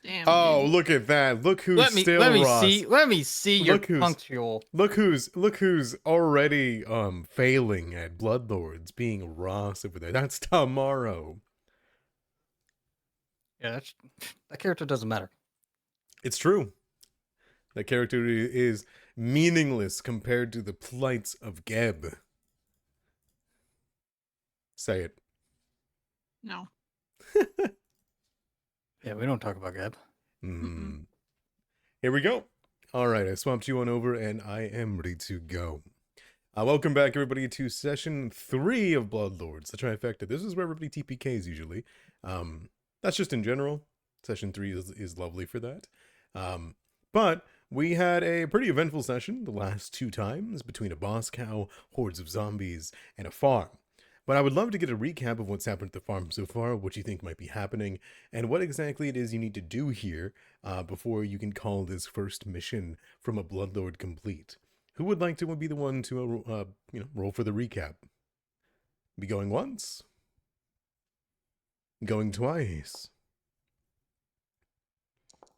Damn. Oh, Dude. look at that! Look who's Let me Ross. see your Look who's punctual. look who's already failing at Bloodlords, being Ross over there. That's tomorrow. Yeah, that character doesn't matter. It's true. That character is meaningless compared to the plights of Geb. Say it. No. Yeah, we don't talk about Gab. Mm. Here we go. All right, I swapped you on over, and I am ready to go. Welcome back, everybody, to session 3 of Bloodlords, the trifecta. This is where everybody TPKs usually. That's just in general. Session 3 is lovely for that. But we had a pretty eventful session the last 2 times between a boss cow, hordes of zombies, and a farm. But I would love to get a recap of what's happened at the farm so far, what you think might be happening, and what exactly it is you need to do here before you can call this first mission from a Bloodlord complete. Who would like to be the one to, roll for the recap? Be going once? Going twice?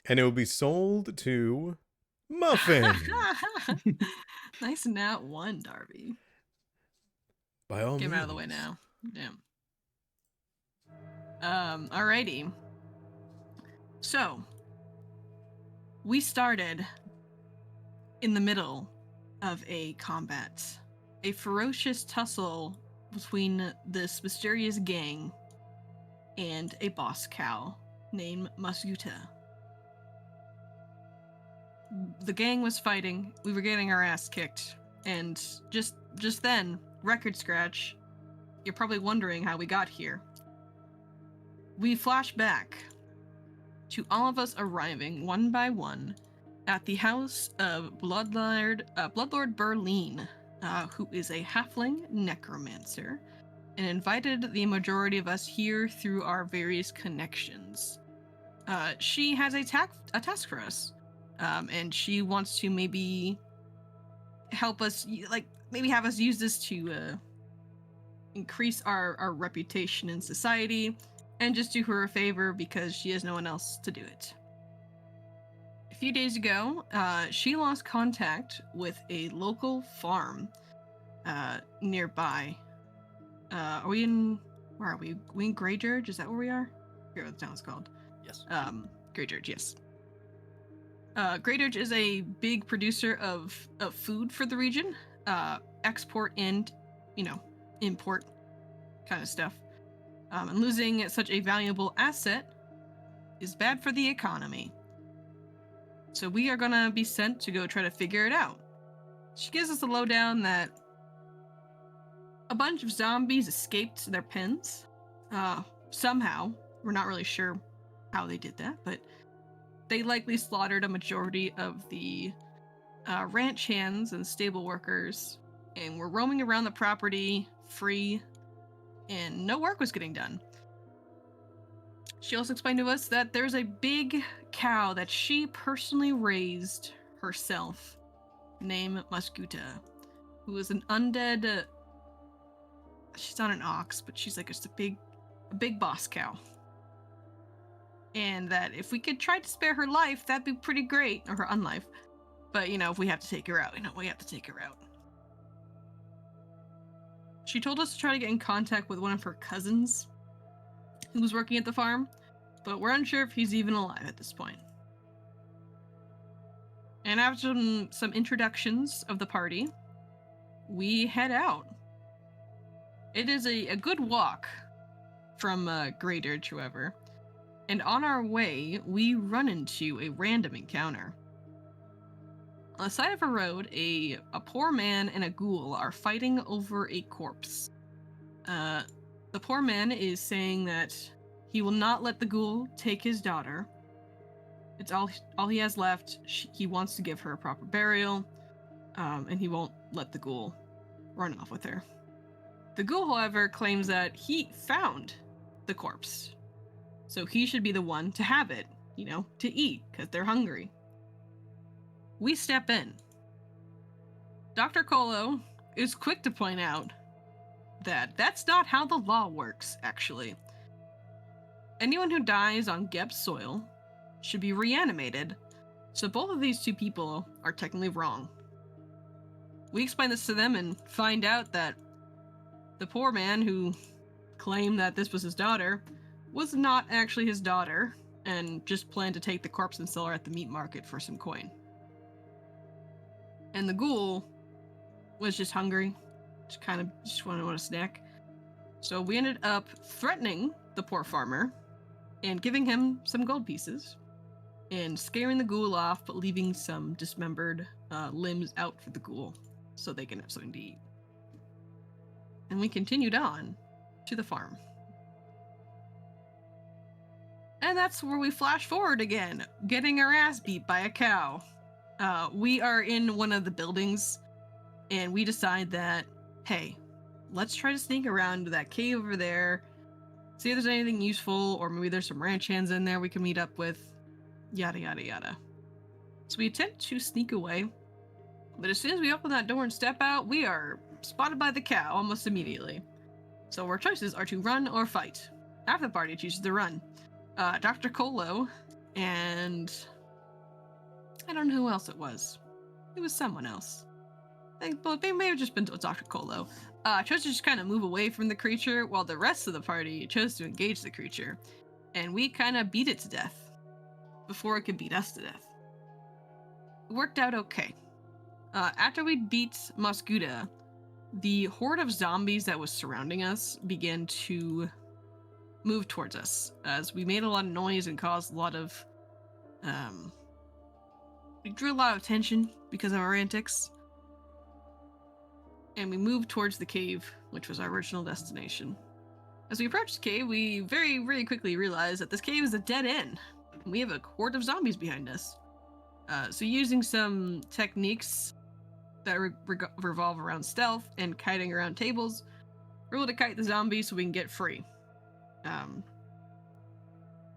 And it will be sold to Muffin. Nice nat 1, Darby. By all Get him means. out of the way now. Damn. Alrighty. So, we started in the middle of a combat. A ferocious tussle between this mysterious gang and a boss cow named Masguta. The gang was fighting, we were getting our ass kicked, and just then, record scratch, you're probably wondering how we got here. We flash back to all of us arriving one by one at the house of Bloodlord Berline, who is a halfling necromancer, and invited the majority of us here through our various connections. She has a task for us, and she wants to maybe help us, maybe have us use this to increase our reputation in society, and just do her a favor because she has no one else to do it. A few days ago, she lost contact with a local farm nearby. Where are we? We in Graydirge? Is that where we are? I forget what the town's called. Yes. Graydirge, yes. Graydirge is a big producer of food for the region, export and, import kind of stuff. And losing such a valuable asset is bad for the economy. So we are gonna be sent to go try to figure it out. She gives us a lowdown that a bunch of zombies escaped their pens. Somehow. We're not really sure how they did that, but they likely slaughtered a majority of the ranch hands and stable workers, and were roaming around the property free, and no work was getting done. She also explained to us that there's a big cow that she personally raised herself, named Masguta, who is an undead. She's not an ox, but she's like just a big boss cow. And that if we could try to spare her life, that'd be pretty great, or her unlife. But if we have to take her out, we have to take her out. She told us to try to get in contact with one of her cousins who was working at the farm, but we're unsure if he's even alive at this point. And after some introductions of the party, we head out. It is a good walk from Graydirge, however, and on our way, we run into a random encounter. On the side of a road, a poor man and a ghoul are fighting over a corpse. The poor man is saying that he will not let the ghoul take his daughter. It's all he has left. He wants to give her a proper burial, and he won't let the ghoul run off with her. The ghoul, however, claims that he found the corpse, so he should be the one to have it, to eat, because they're hungry. We step in. Dr. Colo is quick to point out that that's not how the law works, actually. anyone who dies on Geb's soil should be reanimated. So both of these two people are technically wrong. We explain this to them and find out that the poor man who claimed that this was his daughter was not actually his daughter and just planned to take the corpse and sell her at the meat market for some coin. And the ghoul was just hungry, just wanted a snack. So we ended up threatening the poor farmer and giving him some gold pieces and scaring the ghoul off, but leaving some dismembered limbs out for the ghoul so they can have something to eat. And we continued on to the farm. And that's where we flash forward again, getting our ass beat by a cow. We are in one of the buildings, and we decide that, hey, let's try to sneak around to that cave over there, see if there's anything useful, or maybe there's some ranch hands in there we can meet up with, yada yada yada. So we attempt to sneak away, but as soon as we open that door and step out, we are spotted by the cow almost immediately. So our choices are to run or fight. Half the party chooses to run. Dr. Colo and I don't know who else it was. It was someone else. They may have just been Dr. Colo. Chose to just kind of move away from the creature, while the rest of the party chose to engage the creature. And we kind of beat it to death before it could beat us to death. It worked out okay. After we beat Mosguda, the horde of zombies that was surrounding us began to move towards us as we made a lot of noise and caused a lot of we drew a lot of attention because of our antics, and we moved towards the cave, which was our original destination. As we approached the cave, we very quickly realized that this cave is a dead end and we have a horde of zombies behind us. So using some techniques that revolve around stealth and kiting around tables, we're able to kite the zombies so we can get free. And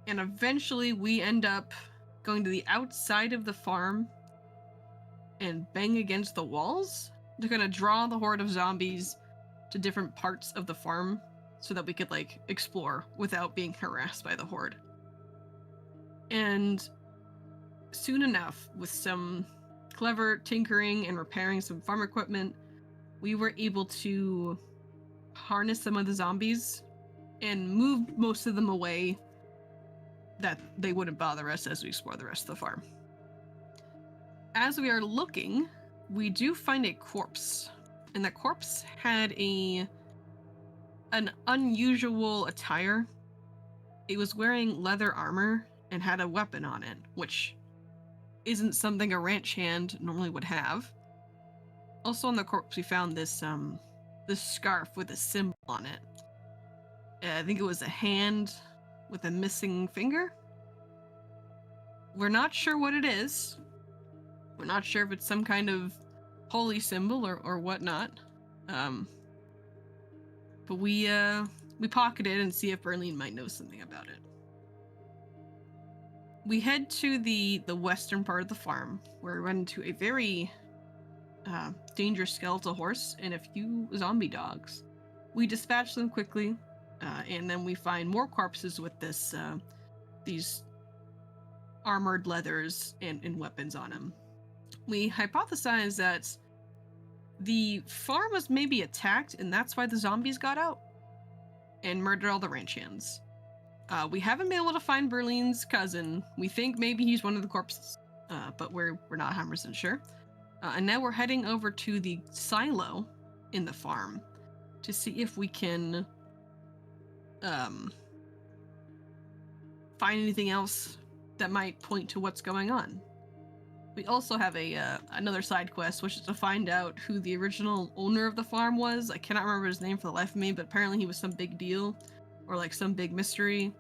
eventually we end up going to the outside of the farm and bang against the walls to kind of draw the horde of zombies to different parts of the farm so that we could explore without being harassed by the horde. And soon enough, with some clever tinkering and repairing some farm equipment, we were able to harness some of the zombies and move most of them away that they wouldn't bother us as we explore the rest of the farm. As we are looking, we do find a corpse, and that corpse had an unusual attire. It was wearing leather armor and had a weapon on it, which isn't something a ranch hand normally would have. Also on the corpse we found this scarf with a symbol on it. I think it was a hand with a missing finger. We're not sure what it is. We're not sure if it's some kind of holy symbol or whatnot. But we pocket it and see if Berline might know something about it. We head to the western part of the farm, where we run into a very dangerous skeletal horse and a few zombie dogs. We dispatch them quickly, and then we find more corpses with these armored leathers and weapons on them. We hypothesize that the farm was maybe attacked, and that's why the zombies got out and murdered all the ranch hands. We haven't been able to find Berline's cousin. We think maybe he's one of the corpses, but we're not 100% sure. And now we're heading over to the silo in the farm to see if we can find anything else that might point to what's going on. We also have another side quest, which is to find out who the original owner of the farm was. I cannot remember his name for the life of me, but apparently he was some big deal, or some big mystery.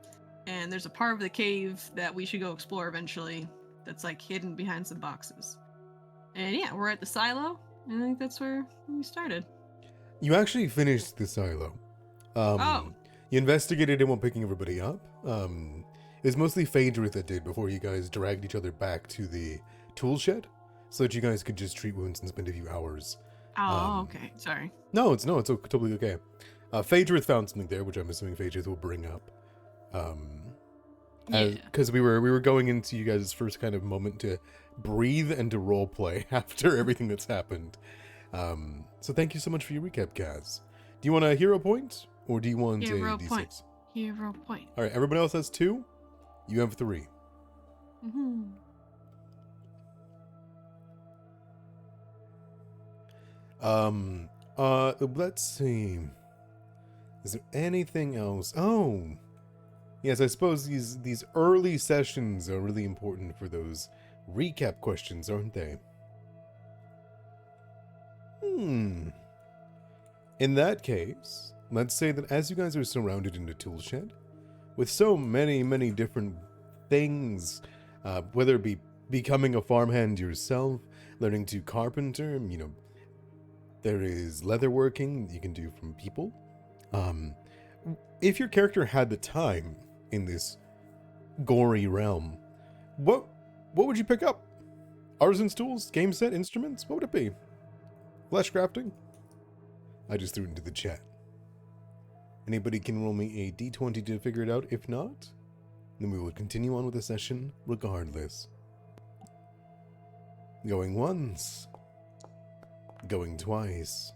And there's a part of the cave that we should go explore eventually that's hidden behind some boxes. And yeah, we're at the silo, and I think that's where we started. You actually finished the silo. You investigated it while picking everybody up. It was mostly Phaedrith that did before you guys dragged each other back to the tool shed so that you guys could just treat wounds and spend a few hours. Okay. Sorry. No, it's totally okay. Phaedrith found something there, which I'm assuming Phaedrith will bring up. Yeah. because we were going into you guys' first kind of moment to breathe and to role play after everything that's happened. So thank you so much for your recap, Kaz. Do you want a hero point or do you want a Hero d6? point. Hero point. All right, everybody else has 2. You have 3. Mm-hmm. Let's see. Is there anything else? Oh, yes. I suppose these early sessions are really important for those recap questions, aren't they? In that case, let's say that as you guys are surrounded in a tool shed with so many different things, whether it be becoming a farmhand yourself, learning to carpenter, there is leatherworking you can do from people. If your character had the time in this gory realm, what would you pick up? Artisan's tools, game set, instruments? What would it be? Flesh crafting? I just threw it into the chat. Anybody can roll me a d20 to figure it out. If not, then we will continue on with the session regardless. Going once. Going twice.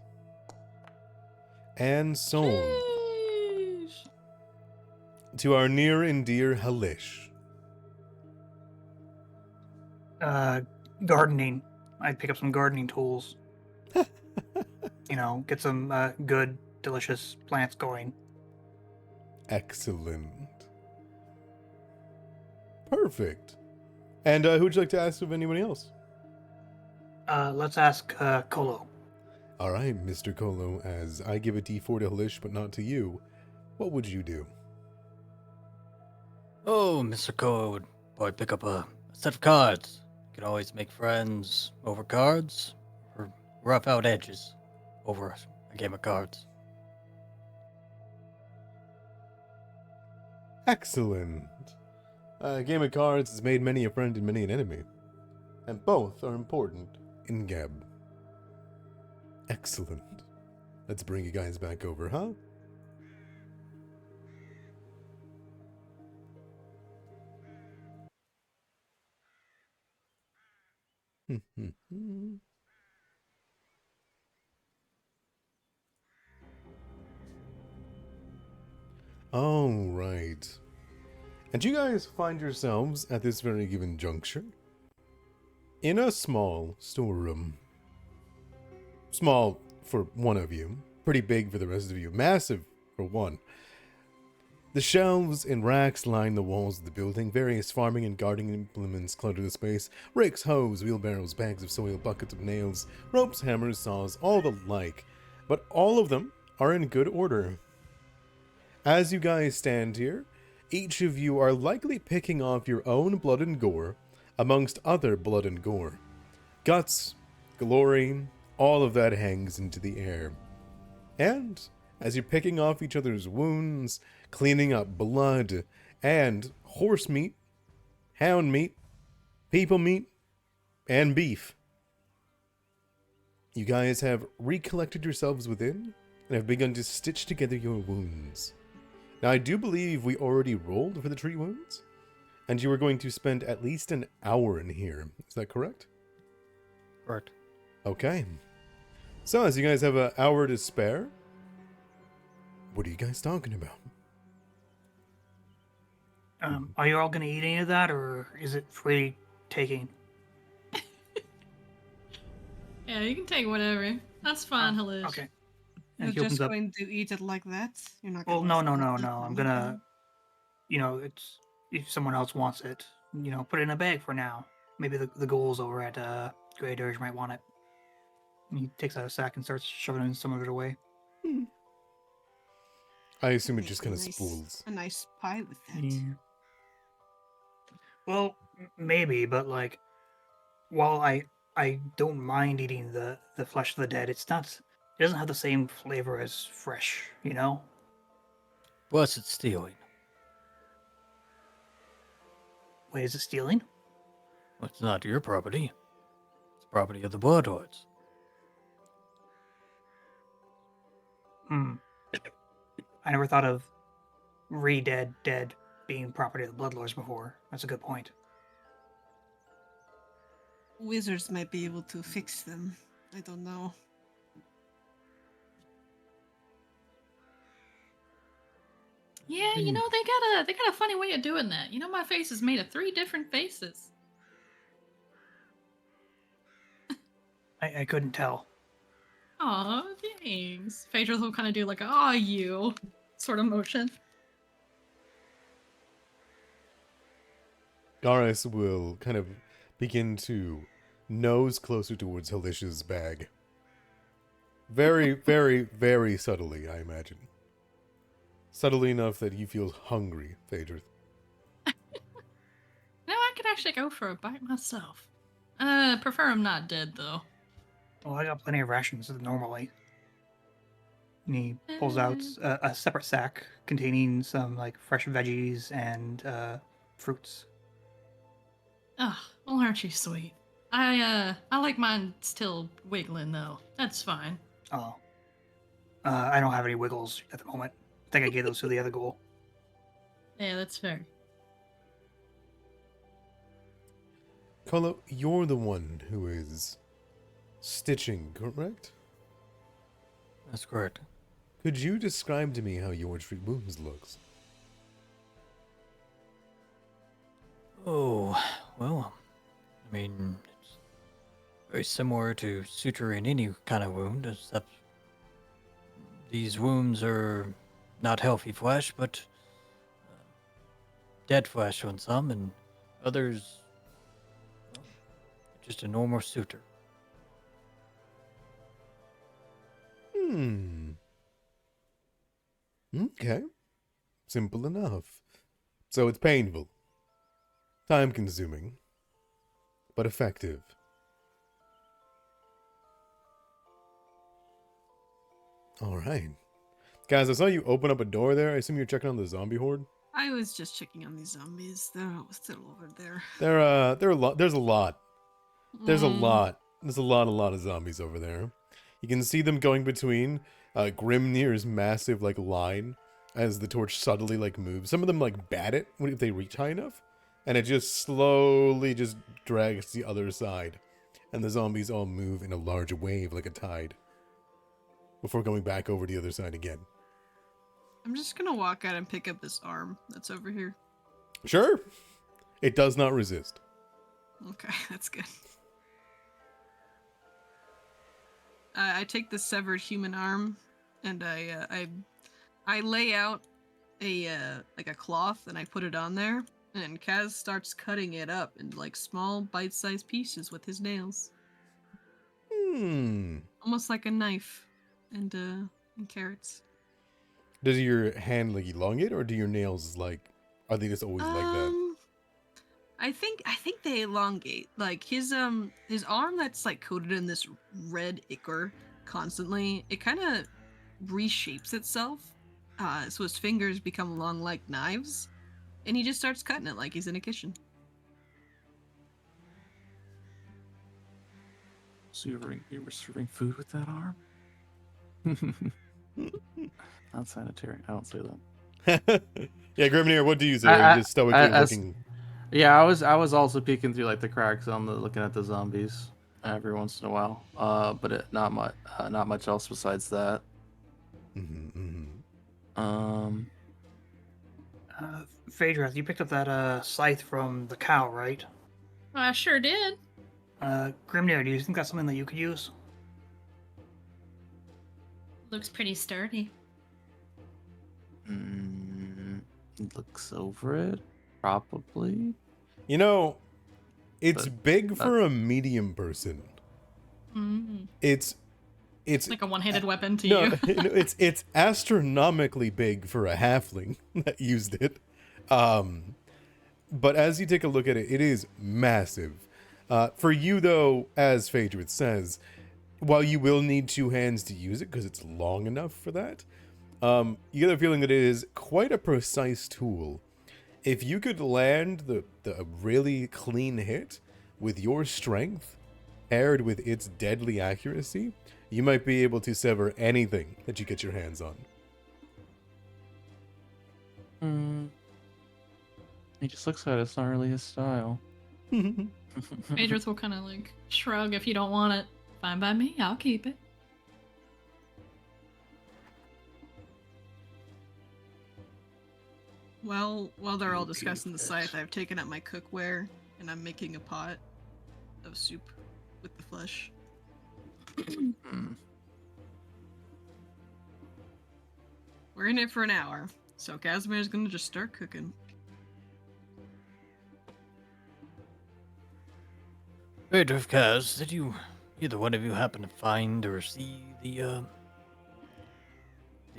And sold. Sheesh. To our near and dear Halish. Gardening. I'd pick up some gardening tools. Get some good, delicious plants going. Excellent. Perfect. And who would you like to ask of anybody else? Let's ask Kolo. All right, Mr. Kolo, as I give a d4 to Halish, but not to you, what would you do? Oh, Mr. Kolo would probably pick up a set of cards. You can always make friends over cards, or rough out edges over a game of cards. Excellent. A game of cards has made many a friend and many an enemy, and both are important in Geb. Excellent. Let's bring you guys back over, huh? All right. And you guys find yourselves at this very given juncture in a small storeroom. Small for one of you, pretty big for the rest of you, massive for one. The shelves and racks line the walls of the building. Various farming and gardening implements clutter the space. Rakes, hoes, wheelbarrows, bags of soil, buckets of nails, ropes, hammers, saws, all the like. But all of them are in good order. As you guys stand here, each of you are likely picking off your own blood and gore amongst other blood and gore. Guts, glory, all of that hangs into the air. And as you're picking off each other's wounds, cleaning up blood, and horse meat, hound meat, people meat, and beef, you guys have recollected yourselves within and have begun to stitch together your wounds. Now, I do believe we already rolled for the tree wounds, and you were going to spend at least an hour in here. Is that correct? Correct. Okay. So, as you guys have an hour to spare, what are you guys talking about? Are you all going to eat any of that, or is it free taking? Yeah, you can take whatever. That's fine, Halish. Okay. You're And he opens just up. going to eat it like that? You're not Well, gonna no. waste it. I'm gonna, it's if someone else wants it, put it in a bag for now. Maybe the ghouls over at Graydirge might want it. And he takes out a sack and starts shoving some of it away. I assume it Make just a kind of nice- spools. A nice pie with that. Yeah. Well, maybe, but while I don't mind eating the flesh of the dead, it doesn't have the same flavor as fresh, Plus, it's stealing. Wait, is it stealing? Well, it's not your property. It's property of the Bloodhordes. I never thought of re-dead dead being property of the Bloodlords before. That's a good point. Wizards might be able to fix them. I don't know. Yeah, you know, they got a funny way of doing that. You know, my face is made of 3 different faces. I couldn't tell. Aw, thanks. Phaedra will kind of do like a, aw, you sort of motion. Garis will kind of begin to nose closer towards Halicia's bag. Very, very, very subtly, I imagine. Subtly enough that he feels hungry, Phaedra. No, I could actually go for a bite myself. Prefer I'm not dead, though. Well, I got plenty of rations normally. And he pulls out a separate sack containing some like fresh veggies and fruits. Oh, well, aren't you sweet? I like mine still wiggling, though. That's fine. Oh. I don't have any wiggles at the moment. I think I gave those to the other ghoul. Yeah, that's fair. Kolo, you're the one who is stitching, correct? That's correct. Could you describe to me how your treat wounds looks? Oh, well, I mean, it's very similar to suturing any kind of wound, except these wounds are not healthy flesh, but dead flesh on some, and others, well, just a normal suture. Okay. Simple enough. So it's painful. Time consuming. But effective. Alright. Guys, I saw you open up a door there. I assume you're checking on the zombie horde? I was just checking on these zombies. They're still over there. There are a lot. There's a lot. There's a Mm. lot. There's a lot of zombies over there. You can see them going between Grimnir's massive like line as the torch subtly like moves. Some of them like bat it if they reach high enough, and it just slowly just drags to the other side, and the zombies all move in a large wave like a tide before going back over to the other side again. I'm just gonna walk out and pick up this arm that's over here. Sure, it does not resist. Okay, that's good. I take the severed human arm, and I lay out a like a cloth, and I put it on there, and Kaz starts cutting it up into like small bite-sized pieces with his nails, almost like a knife, and carrots. Does your hand like elongate, or do your nails like are they just always like that? I think they elongate. Like his arm that's like coated in this red ichor constantly, it kind of reshapes itself. So his fingers become long like knives, and he just starts cutting it like he's in a kitchen. So you were serving food with that arm? Not sanitary. I don't say that. Yeah, Grimnir, what do you say? You're just stoically looking. Yeah, I was also peeking through like the cracks on the looking at the zombies every once in a while. But not much else besides that. Phaedra, you picked up that scythe from the cow, right? I sure did. Grimnir, do you think that's something that you could use? Looks pretty sturdy. Looks over it, probably. You know, it's But- big for a medium person. It's Like a one-handed weapon to no, you. it's astronomically big for a halfling that used it. But as you take a look at it, it is massive. For you though, as Phaedra says, while you will need 2 hands to use it because it's long enough for that, you get the feeling that it is quite a precise tool. If you could land the really clean hit with your strength, paired with its deadly accuracy, you might be able to sever anything that you get your hands on. He just looks at it. It's not really his style. Adrith will kind of like shrug if you don't want it. Fine by me, I'll keep it. Well, while they're all Okay, discussing the that's- scythe, I've taken out my cookware and I'm making a pot of soup with the flesh. Hmm. We're in it for an hour, so Casimir's gonna just start cooking. Adrith, Kaz, did either one of you happen to find or see the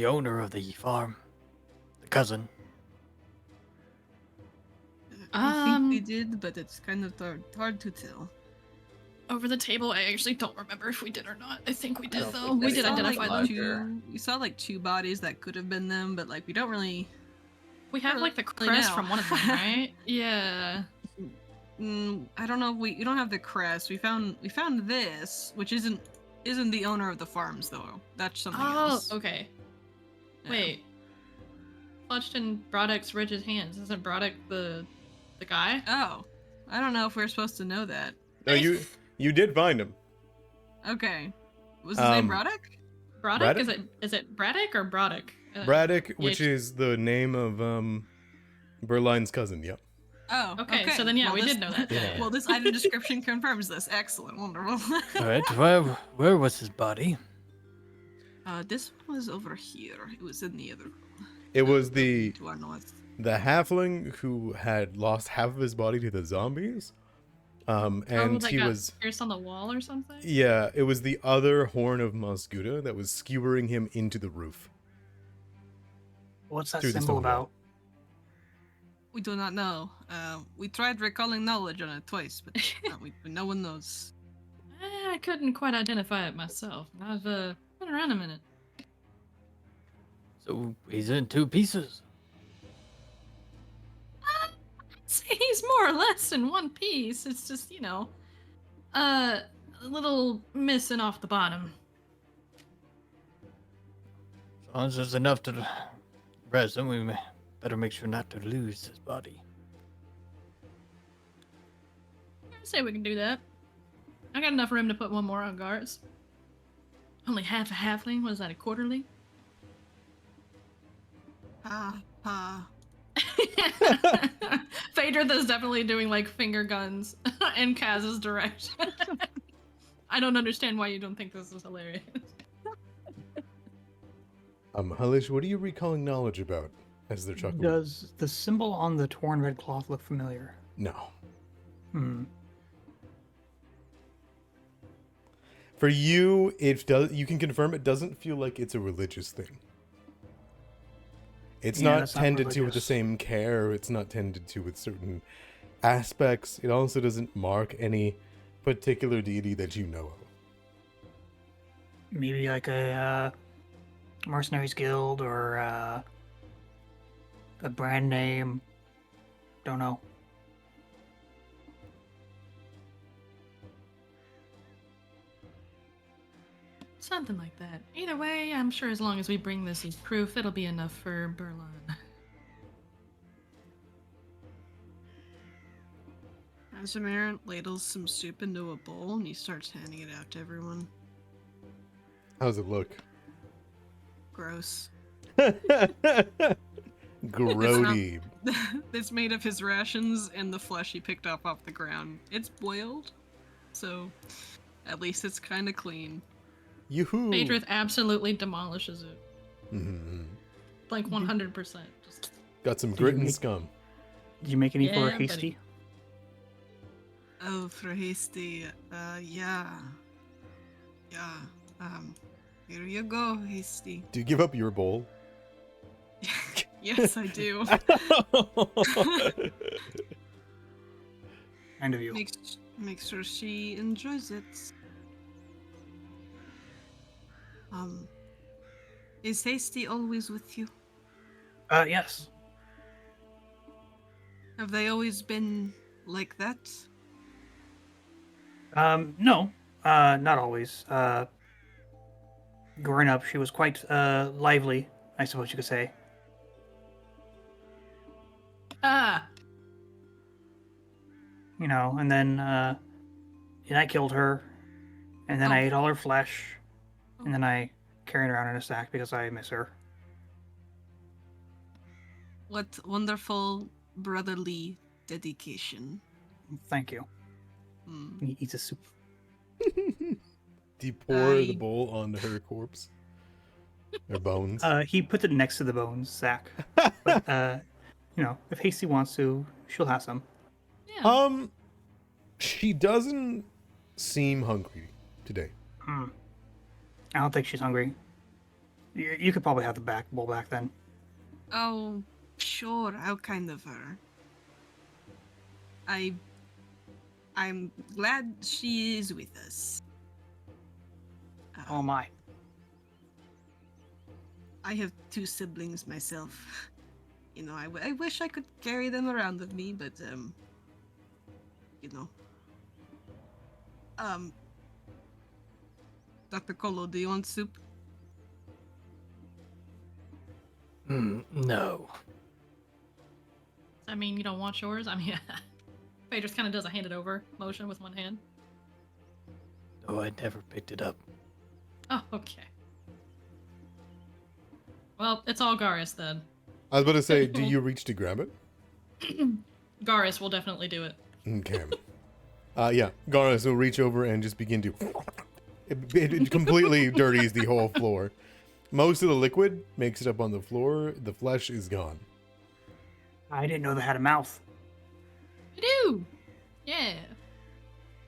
owner of the farm? The cousin? I think we did, but it's kind of hard to tell. Over the table, I actually don't remember if we did or not. I think we did, don't though. think We they did saw, identify like, them. We saw like two bodies that could have been them, but like we don't really. We have like the really crest know. from one of them, right? Yeah. I don't know if we don't have the crest. We found this, which isn't the owner of the farms though. That's something else. Okay. Yeah. Wait. Clutched in Broddick's rigid hands. Isn't Broddick the guy? Oh, I don't know if we're supposed to know that. No, you did find him. Okay, was his name Um, Broddick? Broddick? Braddock? Is it Braddock or Broddick? Braddock, which yeah. is the name of Berline's cousin. Yep. Oh, Okay, so then, yeah, Well, we this- did know that. Yeah. Well, this item description confirms this. Excellent, wonderful. Alright, where was his body? This one was over here. It was in the other room. It was the To our north. halfling who had lost half of his body to the zombies. And that he got was pierced on the wall or something? yeah, it was the other horn of Mosguda that was skewering him into the roof. What's that Through the symbol stone wall. about? We do not know. We tried recalling knowledge on it twice, but no one knows. I couldn't quite identify it myself. I've been around a minute. So he's in two pieces. He's more or less in one piece. It's just, a little missing off the bottom. As long as there's enough to rest him, we better make sure not to lose his body. I say we can do that. I got enough room to put one more on guards. Only half a halfling. Was that a quarterly? Phaedra is definitely doing like finger guns in Kaz's direction. I don't understand why you don't think this is hilarious. Halish, what are you recalling knowledge about? As they're chuckling. Does the symbol on the torn red cloth look familiar? No. Hmm. For you, it does. You can confirm it doesn't feel like it's a religious thing. It's Yeah, not it's not tended to with the religious. same care. It's not tended to with certain aspects. It also doesn't mark any particular deity that you know of. Maybe like a mercenaries guild or a brand name. Don't know. Something like that. Either way, I'm sure as long as we bring this as proof, it'll be enough for Berline. Casimir ladles some soup into a bowl and he starts handing it out to everyone. How's it look? Gross. Grody. It's made of his rations and the flesh he picked up off the ground. It's boiled, so at least it's kind of clean. Yoo-hoo. Phaedrith absolutely demolishes it. Mhm. Like 100%. Just Got some Did grit you and make- scum. Did you make any Yeah, for buddy. hasty? Oh, for hasty, yeah. Yeah, here you go, hasty. Do you give up your bowl? Yes, I do. Kind of you. Make sure she enjoys it. Is Hasty always with you? Yes. Have they always been like that? No, not always. Growing up, she was quite lively, I suppose you could say. Ah, and then I killed her, and then I Oh. ate all her flesh, and then I carried her around in a sack because I miss her. What wonderful brotherly dedication. Thank you. Hmm. He eats a soup. Do you pour the I- bowl onto her corpse? Her bones? He puts it next to the bones sack. But if Hasty wants to, she'll have some. Yeah. She doesn't seem hungry today. I don't think she's hungry. You could probably have the bowl back then. Oh, sure. How kind of her. I'm glad she is with us. Oh my. I have 2 siblings myself. I wish I could carry them around with me, but Dr. Colo, do you want soup? No. I mean, you don't want yours? I mean, Phaedrus kind of does a hand it over motion with one hand. Oh, I never picked it up. Oh, okay. Well, it's all Garis then. I was about to say, do you reach to grab it? Garis will definitely do it. Okay. Yeah, Garis will reach over and just begin to... It completely dirties the whole floor. Most of the liquid makes it up on the floor. The flesh is gone. I didn't know they had a mouth. I do! Yeah.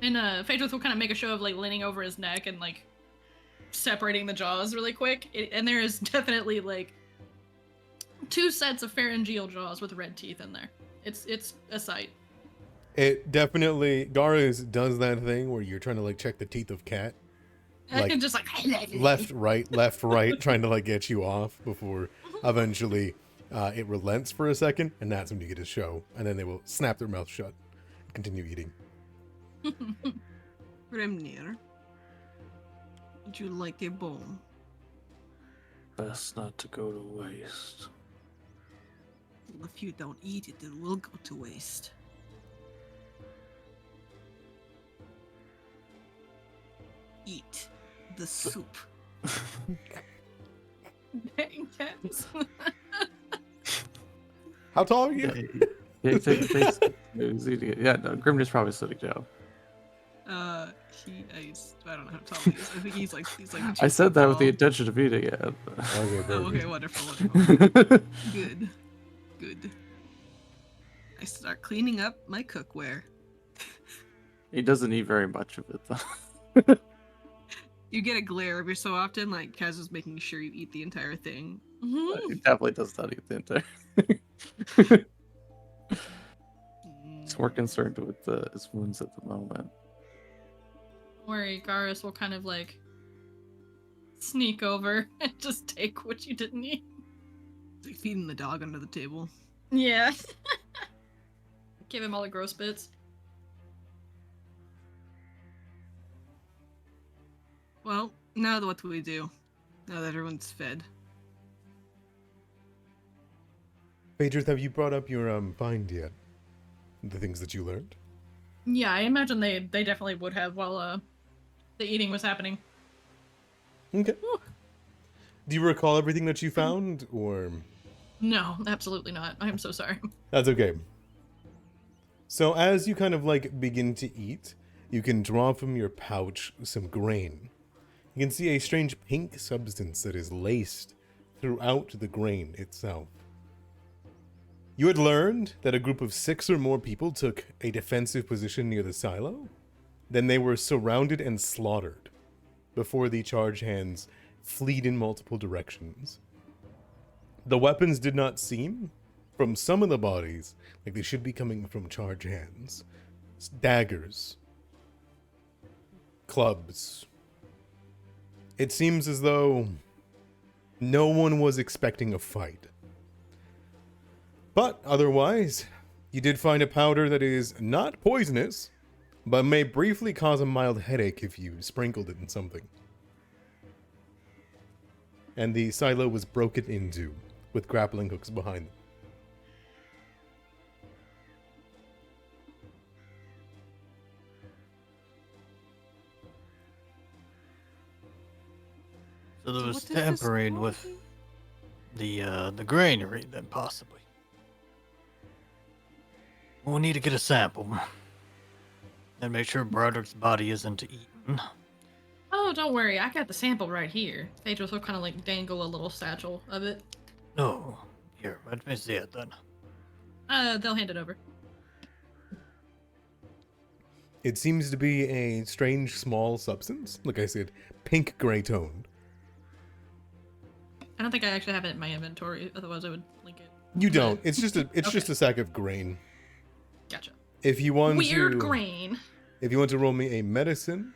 And Phaedrus will kind of make a show of like leaning over his neck and like separating the jaws really quick. And there is definitely like 2 sets of pharyngeal jaws with red teeth in there. It's a sight. It definitely... Garis does that thing where you're trying to like check the teeth of cat. Like, And just like left, right, trying to like get you off before eventually it relents for a second, and that's when you get a show, and then they will snap their mouth shut and continue eating. Grimnir, would you like a bone? Best not to go to waste. Well, if you don't eat it, it will go to waste. Eat the soup. Dang cats. How tall are you? Yeah, take a face. He's eating it. Yeah, no, Grimnir's probably sitting down. I don't know how tall he is. I think he's like I 2 said feet that with the tall. intention of eating it. Okay, Oh, perfect. okay, wonderful. Good. I start cleaning up my cookware. He doesn't eat very much of it, though. You get a glare every so often, like Kaz is making sure you eat the entire thing. Mhm. He definitely does not eat the entire. He's more concerned with his wounds at the moment. Worry, Garis will kind of like sneak over and just take what you didn't eat. It's like feeding the dog under the table. Yeah. Give him all the gross bits. Well, now what do we do? Now that everyone's fed. Phaedrus, have you brought up your find yet? The things that you learned? Yeah, I imagine they definitely would have while the eating was happening. Okay. Do you recall everything that you found, or... No, absolutely not. I'm so sorry. That's okay. So as you kind of like begin to eat, you can draw from your pouch some grain. You can see a strange pink substance that is laced throughout the grain itself. You had learned that a group of 6 or more people took a defensive position near the silo. Then they were surrounded and slaughtered before the charge hands fled in multiple directions. The weapons did not seem, from some of the bodies, like they should be coming from charge hands. Daggers. Clubs. It seems as though no one was expecting a fight. But otherwise, you did find a powder that is not poisonous, but may briefly cause a mild headache if you sprinkled it in something. And the silo was broken into with grappling hooks behind them. So there So was what is this tampering called with again? the granary, then possibly. We'll need to get a sample and make sure Broderick's body isn't eaten. Oh, don't worry. I got the sample right here. Phaedrus will kind of like dangle a little satchel of it. No, here, let me see it then. They'll hand it over. It seems to be a strange small substance. Like I said, pink gray tone. I don't think I actually have it in my inventory. Otherwise, I would link it. You But- don't. It's just a Okay. just a sack of grain. Gotcha. If you want Weird to grain. If you want to roll me a medicine,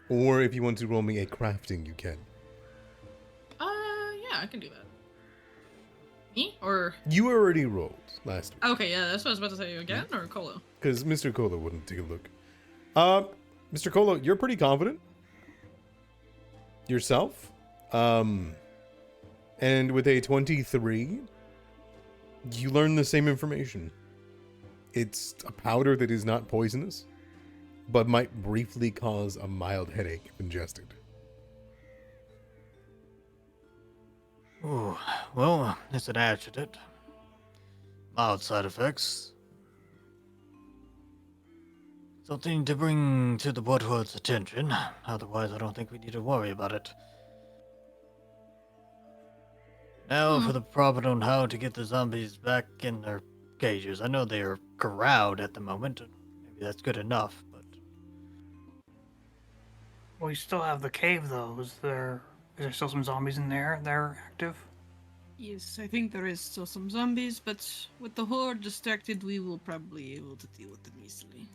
or if you want to roll me a crafting, you can. Yeah, I can do that. Me or You already rolled last week, okay? Yeah, that's what I was about to say. Again or Colo? because Mr. Colo wouldn't take a look. Mr. Colo, you're pretty confident yourself. And with a 23, you learn the same information. It's a powder that is not poisonous, but might briefly cause a mild headache if ingested. Oh, well, it's an adjutant. Mild side effects. Something to bring to the Bloodhood's attention. Otherwise, I don't think we need to worry about it. Now for the problem on how to get the zombies back in their cages. I know they are corralled at the moment. Maybe that's good enough, but Well, you still have the cave, though. Is there still some zombies in there that are active? Yes, I think there is still some zombies, but with the horde distracted, we will probably be able to deal with them easily.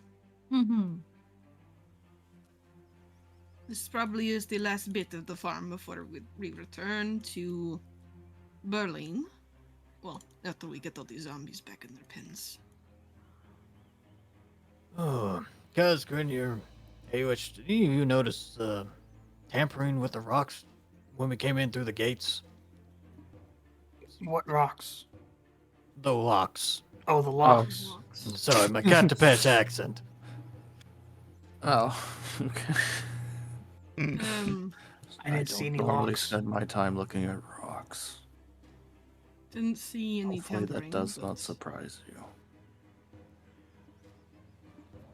Mm-hmm. This probably is the last bit of the farm before we return to Berline. Well, after we get all these zombies back in their pens. oh, guys, Grenier, hey, which did you notice tampering with the rocks when we came in through the gates? What rocks? The locks. Oh, the locks. Sorry, my Catapech accent. Oh, okay. I didn't see any normally locks. spend my time looking at rocks. Didn't see any Hopefully tampering. that does but- not surprise you.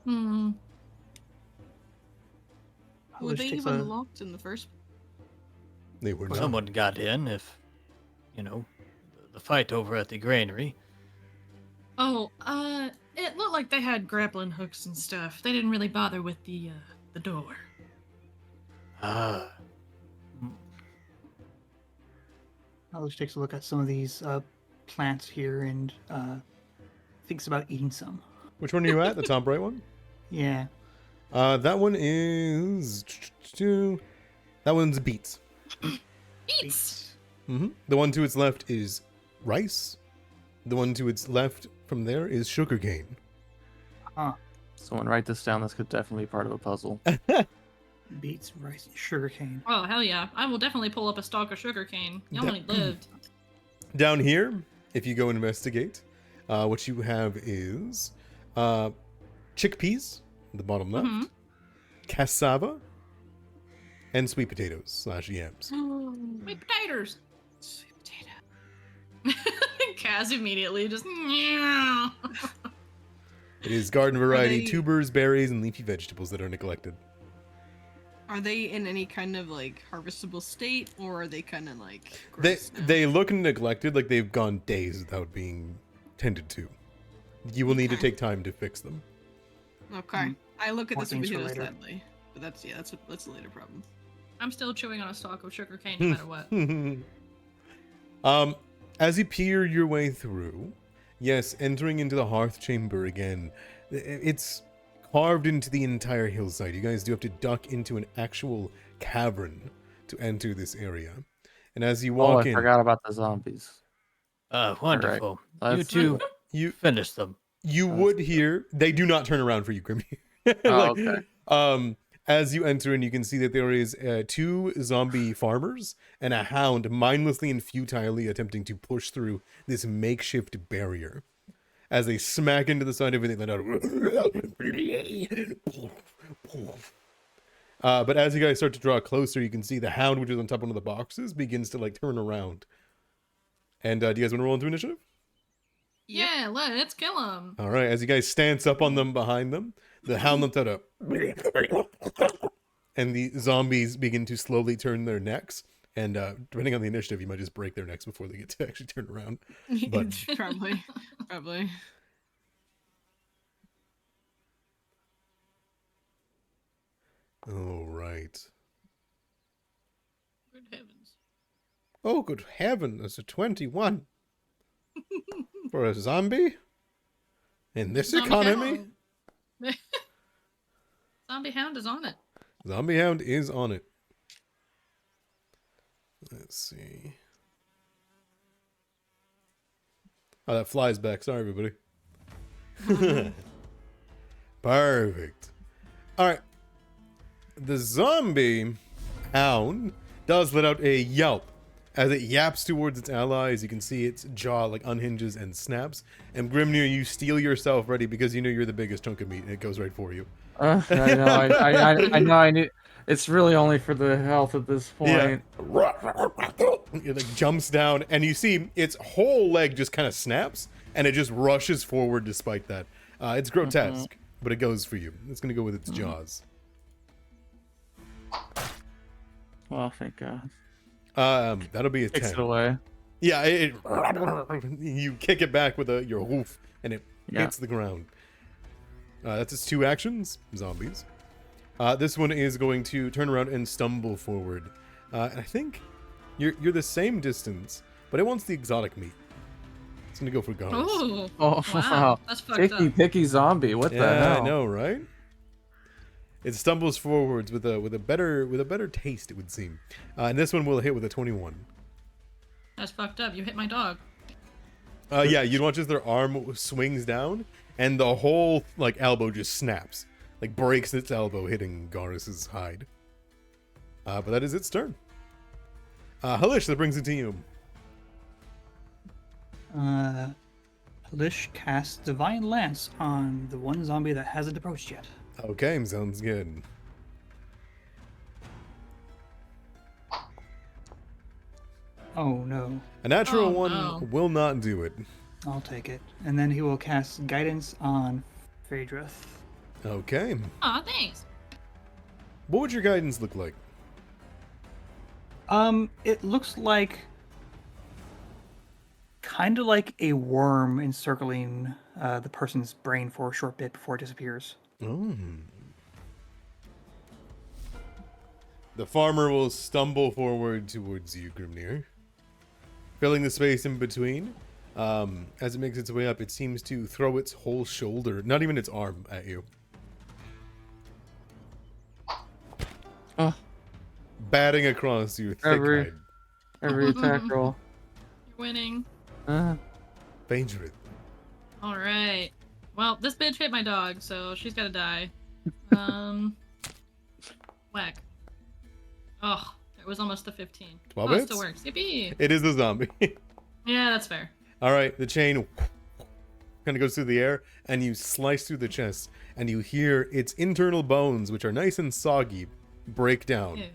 Hmm. Were Which they takes even a- locked in the first? They were not. Someone got in if, you know, the fight over at the granary. Oh, it looked like they had grappling hooks and stuff. They didn't really bother with the door. Ah, Alice takes a look at some of these plants here and thinks about eating some. Which one are you at? The top right one? Yeah. That one is... That one's beets. Beets. The one to its left is rice. The one to its left from there is sugarcane. Someone write this down. This could definitely be part of a puzzle. Beets, rice, and sugarcane. Oh hell yeah! I will definitely pull up a stalk of sugarcane. You only lived. Down here, if you go investigate, what you have is chickpeas, the bottom left, Mhm. cassava, and sweet potatoes / yams. Sweet potatoes. Sweet potato. Kaz immediately just. Meow. It is garden variety they- tubers, berries, and leafy vegetables that are neglected. Are they in any kind of like harvestable state, or are they kind of like? They gross now? they look neglected, like they've gone days without being tended to. You will need to Okay. take time to fix them. Okay. I look at More the things for superheroes later. that way, but that's a later problem. I'm still chewing on a stalk of sugarcane no matter what. As you peer your way through, yes, entering into the hearth chamber again, it's carved into the entire hillside. You guys do have to duck into an actual cavern to enter this area. And as you Oh, walk I in, forgot about the zombies. wonderful. You Let's- two you finish them. you would hear they do not turn around for you, Grimmy. Oh, okay. As you enter in, you can see that there is 2 zombie farmers and a hound mindlessly and futilely attempting to push through this makeshift barrier. As they smack into the side of it, they let But as you guys start to draw closer, you can see the hound, which is on top of one of the boxes, begins to like turn around. And do you guys want to roll into initiative? Yeah, let's kill him. All right. As you guys stance up on them behind them, the hound lets out a and the zombies begin to slowly turn their necks. And depending on the initiative, you might just break their necks before they get to actually turn around. But Probably. all right. Good heavens. Oh, good heaven! That's a 21 for a zombie in this Zombie economy. hound. Zombie hound is on it. Zombie hound is on it. Let's see. Oh, that flies back. Sorry, everybody. Perfect. All right. The zombie hound does let out a yelp. As it yaps towards its allies, you can see its jaw like unhinges and snaps. And Grimnir, you steel yourself ready because you know you're the biggest chunk of meat, and it goes right for you. I know. I know. I need. It's really only for the health at this point. Yeah. It like jumps down, and you see its whole leg just kind of snaps, and it just rushes forward despite that. It's grotesque, but it goes for you. It's going to go with its jaws. Well, thank God. That'll be a 10. Takes it away. Yeah, you kick it back with your hoof, and it hits the ground. That's its 2 actions, zombies. This one is going to turn around and stumble forward. And I think you're the same distance, but it wants the exotic meat. It's gonna go for Garth. Oh, Oh, wow. That's fucked up. Picky zombie. What the hell? I know, right? It stumbles forwards with a better taste, it would seem. And this one will hit with a 21. That's fucked up. You hit my dog. Yeah, you'd watch as their arm swings down, and the whole like elbow just snaps, like breaks its elbow, hitting Garrus's hide. But that is its turn. Halish, that brings it to you. Lish casts Divine Lance on the one zombie that hasn't approached yet. Okay, sounds good. Oh no. A natural Oh, one no. will not do it. I'll take it. And then he will cast Guidance on Phaedrith. Okay. Aw, thanks. What would your guidance look like? It looks like kind of like a worm encircling the person's brain for a short bit before it disappears. Oh. The farmer will stumble forward towards you, Grimnir, filling the space in between. As it makes its way up, it seems to throw its whole shoulder, not even its arm, at you. Oh. Batting across your thick hide. Every attack roll. You're winning. Phaedrith. All right. Well, this bitch hit my dog, so she's gotta die. Whack. Oh, it was almost a 15. 12 oh, it hits? still works. Yippee! It is the zombie. Yeah, that's fair. All right, the chain kind of goes through the air, and you slice through the chest, and you hear its internal bones, which are nice and soggy, break down. Ew.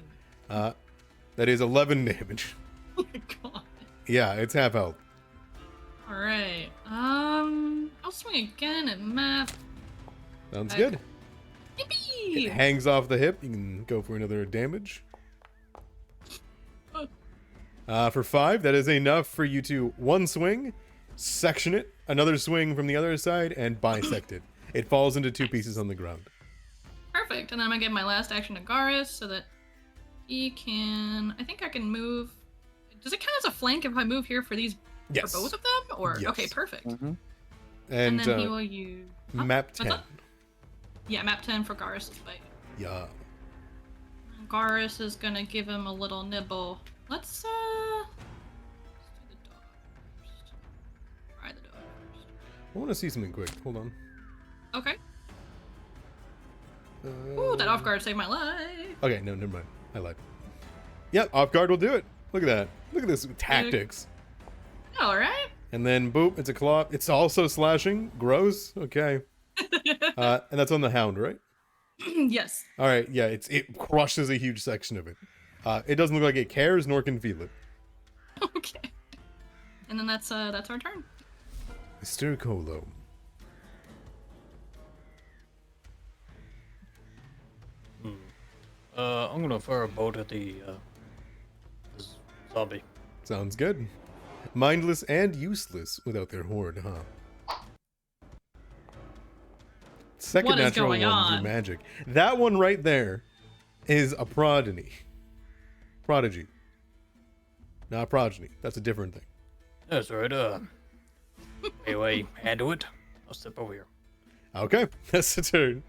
That is 11 damage. Oh my god. Yeah, it's half health. All right. I'll swing again at map. Sounds Okay. good. Yippee! It hangs off the hip. You can go for another damage. For 5, that is enough for you to one swing, section it, another swing from the other side, and bisect it. It falls into 2 pieces on the ground. Perfect. And then I'm gonna give my last action to Garrus so that he can. I think I can move. Does it count as a flank if I move here for these? Yes. For both of them? Or Yes. okay, perfect. Mm-hmm. And then he And will use map what's 10. that? Yeah, map 10 for Garrus's bite. Yeah. Garrus is gonna give him a little nibble. Let's do the dog first. Try the dog first. I want to see something quick. Hold on. Okay. Ooh, that off guard saved my life. Okay, no, never mind. I lied. Yep, off guard will do it. Look at that. Look at this tactics. All right. And then, boop, it's a claw. It's also slashing. Gross. Okay. And that's on the hound, right? Yes. All right, yeah, it crushes a huge section of it. It doesn't look like it cares nor can feel it. Okay. And then that's our turn. Mr. Colo. I'm gonna fire a bolt at the zombie. Sounds good. Mindless and useless without their horde, huh? Second What is natural going one on? through magic. That one right there is a progeny. Prodigy. Not progeny. That's a different thing. That's right. Anyway, handle it. I'll step over here. Okay, that's the turn.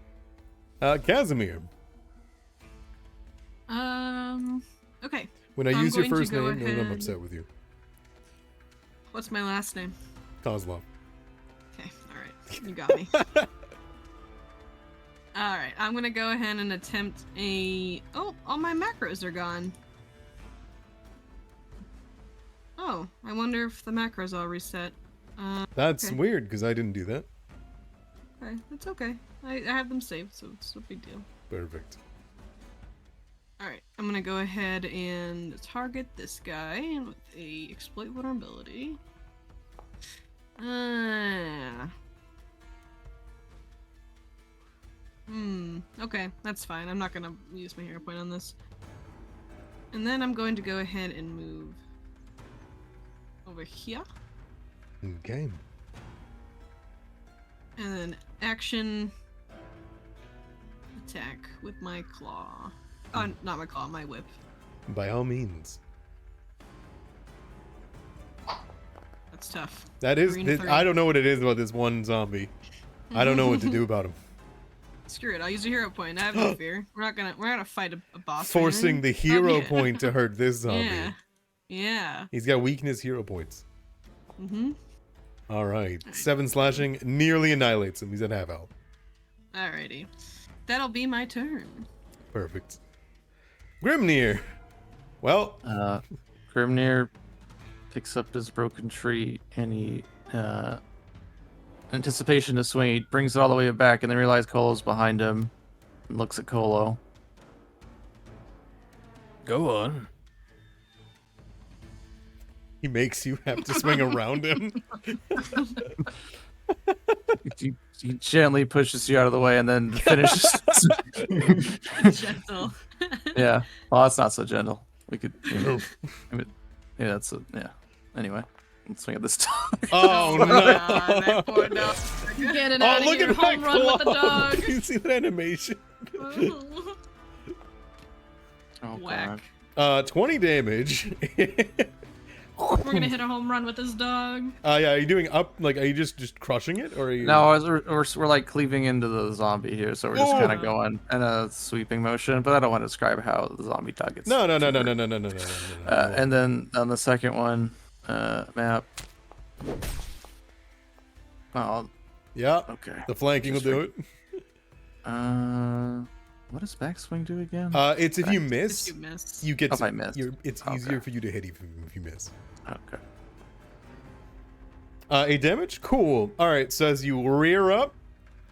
Casimir. Okay. When I I'm use your going to first go name, then I'm ahead- upset with you. What's my last name? Kozlov. Okay, alright. You got me. Alright, I'm gonna go ahead and attempt a... Oh, all my macros are gone. Oh, I wonder if the macros all reset. That's Okay. weird, because I didn't do that. Okay, it's okay. I have them saved, so it's no big deal. Perfect. Alright, I'm gonna go ahead and target this guy with a exploit vulnerability. Okay, that's fine. I'm not gonna use my hero point on this. And then I'm going to go ahead and move over here. Okay. And then action attack with my claw. Oh, not my claw, my whip. By all means. That's tough. That is... Green 30. I don't know what it is about this one zombie. I don't know what to do about him. Screw it, I'll use a hero point. I have no fear. We're not gonna fight a boss. or Forcing the anything. hero Yeah. point to hurt this zombie. Yeah. Yeah. He's got weakness hero points. Mm-hmm. Alright. 7 slashing nearly annihilates him. He's at half health. Alrighty. That'll be my turn. Perfect. Grimnir. Well, Grimnir picks up his broken tree and he, anticipation to swing, he brings it all the way back and then realizes Kolo's behind him and looks at Kolo. Go on. he makes you have to swing around him. He gently pushes you out of the way and then finishes. Gentle. Yeah. Well, that's not so gentle. We could. Yeah, that's yeah. Anyway, let's swing at this dog. Oh, God, no. that poor dog. Get it Oh, out of look here. at that Home run with the claw. dog. You see that animation? Oh. Oh, Whack. God. 20 damage. We're gonna hit a home run with this dog. Yeah, are you doing up, like, are you just crushing it, or are you... No, we're like cleaving into the zombie here, so we're just kind Oh. of going in a sweeping motion. But I don't want to describe how the zombie dog gets. No. And then on the second one, map. Oh, Yeah, okay. the flanking will do it. What does backswing do again? It's if you If miss, you miss. you get If I miss. it's Okay. easier for you to hit if you miss. Okay. A damage? Cool. Alright, so as you rear up,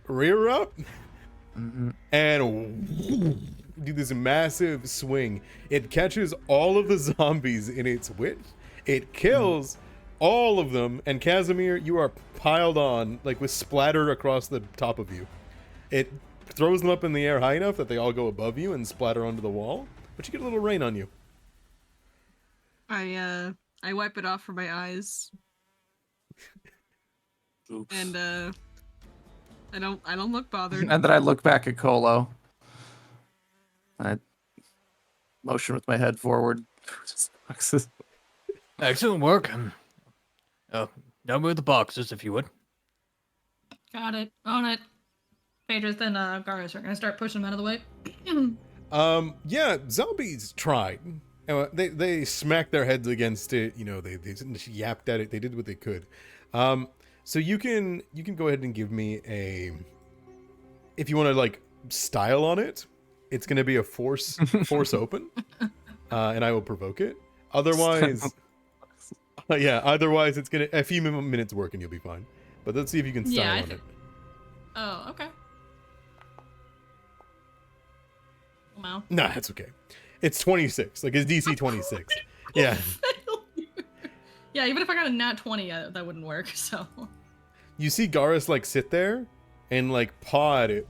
Mm-hmm. and do this massive swing. It catches all of the zombies in its width. It kills all of them, and Casimir, you are piled on, like with splatter across the top of you. It throws them up in the air high enough that they all go above you and splatter onto the wall, but you get a little rain on you. I wipe it off from my eyes, Oops. and I don't look bothered. And then I look back at Kolo. I motion with my head forward. Excellent work. Down with the boxes, if you would. Got it. On it. Phaedrus and Garrus are gonna start pushing them out of the way. Yeah, zombies tried. They smacked their heads against it. You know, they yapped at it. They did what they could. So you can go ahead and give me a, if you want to like style on it, it's gonna be a force open, and I will provoke it. Otherwise, otherwise it's gonna a few minutes work and you'll be fine. But let's see if you can style Yeah, I on it. Oh, okay. somehow. Nah, that's okay. It's 26. Like, it's DC 26. Yeah. Yeah, even if I got a nat 20, that wouldn't work, so. You see Garrus, like, sit there and, like, paw at it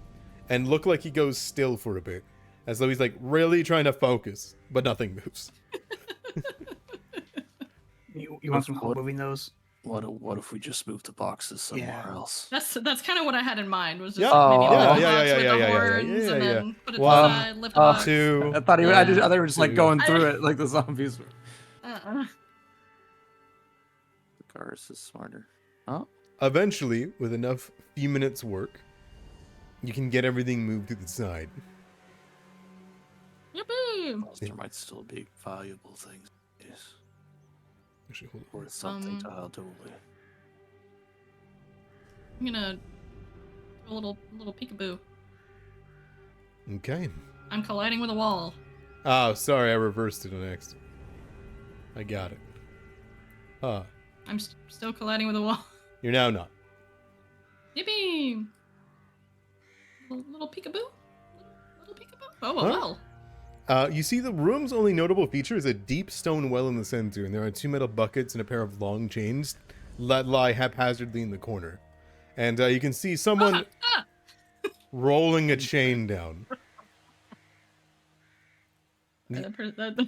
and look like he goes still for a bit. As though he's, like, really trying to focus, but nothing moves. You want some help moving those? What if we just move the boxes somewhere Yeah. else? That's kind of what I had in mind, was just Yeah. maybe Oh, move the yeah, box yeah, with yeah, the yeah, horns yeah, and yeah. then put it to the One, side, lift the box. 2. I thought he. I thought he was just like Two. going through it like the zombies were. Uh-uh. The Garrus is smarter. Oh, Eventually, with enough few minutes work, you can get everything moved to the side. Yippee! there might still be valuable things. Yes. Actually, hold on. Worth something to Haldoli. I'm gonna do a little peekaboo. Okay. I'm colliding with a wall. Oh, sorry, I reversed it next. I got it. Huh. I'm still colliding with a wall. You're now not. Yippee! Little peekaboo? Little peekaboo? Oh, a Huh? well. You see the room's only notable feature is a deep stone well in the center, and there are 2 metal buckets and a pair of long chains that lie haphazardly in the corner. And you can see someone rolling a chain down.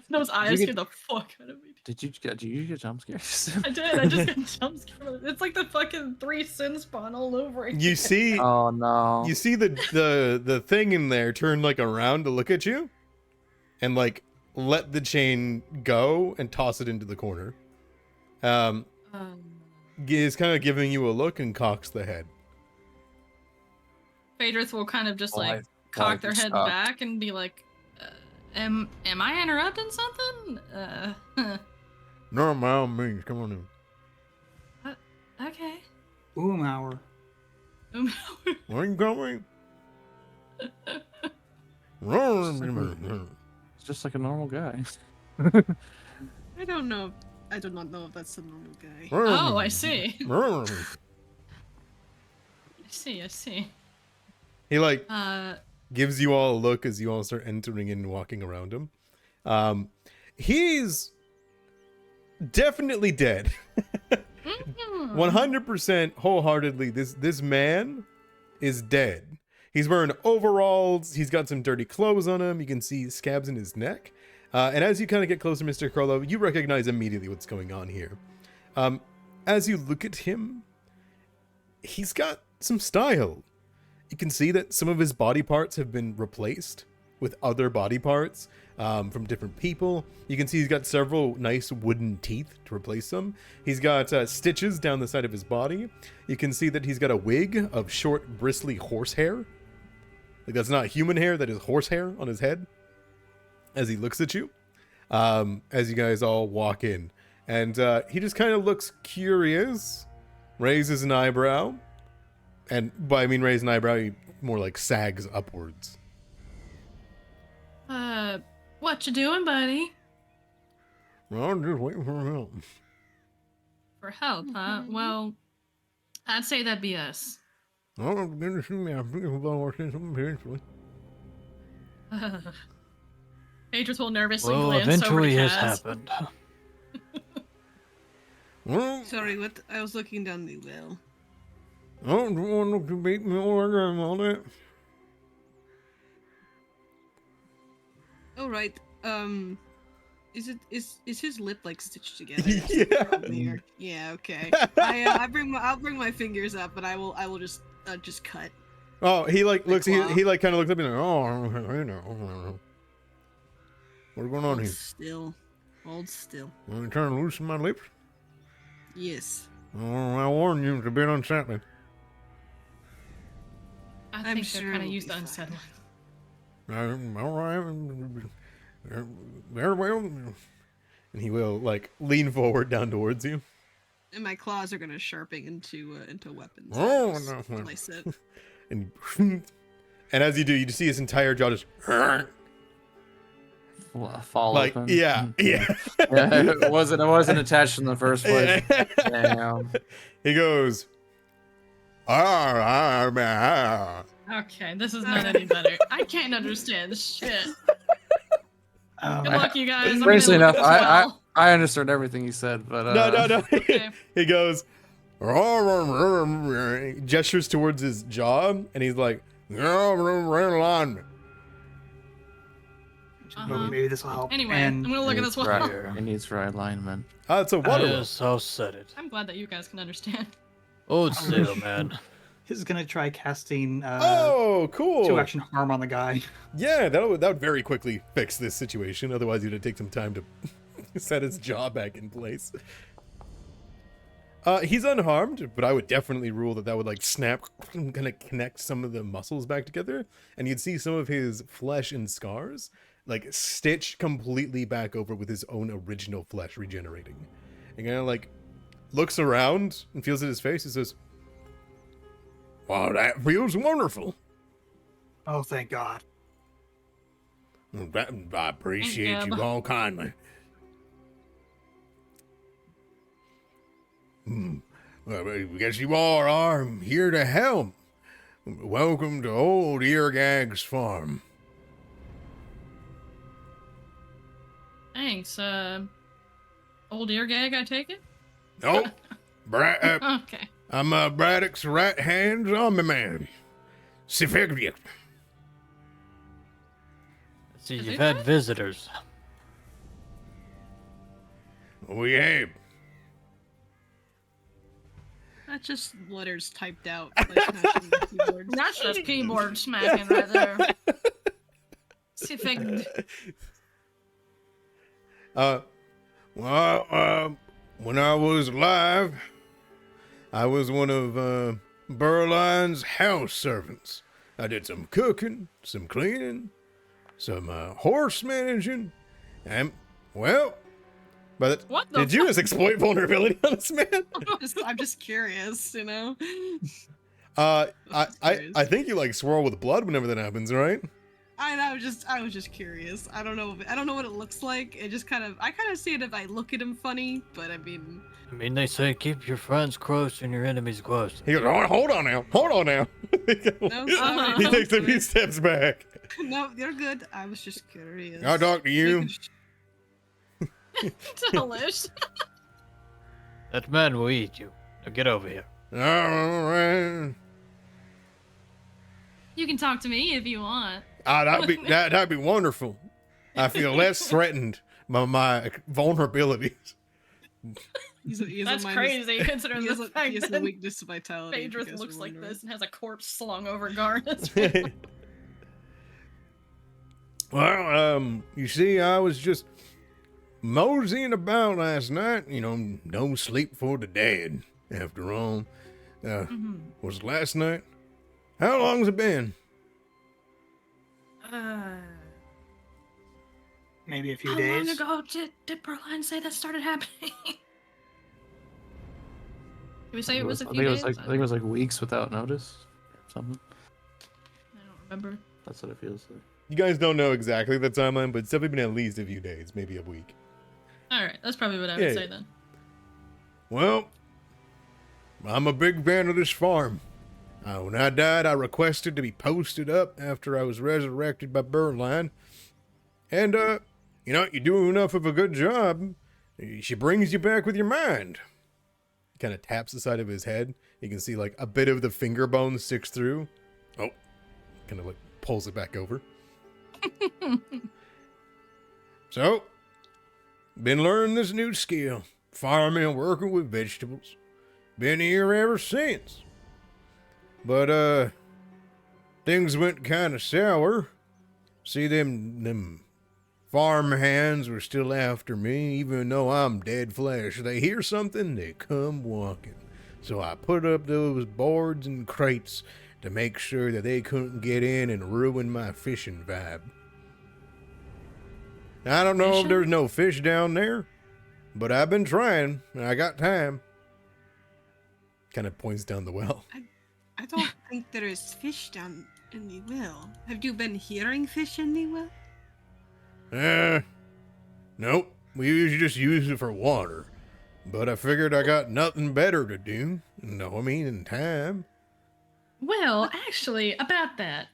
Those eyes get- scared the fuck out of me. Did you get jump scares? I did. I just got jump scared. It's like the fucking 3 sin spawn all over again. You see, Oh no! you see the thing in there turn like around to look at you, and like let the chain go and toss it into the corner. Is kind of giving you a look and cocks the head. Phaedrus will kind of just like Why cock their be head stopped? back and be like, am I interrupting something? No, by all means, come on in. Okay. Hour. Where are you going? It's just like a normal guy. I don't know. I do not know if that's the normal guy. Oh, I see. I see. He like Uh, gives you all a look as you all start entering and walking around him. He's definitely dead. 100% wholeheartedly, this man is dead. He's wearing overalls. He's got some dirty clothes on him. You can see scabs in his neck. And as you kind of get closer, Mr. Crollo, you recognize immediately what's going on here. As you look at him, he's got some style. You can see that some of his body parts have been replaced with other body parts from different people. You can see he's got several nice wooden teeth to replace them. He's got stitches down the side of his body. You can see that he's got a wig of short, bristly horse hair. Like, that's not human hair, that is horse hair on his head. As he looks at you, as you guys all walk in. And he just kind of looks curious, raises an eyebrow. And by I mean raise an eyebrow, he more like sags upwards. what you doing, buddy? Well, I'm just waiting for help. For help, huh? Well, I'd say that'd be us. Oh, I'm going to see me. I'm thinking about watching something eventually. Phaedrus will nervously Well, glance over eventually to has Kaz. happened. Well, Sorry, what? I was looking down the well. I don't want to beat me over and all that. Oh right. Is his lip like stitched together? Yeah. There. Yeah. Okay. I'll bring my fingers up, but I will just cut. Oh, he like looks. He claw. like kind of looks up and like, oh, you know. What's going on Hold here? still. Hold still. Are you trying to loosen my lips? Yes. Oh, I warn you, it's a bit unsettling. I I'm think sure they're kind of it'll used be to fine. unsettling. All right. Very well. And he will like lean forward down towards you. And my claws are gonna sharpen into weapons. Oh, Just no. Slice it. And as you do, you just see his entire jaw just Fall like open. yeah. Yeah, it wasn't attached in the first place. Damn. He goes. Okay, this is not any better. I can't understand shit. Good luck, you guys. I'm Strangely gonna look enough, at this well. I understood everything he said, but No. Okay. He goes, gestures towards his jaw, and he's like, alignment. Uh-huh. Maybe this will help. Anyway, And I'm gonna look at this well. It needs right alignment. It's a water well. Yes, I'll set it. I'm glad that you guys can understand. Old sailor man. he's gonna try casting Oh, cool. 2-action harm on the guy. Yeah, that would very quickly fix this situation. Otherwise, you'd take some time to set his jaw back in place. He's unharmed, but I would definitely rule that would like snap, kind of connect some of the muscles back together, and you'd see some of his flesh and scars like stitch completely back over with his own original flesh regenerating. And kind of like looks around and feels at his face and says, "Wow, that feels wonderful. Oh, thank God. I appreciate you all kindly. Well, I guess you all are here to help. Welcome to Old Eargag's farm." Thanks. Old ear gag, I take it? Nope. Okay. I'm Braddock's right-hand zombie man. Sifigric. See, Is you've it had that? visitors. We have. Not just letters typed out. Like, smashing the keyboard. That's just keyboard smacking right there. See if I can... When I was alive, I was one of Berline's house servants. I did some cooking, some cleaning, some horse managing, and, well, but What the did you just exploit vulnerability on this man? I'm just curious, you know? I think you like swirl with blood whenever that happens, right? I was just curious. I don't know what it looks like. It just I kind of see it if I look at him funny, but I mean, They say keep your friends close and your enemies close. He goes, "Oh, hold on now. no, He takes a few steps back. No, you're good. I was just curious. I'll talk to you. Delish. That man will eat you. Now get over here. All right. You can talk to me if you want. That'd be wonderful. I feel less threatened by my vulnerabilities. That's crazy, considering He has the a fact the that weakness to vitality. if you Phaedrus guys looks were like wondering. this and has a corpse slung over Garnet. Well, you see, I was just moseying about last night. You know, no sleep for the dead, after all. Was last night? How long's it been? Maybe a few How days. long ago did Berline say that started happening? Did we say it was a I few think it days? was like weeks without notice. Something. I don't remember. That's what it feels like. You guys don't know exactly the timeline, but it's definitely been at least a few days, maybe a week. Alright, that's probably what I would Yeah. say then. Well, I'm a big fan of this farm. When I died, I requested to be posted up after I was resurrected by Berline. And, you do enough of a good job, she brings you back with your mind. He kind of taps the side of his head. You can see, like, a bit of the finger bone sticks through. Oh, kind of, like, pulls it back over. So, been learning this new skill. Farming and working with vegetables. Been here ever since. But, things went kind of sour. See, them farm hands were still after me, even though I'm dead flesh. They hear something, they come walking. So I put up those boards and crates to make sure that they couldn't get in and ruin my fishing vibe. I don't know if there's no fish down there, but I've been trying, and I got time. Kind of points down the well. I don't think there is fish down in the well. Have you been hearing fish in the well? Nope. We usually just use it for water. But I figured I got nothing better to do. No, I mean, in time. Well, actually, about that,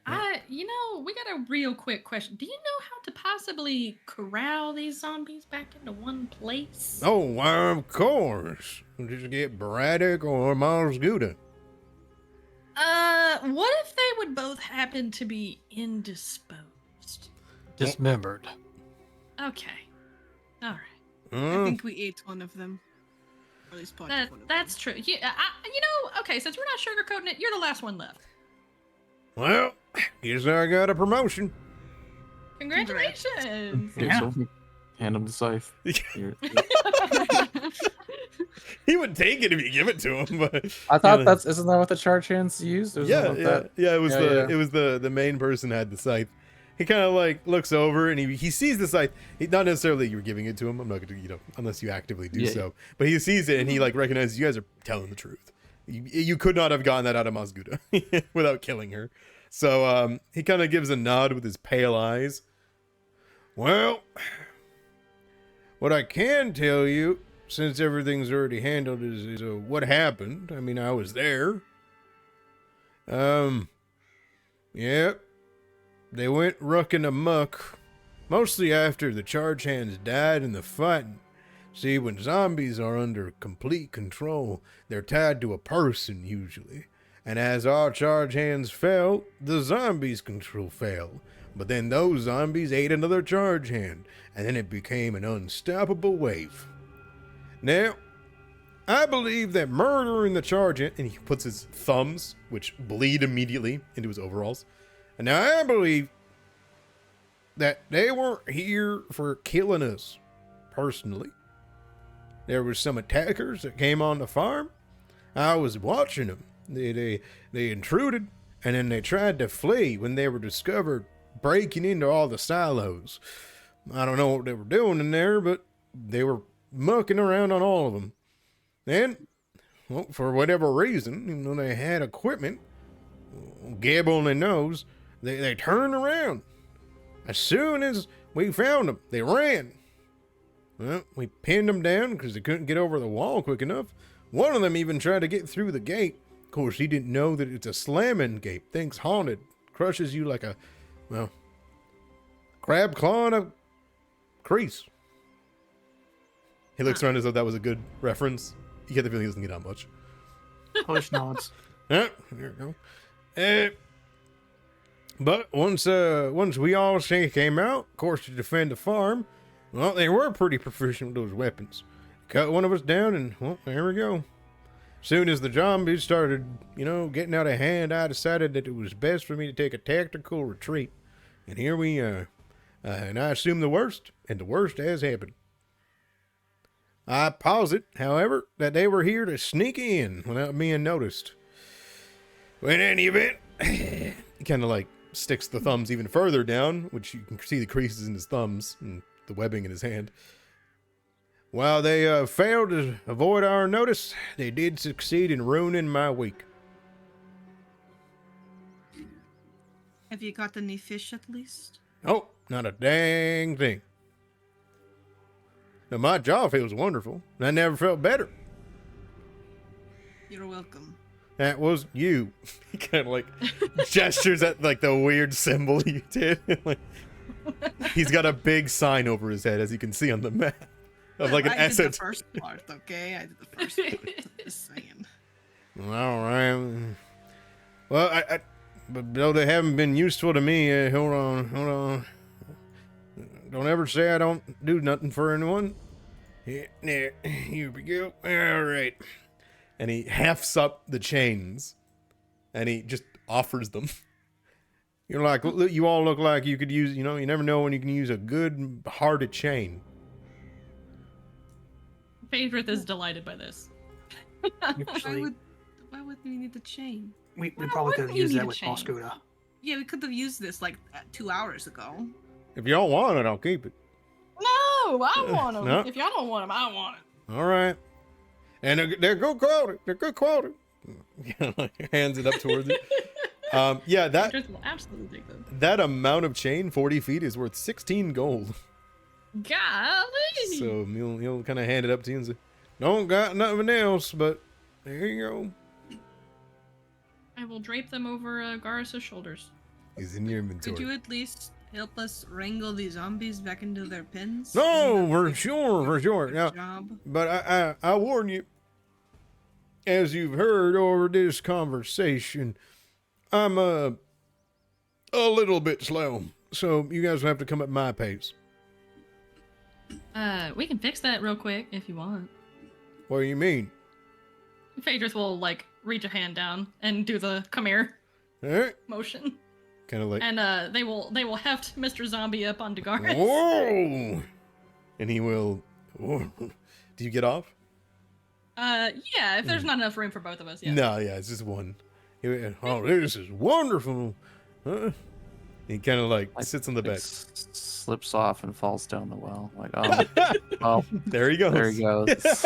we got a real quick question. Do you know how to possibly corral these zombies back into one place? Oh, why, of course. Just get Braddock or Mars Gouda. What if they would both happen to be indisposed? Dismembered. Okay. All right. I think we ate one of them. Or at least part of one of them. That's true. Yeah, okay, since we're not sugarcoating it, you're the last one left. Well, guess I got a promotion. Congratulations. Yeah. So hand him the scythe. Here. He would take it if you give it to him, but I thought isn't that what the charge hands used? Or yeah, something like yeah, that? it was Yeah, it was the main person had the scythe. He kind of like looks over and he sees the scythe. Not necessarily you're giving it to him. I'm not gonna, unless you actively do Yeah. so. But he sees it and he like recognizes you guys are telling the truth. You could not have gotten that out of Mazguda without killing her. So he kind of gives a nod with his pale eyes. Well, what I can tell you, since everything's already handled, is what happened. I mean, I was there. Yeah. They went rucking amuck, mostly after the charge hands died in the fighting. See, when zombies are under complete control, they're tied to a person usually. And as our charge hands fell, the zombies' control fell. But then those zombies ate another charge hand, and then it became an unstoppable wave. Now, I believe that murdering the charge hand, and he puts his thumbs, which bleed immediately, into his overalls. And now I believe that they weren't here for killing us, personally. There were some attackers that came on the farm. I was watching them. They intruded, and then they tried to flee when they were discovered breaking into all the silos. I don't know what they were doing in there, but they were mucking around on all of them. Then, well, for whatever reason, even though they had equipment, Gab only knows, they turned around. As soon as we found them, they ran. Well, we pinned them down because they couldn't get over the wall quick enough. One of them even tried to get through the gate. Of course, he didn't know that it's a slamming gate. Thing's haunted. Crushes you like a, well, crab clawing a crease. He looks around as though that was a good reference. You get the feeling he doesn't get out much. Push nods. There you go. But once we all came out, of course, to defend the farm, well, they were pretty proficient with those weapons. Cut one of us down, and, well, there we go. Soon as the zombies started, getting out of hand, I decided that it was best for me to take a tactical retreat. And here we are. And I assume the worst, and the worst has happened. I posit, however, that they were here to sneak in without being noticed. Well, in any event, he kind of like sticks the thumbs even further down, which you can see the creases in his thumbs and the webbing in his hand. While they failed to avoid our notice, they did succeed in ruining my week. Have you got any fish at least? Oh, not a dang thing. Now, my jaw feels wonderful, and I never felt better. You're welcome. That was you. He kind of like gestures at like the weird symbol you did. Like, he's got a big sign over his head, as you can see on the map, of like an I did the essence. first part, okay? I did the first part. Just saying. All right. Well, but though they haven't been useful to me, hold on. Don't ever say I don't do nothing for anyone. Here we go. All right. And he halves up the chains, and he just offers them. You're like, you all look like you could use, you never know when you can use a good hearted chain. Favorite is delighted by this. Actually, Why would we need the chain? we Why probably could wouldn't have you used need that a with chain? Moscoda. Yeah, we could have used this like 2 hours ago. If y'all want it, I'll keep it. No, I want them. No. If y'all don't want them, I want it. All right. And they're good quality. They're good quality. Hands it up towards it. Yeah, that Just will absolutely take them. that amount of chain, 40 feet, is worth 16 gold. Golly. So he'll kind of hand it up to you and say, "Don't got nothing else, but there you go." I will drape them over Garrus's shoulders. is in your inventory. Could you at least help us wrangle the zombies back into their pens? No, Isn't that for sure, for sure. your Now, job? but I warn you, as you've heard over this conversation, I'm a little bit slow, so you guys will have to come at my pace. We can fix that real quick if you want. What do you mean? Phaedrus will like reach a hand down and do the come here Eh? motion, Kind of like, and they will heft Mr. Zombie up on Dagaris. whoa! And he will. Whoa. Do you get off? Yeah, if there's not enough room for both of us, yeah. No, yeah, it's just one. Oh, this is wonderful. He kind of like sits on the back. Slips off and falls down the well. Like, oh, oh, There he goes. there he goes.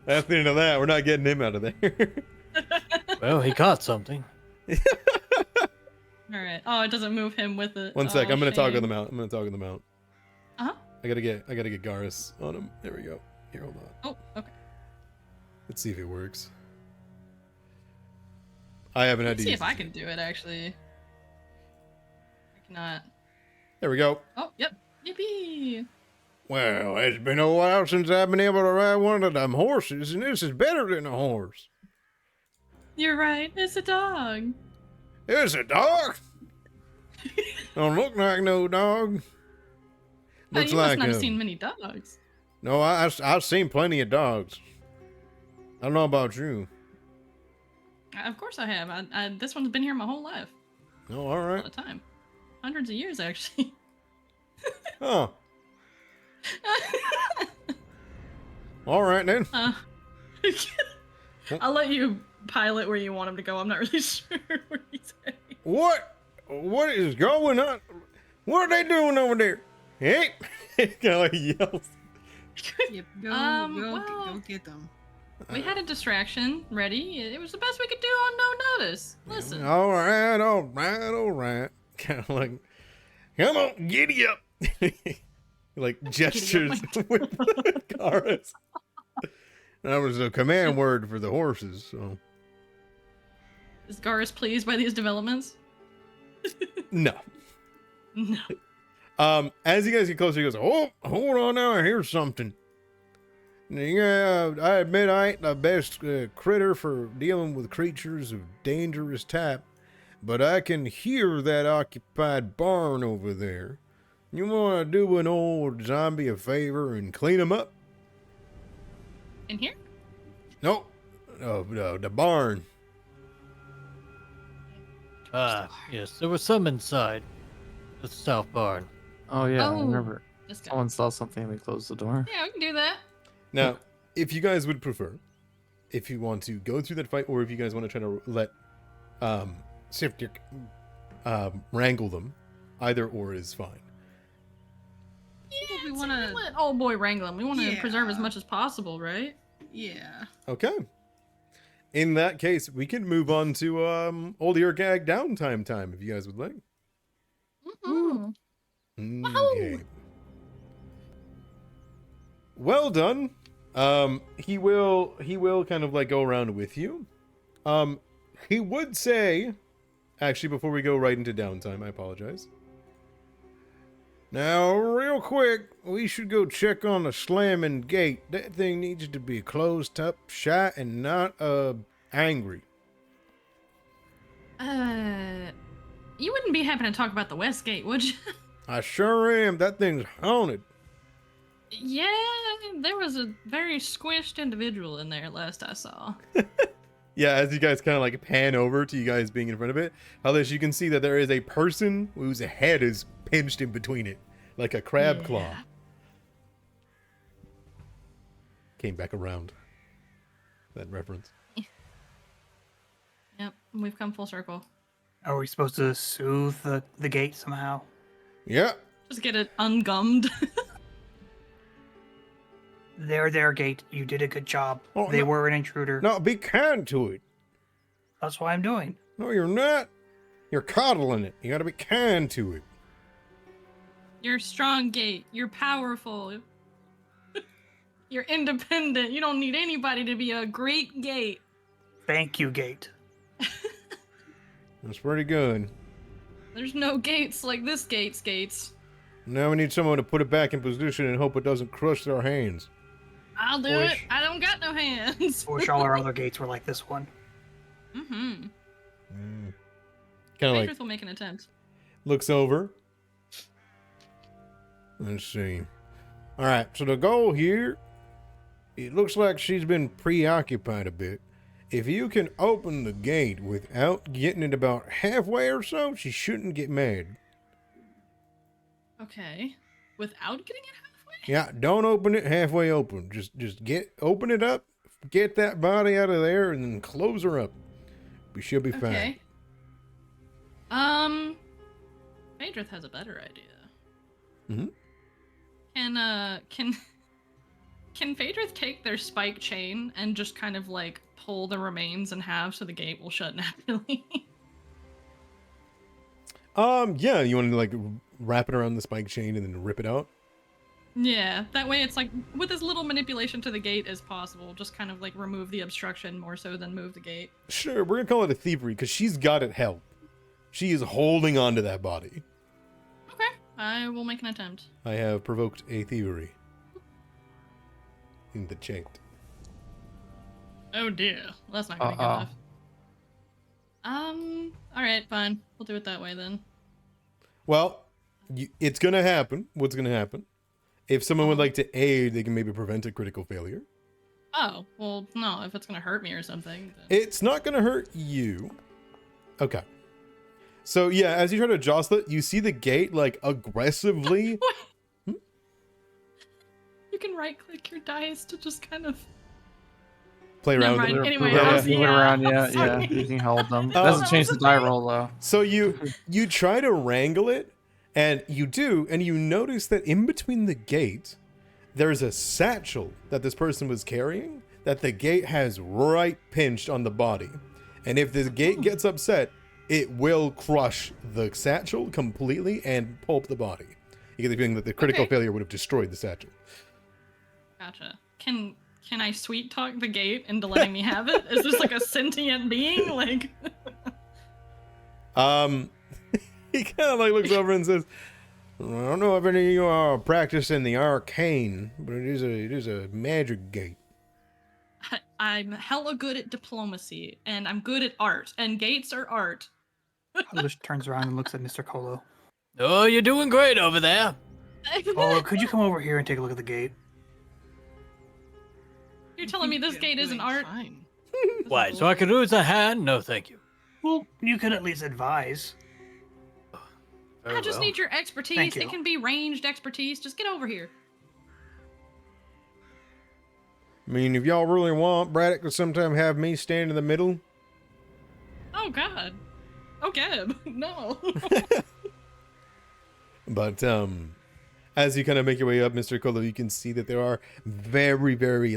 That's the end of that. We're not getting him out of there. Well, he caught something. All right. Oh, it doesn't move him with it. One sec. Oh, I'm gonna toggle shame. them out. I'm gonna toggle them out. Uh-huh. I gotta get Garis on him. There we go. Here, hold on. Oh, okay. Let's see if it works. I haven't had Let's to see use if I it. can do it actually. I cannot. There we go. Oh, yep. Yippee! Well, it's been a while since I've been able to ride one of them horses, and this is better than a horse. You're right. It's a dog. It's a dog. Don't look like no dog. Looks You like must not have a- seen many dogs. No, I've seen plenty of dogs. I don't know about you. Of course I have. This one's been here my whole life. Oh, all All right. the time. Hundreds of years, actually. Oh, all right then. I'll let you pilot where you want him to go. I'm not really sure where he's heading. What is going on? What are they doing over there? Hey, kind of like yells. Yep, go well- get them. We had a distraction ready. It was the best we could do on no notice. Listen. All right. Kind of like, come on, giddy up. Like gestures with Garis. That was a command word for the horses. So Is Garis pleased by these developments? no. No. As you guys get closer, he goes, "Oh, hold on now, I hear something." Yeah, I admit I ain't the best critter for dealing with creatures of dangerous type, but I can hear that occupied barn over there. You want to do an old zombie a favor and clean him up? In here? No, the barn. Yes, there was some inside the south barn. Oh yeah, I Oh. remember. This guy. Someone saw something and we closed the door. Yeah, we can do that. Now, if you guys would prefer, if you want to go through that fight, or if you guys want to try to let Siftik wrangle them, either or is fine. Yeah, we we wanna- let old boy wrangle him. We want to preserve as Yeah. much as possible, right? Yeah. Okay. In that case, we can move on to old Eargag downtime time, if you guys would like. Mm-hmm. Okay. Well done. He will kind of like go around with you. He would say, actually, before we go right into downtime, I apologize. Now, real quick, we should go check on the slamming gate. That thing needs to be closed up, shut, and not angry. You wouldn't be happy to talk about the West Gate, would you? I sure am. That thing's haunted. Yeah, there was a very squished individual in there last I saw. Yeah, as you guys kind of like pan over to you guys being in front of it, Alice, you can see that there is a person whose head is pinched in between it, like a crab claw. Yeah. Came back around. That reference. Yep, we've come full circle. Are we supposed to soothe the gate somehow? Yeah. Just get it ungummed. There, gate. You did a good job. Oh, They no. were an intruder. No, be kind to it. That's what I'm doing. No, you're not. You're coddling it. You gotta be kind to it. You're a strong gate. You're powerful. You're independent. You don't need anybody to be a great gate. Thank you, gate. That's pretty good. There's no gates like this gates. Now we need someone to put it back in position and hope it doesn't crush our hands. I'll do it. I don't got no hands. I wish all our other gates were like this one. Mm-hmm. Kind of Patriots like will make an attempt. looks over. Let's see. All right, so the goal here, it looks like she's been preoccupied a bit. If you can open the gate without getting it about halfway or so, she shouldn't get mad. Okay. Without getting it halfway? Yeah, don't open it halfway open. Just open it up, get that body out of there, and then close her up. We should be fine. Okay. Phaedrith has a better idea. Can Phaedrith take their spike chain and just kind of like pull the remains in half so the gate will shut naturally? Yeah, you want to like wrap it around the spike chain and then rip it out? Yeah, that way it's like with as little manipulation to the gate as possible, just kind of like remove the obstruction more so than move the gate. Sure, we're gonna call it a thievery because she's got it held. She is holding on to that body. Okay, I will make an attempt. I have provoked a thievery in the chat. Oh dear, well, that's not gonna be good enough. Alright, fine. We'll do it that way then. Well, it's gonna happen. What's gonna happen? If someone would like to aid, they can maybe prevent a critical failure. Oh, well, no, if it's gonna hurt me or something. Then... It's not gonna hurt you. Okay. So yeah, as you try to jostle it, you see the gate like aggressively. You can right-click your dice to just kind of Play Never around with mind. it. Anyway, yeah, I move was- it yeah, around, yeah, I'm sorry. you can hold them. Oh. Doesn't change the die roll though. So you try to wrangle it, and you do, and you notice that in between the gate, there's a satchel that this person was carrying that the gate has right pinched on the body. And if the gate gets upset, it will crush the satchel completely and pulp the body. You get the feeling that the critical Okay. failure would have destroyed the satchel. Gotcha. Can I sweet talk the gate into letting me have it? Is this like a sentient being? Like He kind of like looks over and says, I don't know if any of you are practicing the arcane, but it is a magic gate. I'm hella good at diplomacy, and I'm good at art, and gates are art. Alish turns around and looks at Mr. Colo. Oh, you're doing great over there. Oh, could you come over here and take a look at the gate? You're telling me this gate isn't art? Fine. Why, so I could lose a hand? No, thank you. Well, you could at least advise. Very I just well. need your expertise. Thank you. It can be ranged expertise. Just get over here. I mean, if y'all really want, Braddock could sometime have me stand in the middle. Oh God. Oh Geb. No. But as you kind of make your way up, Mr. Colo, you can see that there are very, very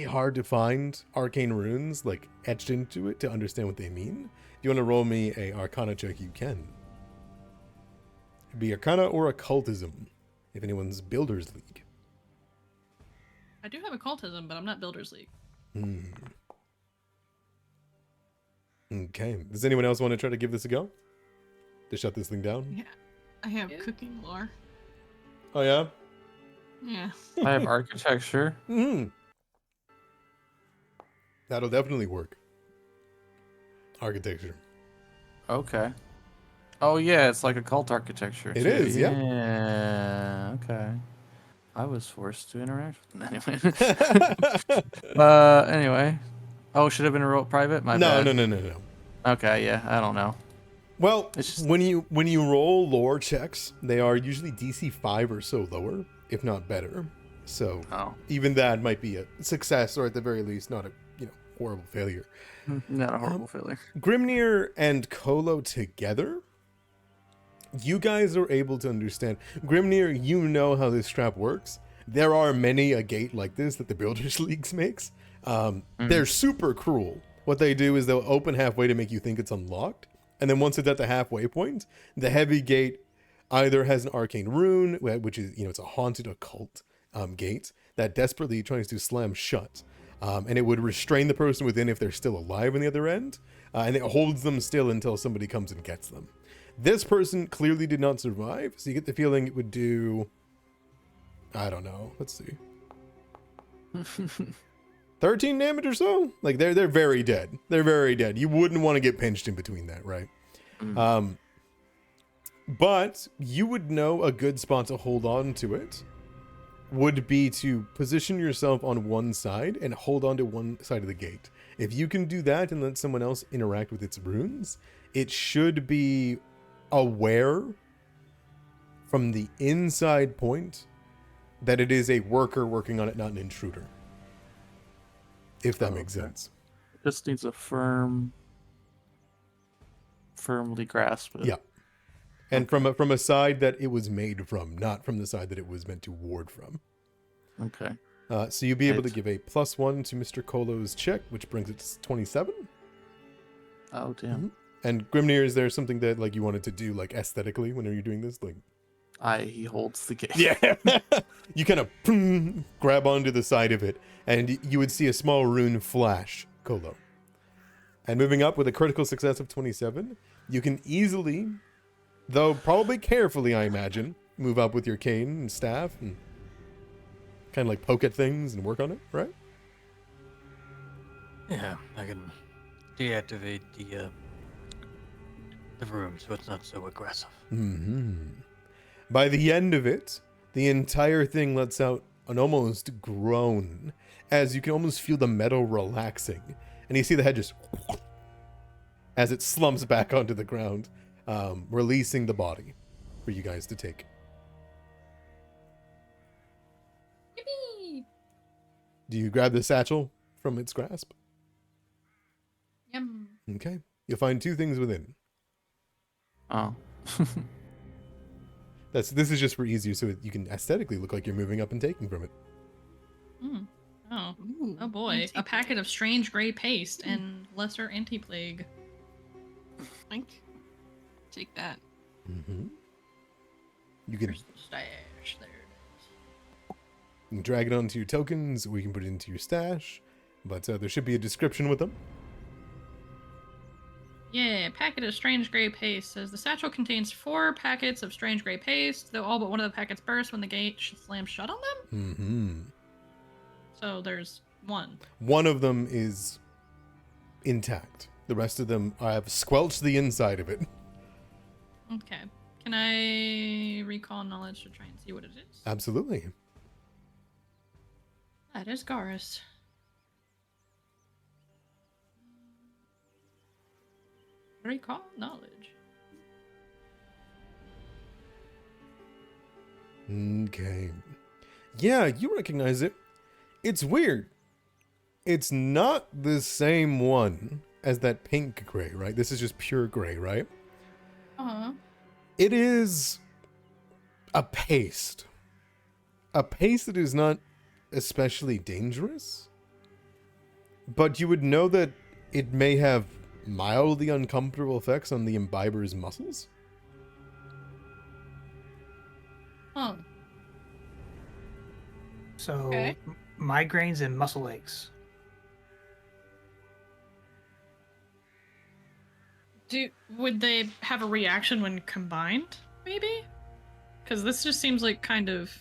hard to find arcane runes like etched into it to understand what they mean. If you want to roll me a Arcana check, you can. It'd be Arcana or Occultism, if anyone's Builders League. I do have occultism, but I'm not Builders League. Okay. Does anyone else want to try to give this a go? To shut this thing down? Yeah. I have Yeah. cooking lore. Oh, yeah? Yeah. I have architecture. That'll definitely work. Architecture. Okay. Oh yeah, it's like a cult architecture. It too. is, yeah. Yeah. Okay. I was forced to interact with them anyway. Anyway. Oh, should have been a roll private. My No. bad. Okay. Yeah. I don't know. Well, It's just- when you roll lore checks, they are usually DC 5 or so lower, if not better. So Oh. even that might be a success, or at the very least, not a horrible failure. Not a horrible failure. Grimnir and Kolo together, you guys are able to understand. Grimnir, you know how this trap works. There are many a gate like this that the Builders Leagues makes. They're super cruel. What they do is they'll open halfway to make you think it's unlocked. And then once it's at the halfway point, the heavy gate either has an arcane rune, which is, it's a haunted occult gate that desperately tries to slam shut. And it would restrain the person within if they're still alive on the other end. and it holds them still until somebody comes and gets them. This person clearly did not survive, so you get the feeling it would do, I don't know, let's see, 13 damage or so. Like they're very dead. They're very dead. You wouldn't want to get pinched in between that, right? But you would know a good spot to hold on to it would be to position yourself on one side and hold on to one side of the gate. If you can do that and let someone else interact with its runes, it should be aware from the inside point that it is a worker working on it, not an intruder. If that makes sense. It just needs a firmly grasp it. Yeah. And from a side that it was made from, not from the side that it was meant to ward from. Okay. So you'll be able to Right. give a +1 to Mr. Kolo's check, which brings it to 27. Oh, damn. And Grimnir, is there something that like you wanted to do like aesthetically when you're doing this? Like, He holds the gate. yeah, you kind of grab onto the side of it, and you would see a small rune flash, Kolo. And moving up with a critical success of 27, you can easily, though probably carefully, I imagine, move up with your cane and staff and kind of like poke at things and work on it, right? Yeah, I can deactivate the room so it's not so aggressive. By the end of it, the entire thing lets out an almost groan, as you can almost feel the metal relaxing. And you see the head just as it slumps back onto the ground, releasing the body for you guys to take. Yippee! Do you grab the satchel from its grasp? Yum. Okay. You'll find two things within. Oh. This is just for easier, so you can aesthetically look like you're moving up and taking from it. Mm. Oh. Ooh, Oh boy. A anti-plague. packet of strange gray paste and lesser anti-plague. Think. Take that. You can Where's the stash? There it You can drag it onto your tokens, or you can put it into your stash. But there should be a description with them. Yeah, packet of strange gray paste says the satchel contains 4 packets of strange gray paste, though all but one of the packets burst when the gate slams shut on them. So there's 1. One of them is intact. The rest of them, I have squelched the inside of it. Okay. Can I recall knowledge to try and see what it is? Absolutely. That is Garrus. Recall knowledge. Okay. Yeah, you recognize it. It's weird. It's not the same one as that pink gray, right? This is just pure gray, right? Uh-huh. It is a paste. A paste that is not especially dangerous. But you would know that it may have mildly uncomfortable effects on the imbiber's muscles. Huh. So, Okay. migraines and muscle aches. Would they have a reaction when combined, maybe? Because this just seems like kind of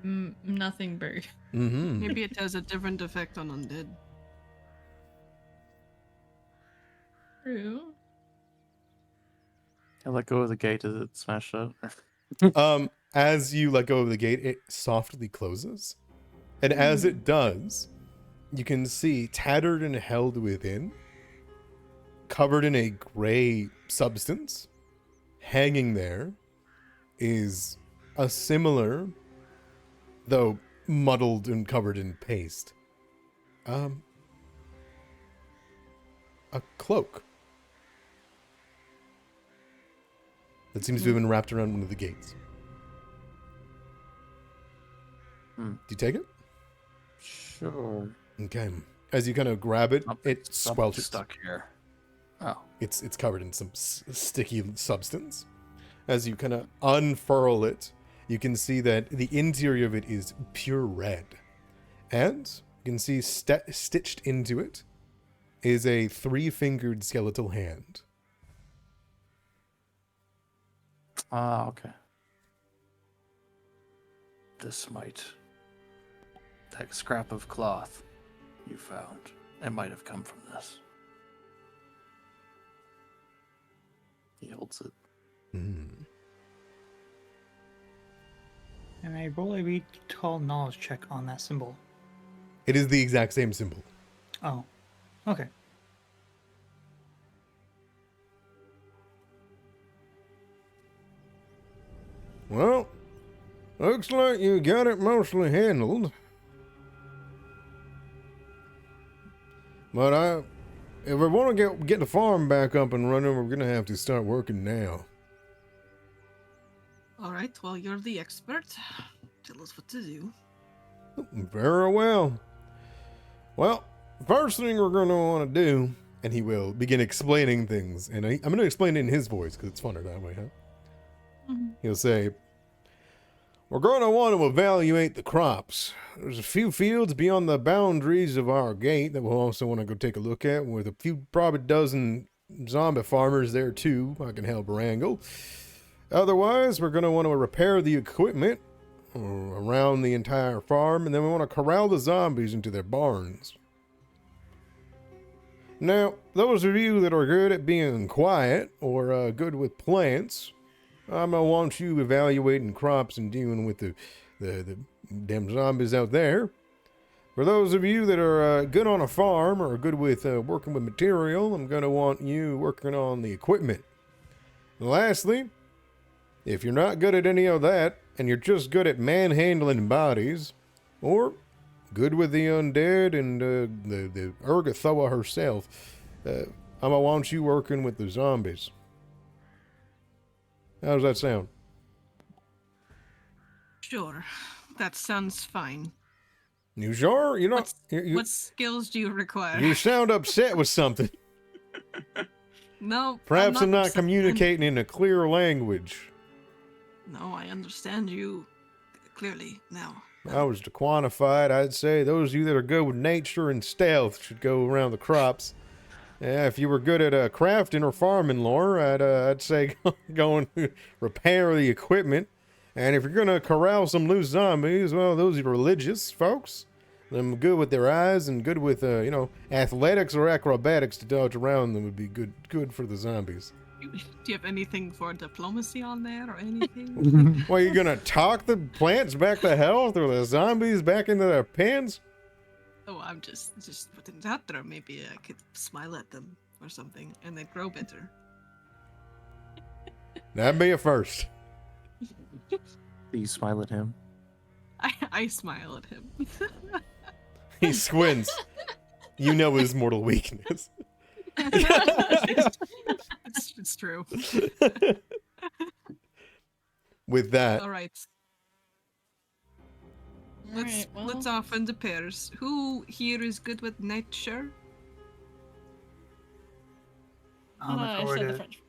nothing big. Maybe it has a different effect on undead. True. I let go of the gate as it smashed shut. As you let go of the gate, it softly closes. And as it does, you can see tattered and held within, covered in a gray substance, hanging there, is a similar, though muddled and covered in paste, a cloak that seems to have been wrapped around one of the gates. Do you take it? Sure. Okay. As you kind of grab it, it Something squelches. stuck here. Oh. It's covered in some sticky substance. As you kind of unfurl it, you can see that the interior of it is pure red. And you can see stitched into it is a 3-fingered skeletal hand. Ah, okay. This might... That scrap of cloth you found, it might have come from this. He holds it. Hmm. And I roll a recall knowledge check on that symbol. It is the exact same symbol. Oh, okay. Well, looks like you got it mostly handled. But if we want to get the farm back up and running, we're gonna have to start working now. All right, well, you're the expert. Tell us what to do. Very well. Well, first thing we're gonna want to do, and he will begin explaining things, and I'm gonna explain it in his voice because it's funner that way, huh? Mm-hmm. He'll say, we're going to want to evaluate the crops. There's a few fields beyond the boundaries of our gate that we'll also want to go take a look at, with a few, probably dozen zombie farmers there too I can help wrangle. Otherwise, we're going to want to repair the equipment around the entire farm, and then we want to corral the zombies into their barns. Now, those of you that are good at being quiet or good with plants, I'm gonna want you evaluating crops and dealing with the damn zombies out there. For those of you that are good on a farm or good with working with material, I'm gonna want you working on the equipment. And lastly, if you're not good at any of that and you're just good at manhandling bodies, or good with the undead and the Urgathoa herself, I'm gonna want you working with the zombies. How does that sound? Sure, that sounds fine. You sure? You know, What skills do you require? you sound upset with something. No, Perhaps I'm not upset. communicating in a clear language. No, I understand you clearly now. If I was to quantify it, I'd say those of you that are good with nature and stealth should go around the crops. Yeah, if you were good at crafting or farming lore, I'd say go and repair the equipment. And if you're gonna corral some loose zombies, well, those are religious folks. Them good with their eyes and good with athletics or acrobatics to dodge around them would be good for the zombies. Do you have anything for diplomacy on there or anything? Well, you gonna talk the plants back to health or the zombies back into their pens? Oh, I'm just putting it out there. Maybe I could smile at them or something, and they'd grow better. That'd be a first. Do you smile at him? I smile at him. He squints. You know his mortal weakness. It's true. With that, All right. Alright, Let's off into pairs. Who here is good with nature? If I I were said the to, French.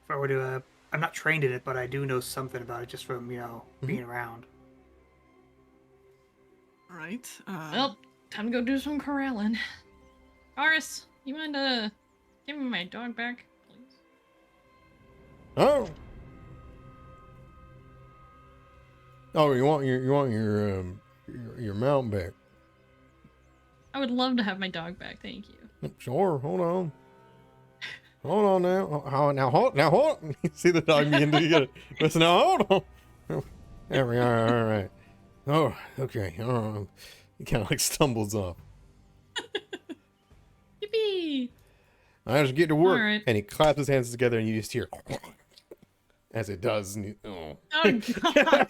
if I were to, I'm not trained in it, but I do know something about it just from being around. All right. Well, time to go do some corralling. Horace, you mind giving me my dog back, please? oh, you want your mount back? I would love to have my dog back, thank you. Sure. Hold on now. Now hold. You see the dog begin to get it. Listen, now hold on. There we are. All right. Oh, okay. He kind of like stumbles off. Yippee! I just get to work, All right. and he claps his hands together, and you just hear as it does. And Oh god!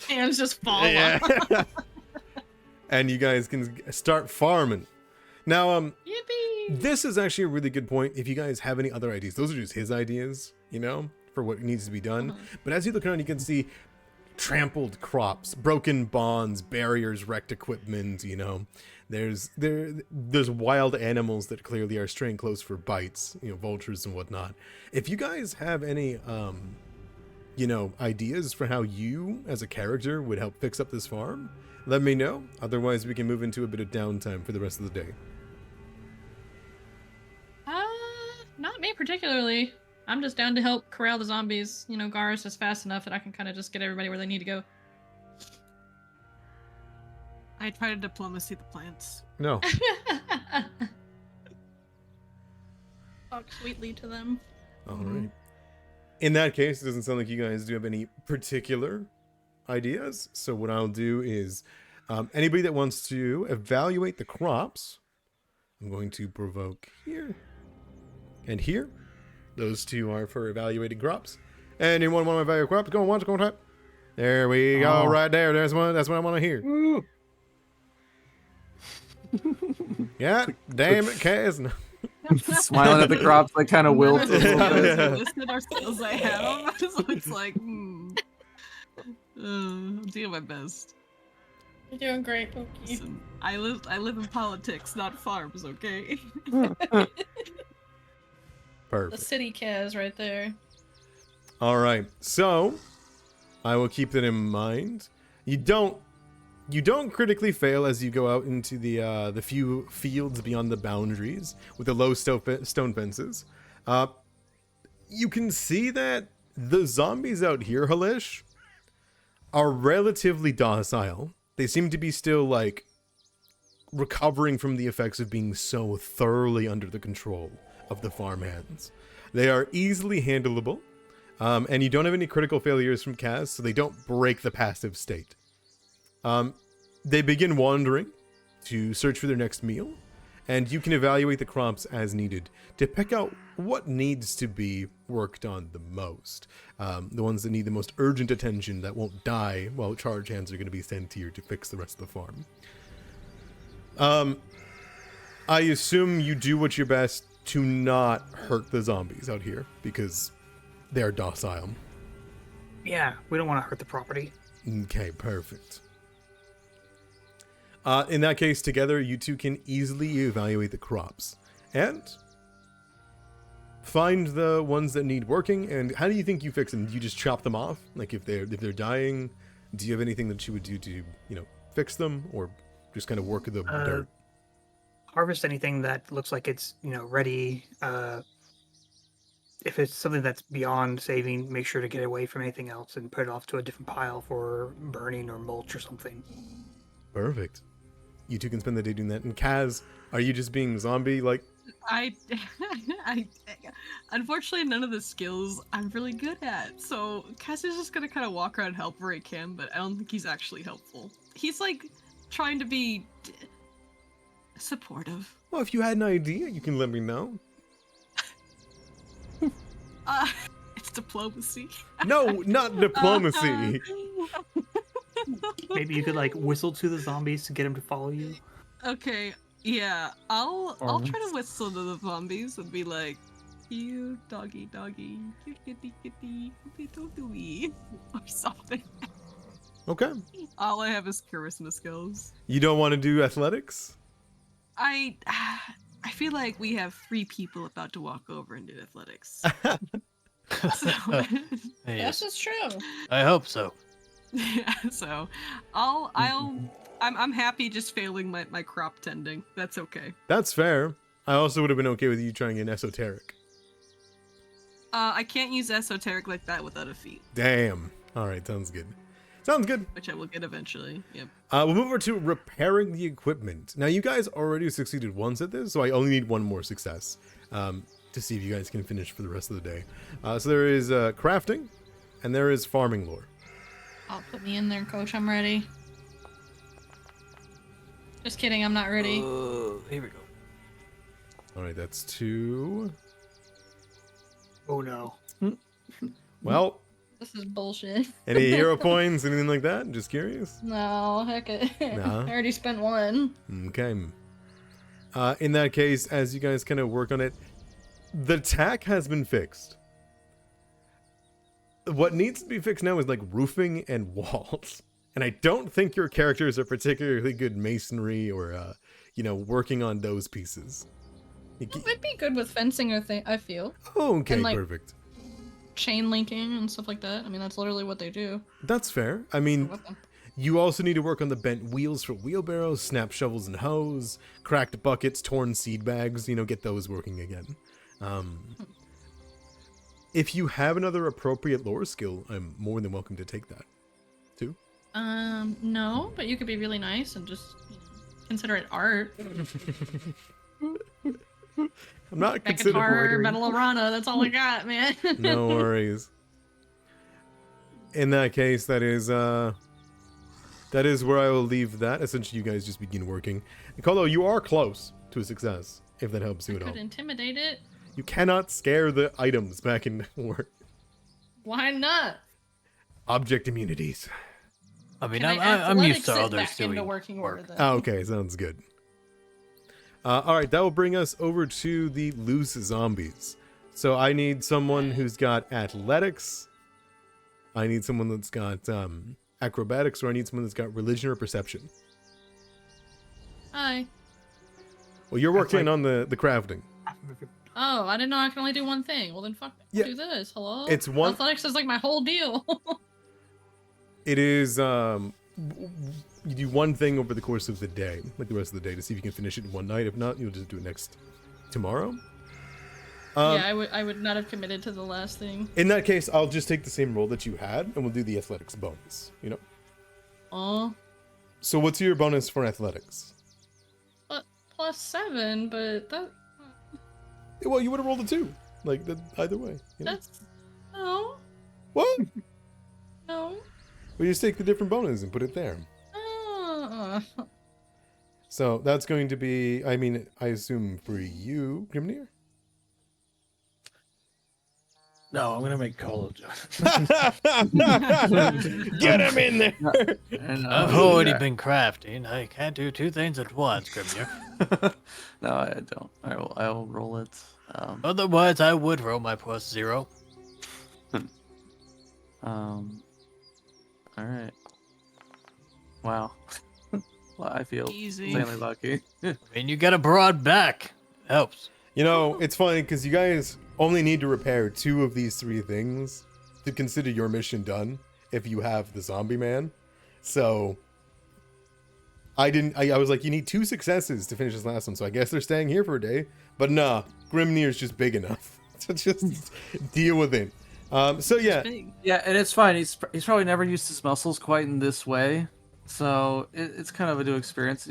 Hands just fall off. yeah. And you guys can start farming. Now, Yippee! this is actually a really good point. If you guys have any other ideas, those are just his ideas, for what needs to be done. But as you look around, you can see trampled crops, broken bonds, barriers, wrecked equipment. There's wild animals that clearly are straying close for bites, vultures and whatnot. If you guys have any ideas for how you as a character would help fix up this farm, let me know. Otherwise, we can move into a bit of downtime for the rest of the day. particularly. I'm just down to help corral the zombies. You know, Garrus is fast enough that I can kind of just get everybody where they need to go. I try to diplomacy the plants. No. Talk sweetly to them. All right. In that case, it doesn't sound like you guys do have any particular ideas. So what I'll do is, anybody that wants to evaluate the crops, I'm going to provoke here and here. Those two are for evaluating crops. Anyone want to evaluate crops? Go on, watch, go on, type. There we go, right there. There's one. That's what I want to hear. Woo. Yeah, damn it, Kaz. No. Smiling at the crops, like kind of wilt a little bit. Yeah. Listed our skills I have, so it's like, I'm doing my best. You're doing great, Pokey. Listen, I live in politics, not farms, okay? The Perfect. city Kaz right there. All right, so I will keep that in mind. You don't critically fail as you go out into the few fields beyond the boundaries with the low stone fences. You can see that the zombies out here, Halish, are relatively docile. They seem to be still like recovering from the effects of being so thoroughly under the control of the farmhands. They are easily handleable, and you don't have any critical failures from Kaz, so they don't break the passive state. They begin wandering to search for their next meal, and you can evaluate the crops as needed to pick out what needs to be worked on the most. The ones that need the most urgent attention that won't die while charge hands are going to be sent here to fix the rest of the farm. I assume you do what's your best to not hurt the zombies out here because they're docile. Yeah, we don't want to hurt the property. Okay, perfect. In that case, together, you two can easily evaluate the crops and find the ones that need working. And how do you think you fix them? Do you just chop them off? Like if they're dying, do you have anything that you would do to, fix them, or just kind of work the dirt? Harvest anything that looks like it's, ready. If it's something that's beyond saving, make sure to get away from anything else and put it off to a different pile for burning or mulch or something. Perfect. You two can spend the day doing that. And Kaz, are you just being zombie like? I unfortunately none of the skills I'm really good at. So Cass is just gonna kind of walk around and help where he can, but I don't think he's actually helpful. He's like trying to be supportive. Well, if you had an idea, you can let me know. It's diplomacy. No, not diplomacy. Maybe you could whistle to the zombies to get them to follow you. Okay, yeah, I'll try to whistle to the zombies and be like, "You doggy, cute kitty, little dooey," or something. Okay. All I have is charisma skills. You don't want to do athletics? I feel like we have 3 people about to walk over and do athletics. So, This is true. I hope so. yeah, so I'm happy just failing my crop tending. That's okay. That's fair. I also would have been okay with you trying an esoteric. I can't use esoteric like that without a feat, Damn. All right, sounds good. Sounds good. which I will get eventually. Yep. We'll move over to repairing the equipment. Now, you guys already succeeded once at this, so I only need one more success to see if you guys can finish for the rest of the day. So there is crafting, and there is farming lore. I'll put me in there, coach. I'm ready. Just kidding, I'm not ready. Here we go. All right, that's 2. Oh no. Well, This is bullshit. any hero points, anything like that? Just curious. No, heck it. Nah. I already spent one. Okay. In that case, as you guys kind of work on it, the tack has been fixed. What needs to be fixed now is roofing and walls. And I don't think your characters are particularly good masonry or, working on those pieces. It would be good with fencing, I feel. Oh, okay, And, perfect. Chain linking and stuff like that. I mean, that's literally what they do. That's fair. I mean, With them. you also need to work on the bent wheels for wheelbarrows, snap shovels and hoes, cracked buckets, torn seed bags, get those working again. If you have another appropriate lore skill, I'm more than welcome to take that, too. No, but you could be really nice and just consider it art. I'm not That considering. guitar, Metal Arana, that's all I got, man. No worries. In that case, that is where I will leave that. Essentially, you guys just begin working. And Kolo, you are close to a success, if that helps you at all. Could intimidate it. You cannot scare the items back in work. Why not? Object immunities. I mean, Can I'm used to athletics it others back into doing working work. order then? Oh, okay, sounds good. All right, that will bring us over to the loose zombies. So I need someone who's got athletics. I need someone that's got acrobatics, or I need someone that's got religion or perception. Hi. Well, you're working on the crafting. Oh, I didn't know I can only do one thing. Well, then fuck. Yeah. Do this. Hello. It's one- Athletics is like my whole deal. It is you do one thing over the course of the day, like the rest of the day, to see if you can finish it in one night. If not, you'll just do it tomorrow. Yeah, I would not have committed to the last thing. In that case, I'll just take the same roll that you had, and we'll do the athletics bonus. You know. Oh. So what's your bonus for athletics? But +7, but that. Well, you would have rolled a 2. Like either way. You know? That's no. What? No. We just take the different bonus and put it there. So that's going to be, I mean, I assume for you, Grimnir? No, I'm gonna make Kolo joke. Get him in there! I've already been crafting. I can't do two things at once, Grimnir. No, I don't. I will roll it. Otherwise, I would roll my +0. All right. Wow. Well, I feel Easy. insanely lucky. I mean, you got a broad back. Helps. You know, it's funny because you guys only need to repair 2 of these 3 things to consider your mission done if you have the zombie man. So I was like, you need 2 successes to finish this last one, so I guess they're staying here for a day. But nah, Grimnir's just big enough to just deal with it. So yeah. Big. Yeah, and it's fine. He's probably never used his muscles quite in this way, so it's kind of a new experience.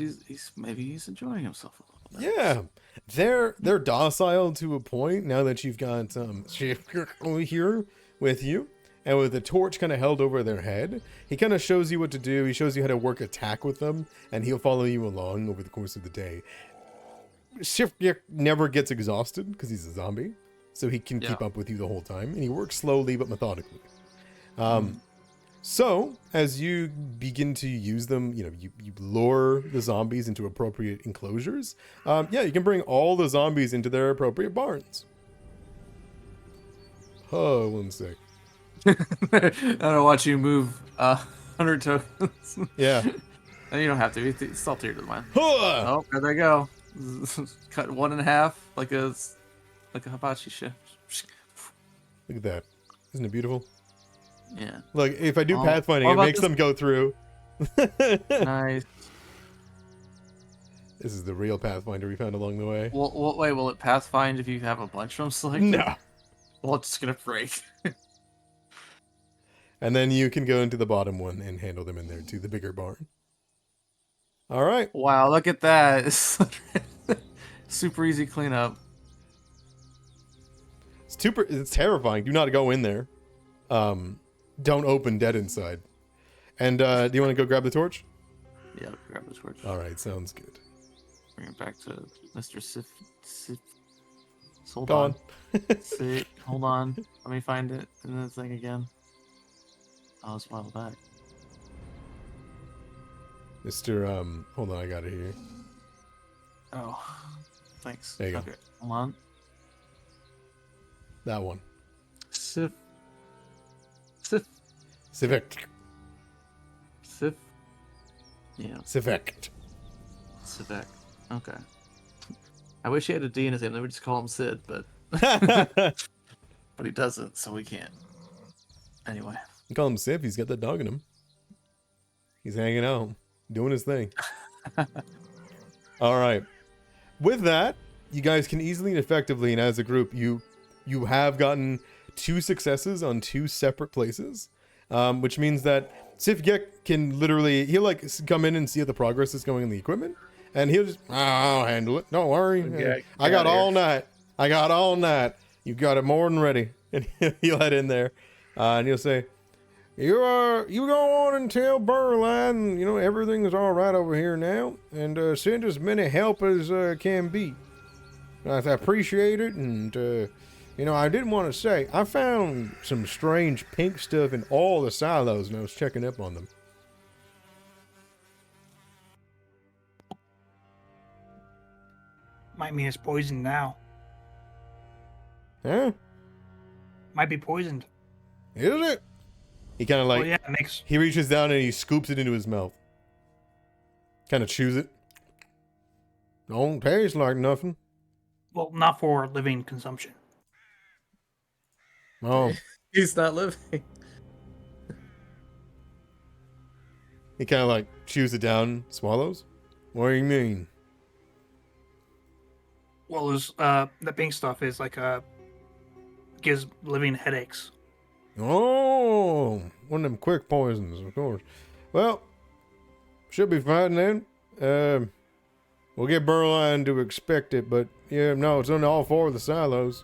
Maybe he's enjoying himself a little bit. Yeah, they're docile to a point now that you've got over here with you, and with the torch kind of held over their head. He kind of shows you what to do. He shows you how to work attack with them, and he'll follow you along over the course of the day. Shiftyuk never gets exhausted because he's a zombie, so he can keep up with you the whole time, and he works slowly but methodically. So, as you begin to use them, you know, you lure the zombies into appropriate enclosures. Yeah, you can bring all the zombies into their appropriate barns. Oh, 1 sec. I don't watch you move 100 tokens. Yeah. And you don't have to. It's all to your mind. Huh! Oh, there they go. Cut 1 in half like a hibachi chef. Look at that. Isn't it beautiful? Yeah. Look, if I do Oh, pathfinding, what it about makes this- them go through. Nice. This is the real pathfinder we found along the way. Well, wait, will it pathfind if you have a bunch of them selected? No. Well, it's just gonna break. And then you can go into the bottom one and handle them in there to the bigger barn. All right. Wow, look at that. It's super easy cleanup. It's terrifying. Do not go in there. Don't open dead inside. And do you want to go grab the torch? Yeah, grab the torch. All right, sounds good. Bring it back to Mr. Sif. Hold Gone. on. See, hold on. Let me find it in the thing again. Oh, it's a while back. Mr. Hold on, I got it here. Oh, thanks. There you go. Okay, hold on. That one. Sif. Civic. Yeah, Civic. Sivek. Okay. I wish he had a D in his name. They would just call him Sid, but he doesn't, so we can't. Anyway. You call him Civ, he's got that dog in him. He's hanging out, doing his thing. All right. With that, you guys can easily and effectively, and as a group, you have gotten 2 successes on 2 separate places, which means that Sifgek can literally, he'll like come in and see how the progress is going in the equipment, and he'll just, I'll handle it. Don't worry. Okay, I got get all night. I got all night. You got it more than ready. And he'll head in there, and he'll say, you go on and tell Berline, everything is all right over here now, and send as many help as can be. I appreciate it, and I did want to say I found some strange pink stuff in all the silos, and I was checking up on them. Might mean it's poisoned now. Huh? Might be poisoned. Is it? He kind of like, Yeah, it makes. he reaches down and he scoops it into his mouth. Kind of chews it. Don't taste like nothing. Well, not for living consumption. Oh, He's not living. he kind of like chews it down, swallows. What do you mean? Well, the pink stuff is like gives living headaches. Oh, one of them quick poisons, of course. Well, should be fine then. We'll get Berline to expect it, but yeah, no, it's on all 4 of the silos.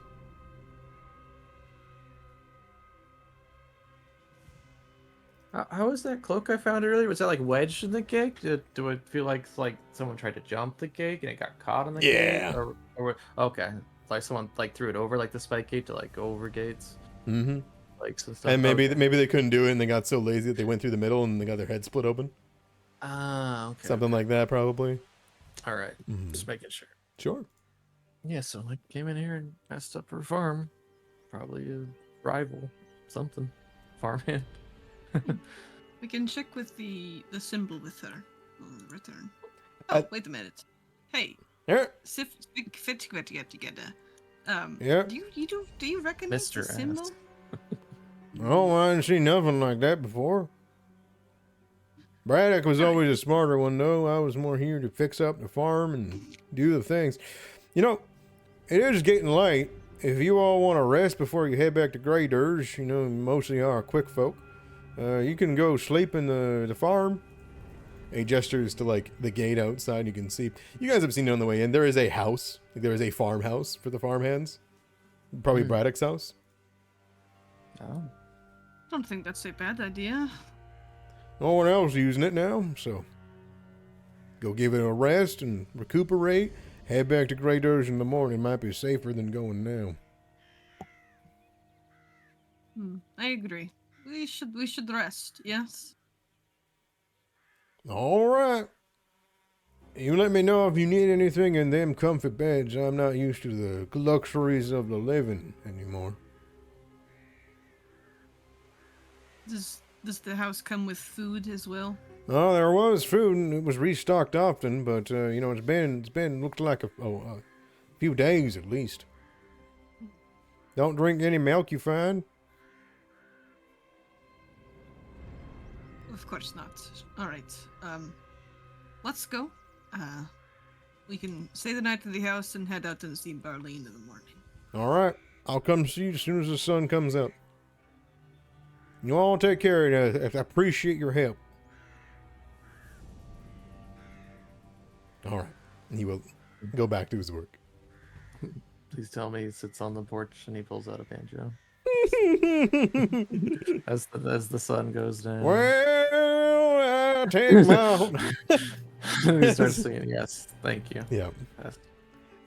How was that cloak I found earlier? Was that like wedged in the cake? Do it feel like someone tried to jump the cake and it got caught in the Yeah. cake? Or okay, like someone like threw it over like the spike gate to like go over gates, Mm-hmm. like some stuff. And maybe Okay. maybe they couldn't do it, and they got so lazy that they went through the middle and they got their head split open. Ah, okay. Something like that, probably. All right, Mhm. just making sure. Sure. Yeah, so like came in here and messed up her farm. Probably a rival, something, farmhand. We can check with the symbol with her. On the return. I- Oh, wait a minute. Hey, Yeah. fit together. Yeah. Do you recognize Mr. the symbol? Ass. Oh, I didn't see nothing like that before. Braddock was always a smarter one, though. I was more here to fix up the farm and do the things. It is getting late. If you all want to rest before you head back to Graydirge, mostly are quick folk, you can go sleep in the farm. He gestures to, like, the gate outside. You can see. You guys have seen it on the way in. There is a house. Like, there is a farmhouse for the farmhands. Probably Braddock's house. Oh, I don't think that's a bad idea. No one else using it now, so go give it a rest and recuperate. Head back to Graydirge in the morning. Might be safer than going now. I agree. We should rest. Yes. All right. You let me know if you need anything in them comfy beds. I'm not used to the luxuries of the living anymore. Does the house come with food as well? Oh, there was food, and it was restocked often, but it's been looked like a few days at least. Don't drink any milk you find. Of course not. All right. Let's go. We can stay the night at the house and head out and see Berline in the morning. All right, I'll come see you as soon as the sun comes up. You all take care of it. I appreciate your help. All right, and he will go back to his work. please tell me he sits on the porch and he pulls out a banjo as the sun goes down. Well, I take my... He starts singing. Yes, thank you. Yeah, Yes.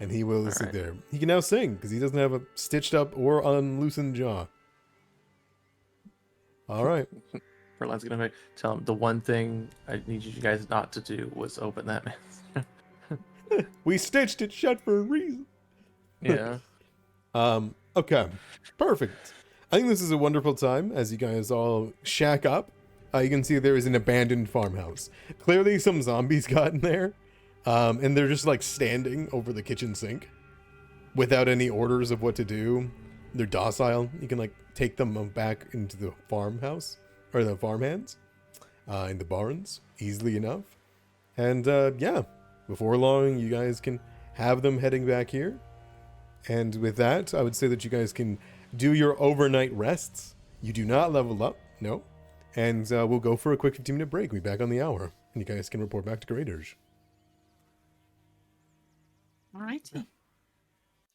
and he will sit right. there. He can now sing because he doesn't have a stitched up or unloosened jaw. All right. Berline's gonna tell him the one thing I need you guys not to do was open that man's. We stitched it shut for a reason. Yeah. Okay. Perfect. I think this is a wonderful time as you guys all shack up. You can see there is an abandoned farmhouse. Clearly some zombies got in there. And they're just like standing over the kitchen sink without any orders of what to do. They're docile. You can like take them back into the farmhouse or the farmhands in the barns easily enough. And yeah, before long, you guys can have them heading back here. And with that, I would say that you guys can do your overnight rests. You do not level up, no. And we'll go for a quick 15-minute break. We'll be back on the hour, and you guys can report back to Graydirge. Alrighty.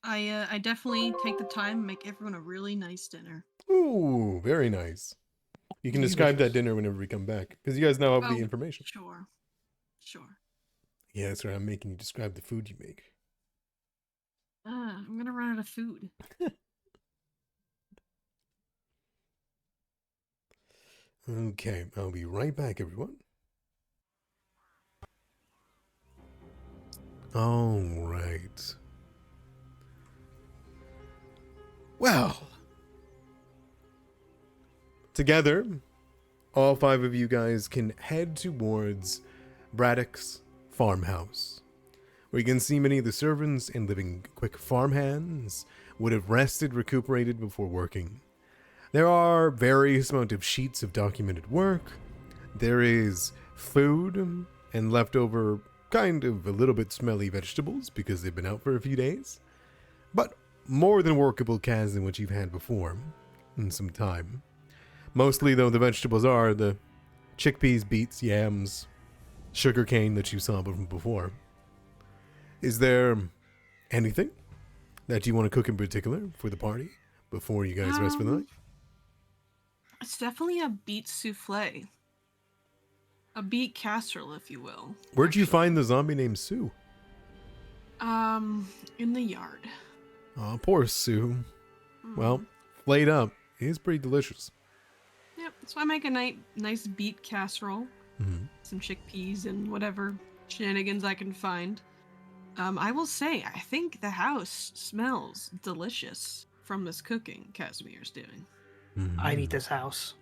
I definitely take the time and make everyone a really nice dinner. Ooh, very nice. You can describe that Delicious. dinner whenever we come back, because you guys now have Oh, the information. Sure. Sure. Yeah, that's right. I'm making you describe the food you make. I'm gonna run out of food. Okay, I'll be right back, everyone. All right. Well, together, all 5 of you guys can head towards Braddock's farmhouse, where you can see many of the servants and living quick farmhands would have rested, recuperated before working. There are various amount of sheets of documented work. There is food and leftover, kind of a little bit smelly vegetables because they've been out for a few days. But more than workable cans than what you've had before in some time. Mostly, though, the vegetables are the chickpeas, beets, yams, sugarcane that you saw from before. Is there anything that you want to cook in particular for the party before you guys rest for the night? It's definitely a beet souffle. A beet casserole, if you will. Where'd you actually. find the zombie named Sue? In the yard. Oh, poor Sue. Well, Mhm. flayed up. It is pretty delicious. Yep, so I make a nice beet casserole. Mm-hmm. Some chickpeas and whatever shenanigans I can find. I will say, I think the house smells delicious from this cooking Casimir's doing. I'd eat this house.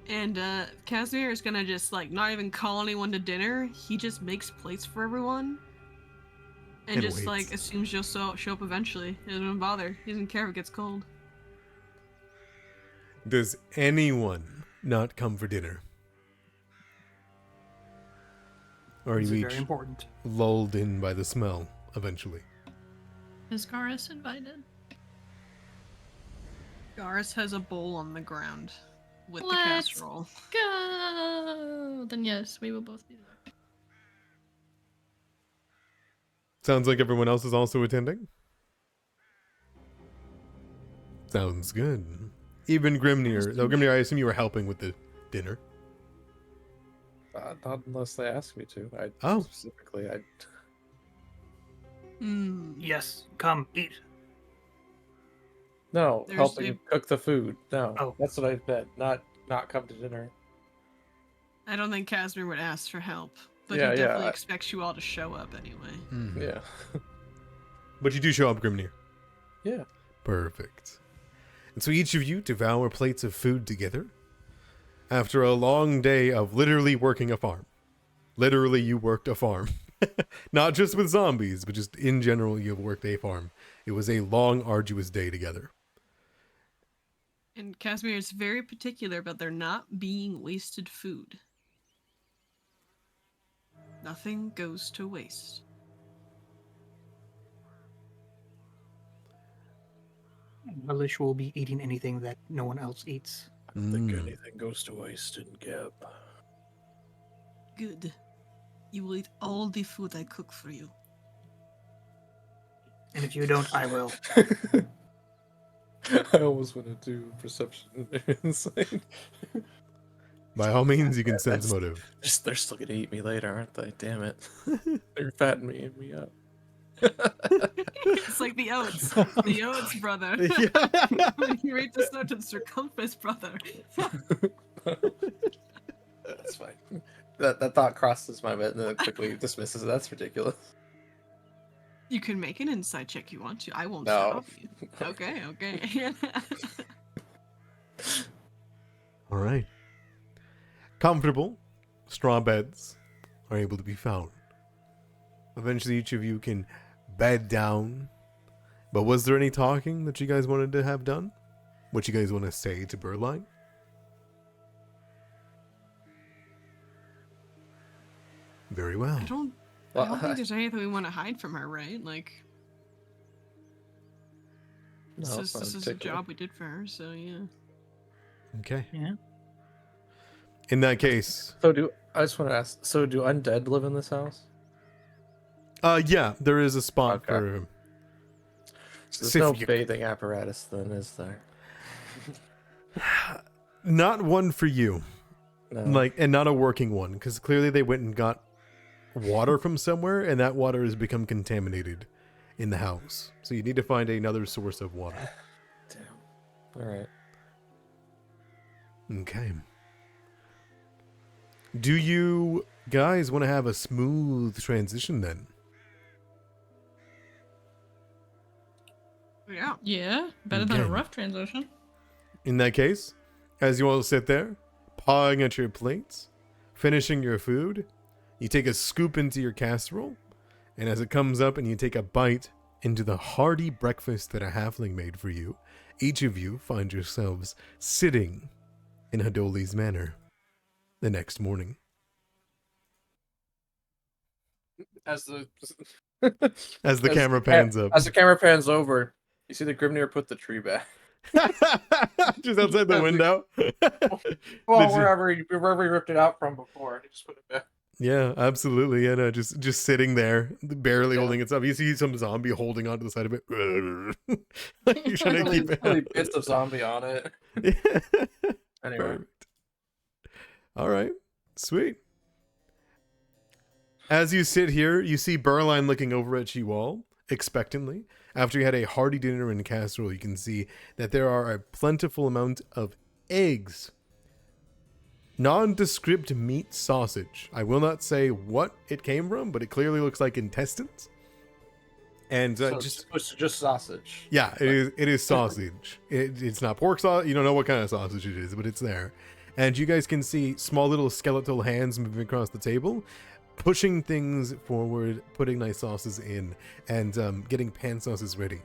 And Casimir is gonna just like not even call anyone to dinner. He just makes plates for everyone, and just waits. like assumes you'll show up eventually. He doesn't even bother. He doesn't care if it gets cold. Does anyone not come for dinner? Or are This you is each very important. lulled in by the smell eventually? Is Garis invited? Garis has a bowl on the ground with the Let's casserole. Go! Then yes, we will both be there. Sounds like everyone else is also attending. Sounds good. Even Grimnir. Though Grimnir, I assume you were helping with the dinner. Not unless they ask me to. Oh. Specifically, Yes, come eat. No, There's helping a- cook the food. No, Oh. that's what I meant. Not come to dinner. I don't think Casimir would ask for help, but Yeah, he yeah, definitely I- expects you all to show up anyway. Yeah. But you do show up, Grimnir. Yeah. Perfect. And so each of you devour plates of food together. After a long day of literally working a farm. Literally, you worked a farm. Not just with zombies, but just in general, you have worked a farm. It was a long, arduous day together. And Casimir is very particular about there not being wasted food. Nothing goes to waste. Relish will be eating anything that no one else eats. I don't think anything goes to waste in Geb. Good. You will eat all the food I cook for you. And if you don't, I will. I almost want to do perception and insight. By all means, you can sense That's- motive. They're still gonna eat me later, aren't they? Damn it. They're fattening me up. It's like the oats. The oats, brother. When you read this note to the circumference, brother. That's fine. That thought crosses my mind and then it quickly dismisses it. That's ridiculous. You can make an insight check you want to. I won't No. stop you. Okay. All right. Comfortable straw beds are able to be found. Eventually, each of you can bed down. But was there any talking that you guys wanted to have done? What you guys want to say to Berline? Very well. I don't think there's anything we want to hide from her, right? Like, This No, is not this is a particularly. job we did for her, so yeah. Okay. Yeah. In that case, So I just want to ask? So do undead live in this house? yeah, there is a spot Okay. for. So there's See no if you- bathing apparatus then, is there? Not one for you, No. like, and not a working one, because clearly they went and got water from somewhere, and that water has become contaminated in the house. So you need to find another source of water. Damn. All right. Okay. Do you guys want to have a smooth transition then? Yeah. Yeah, better than a Okay. rough transition. In that case, as you all sit there, pawing at your plates, finishing your food, you take a scoop into your casserole, and as it comes up and you take a bite into the hearty breakfast that a halfling made for you, each of you find yourselves sitting in Haldoli's manor the next morning. As the As the as camera ca- pans up. As the camera pans over, you see the Grimnir put the tree back. Just outside the window. Well, Did you- wherever he ripped it out from before, he just put it back. Yeah, absolutely. Yeah, no, just sitting there, barely Yeah. holding itself. You see some zombie holding onto the side of it. Like, you're trying to keep it. Really bits of zombie on it. Yeah. Anyway. Perfect. All right, sweet. As you sit here, you see Berline looking over at you all expectantly. After you had a hearty dinner in casserole, you can see that there are a plentiful amount of eggs. Nondescript meat sausage. I will not say what it came from, but it clearly looks like intestines. And So just it's just sausage. yeah, it is sausage. It's not pork sauce. You don't know what kind of sausage it is, but it's there. And you guys can see small little skeletal hands moving across the table, pushing things forward, putting nice sauces in, and getting pan sauces ready.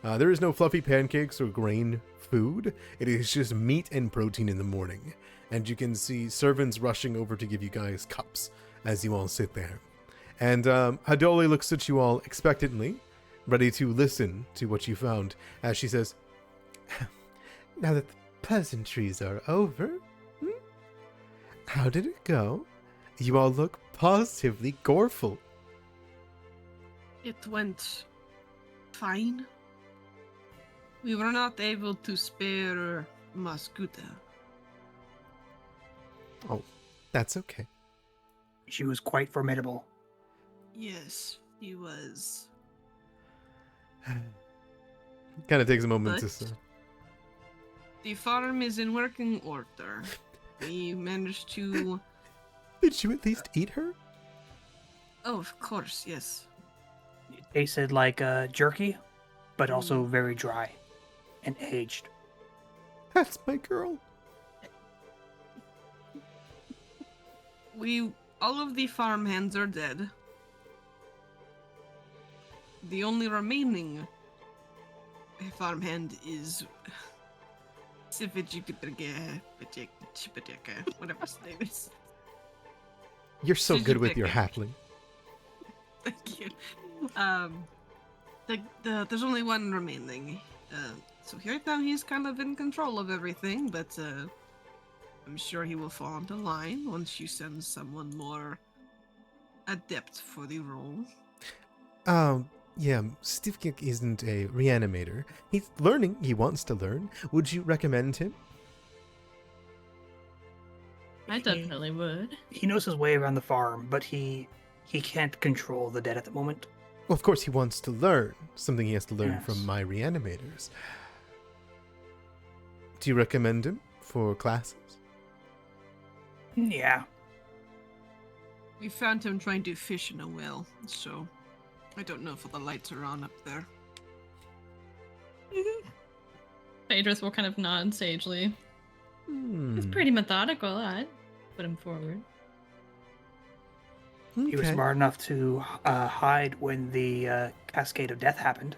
There is no fluffy pancakes or grain food. It is just meat and protein in the morning. And you can see servants rushing over to give you guys cups as you all sit there. And Haldoli looks at you all expectantly, ready to listen to what you found, as she says, "Now that the pleasantries are over, how did it go? You all look positively goreful." It went fine. We were not able to spare Mascuta. Oh, that's okay. She was quite formidable. Yes, he was. Kind of takes a moment to But- say. The farm is in working order. We managed to. Did you at least eat her? Oh, of course, yes. It tasted like jerky, but also very dry and aged. That's my girl. All of the farm hands are dead. The only remaining farmhand is whatever his name is. You're so Did good you with pick your it? halfling. Thank you. There's only one remaining. So right now he's kind of in control of everything, but I'm sure he will fall into line once you send someone more adept for the role. Yeah, Stivkik isn't a reanimator. He's learning. He wants to learn. Would you recommend him? I definitely would. He knows his way around the farm, but he can't control the dead at the moment. Well, of course he wants to learn. Something he has to learn from Yes. my reanimators. Do you recommend him for classes? Yeah. We found him trying to fish in a well, so I don't know if all the lights are on up there. Phaedrus will kind of nod sagely. He's Hmm. pretty methodical. I'd put him forward. He was Okay. smart enough to hide when the cascade of death happened.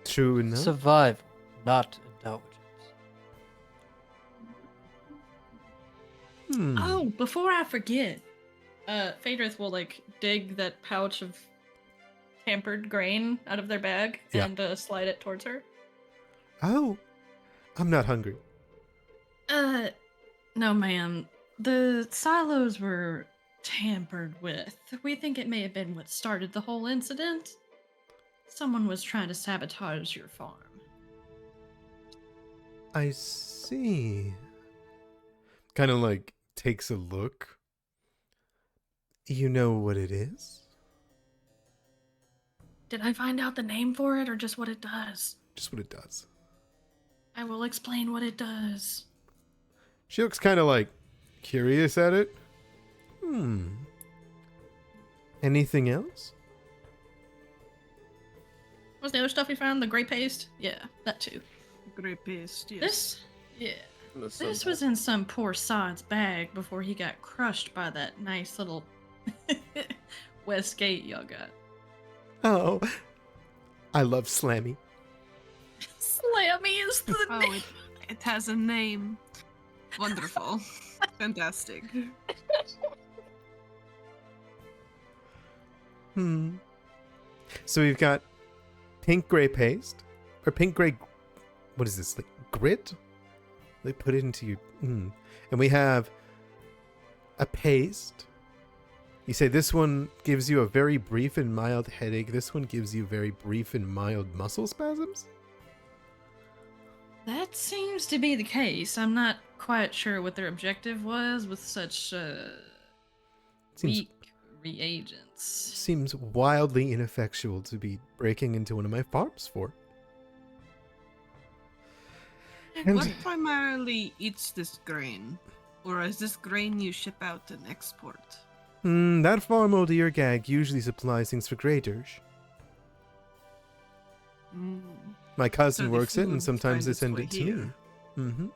True enough. Survive, not intelligence. Oh, before I forget, Phaedrus will like dig that pouch of tampered grain out of their bag Yeah. and slide it towards her. Oh, I'm not hungry. No, ma'am. The silos were tampered with. We think it may have been what started the whole incident. Someone was trying to sabotage your farm. I see. Kind of like takes a look. You know what it is? Did I find out the name for it or just what it does? Just what it does. I will explain what it does. She looks kind of like curious at it. Anything else? What's the other stuff you found? The gray paste? Yeah, that too. Gray paste, yes. This? Yeah. This This was in some poor sod's bag before he got crushed by that nice little Westgate y'all got. Oh, I love Slammy. Slammy is the Oh, name. it has a name. Wonderful. Fantastic. So we've got pink gray paste, or pink gray. What is this? Like grit? They put it into your. And we have a paste. You say this one gives you a very brief and mild headache. This one gives you very brief and mild muscle spasms. That seems to be the case. I'm not quite sure what their objective was with such Seems weak reagents. seems wildly ineffectual to be breaking into one of my farms for. And- What primarily eats this grain? Or is this grain you ship out and export? That farm old ear gag usually supplies things for Graydirge. My cousin So the works it, and food sometimes finds they its send way it to here. me.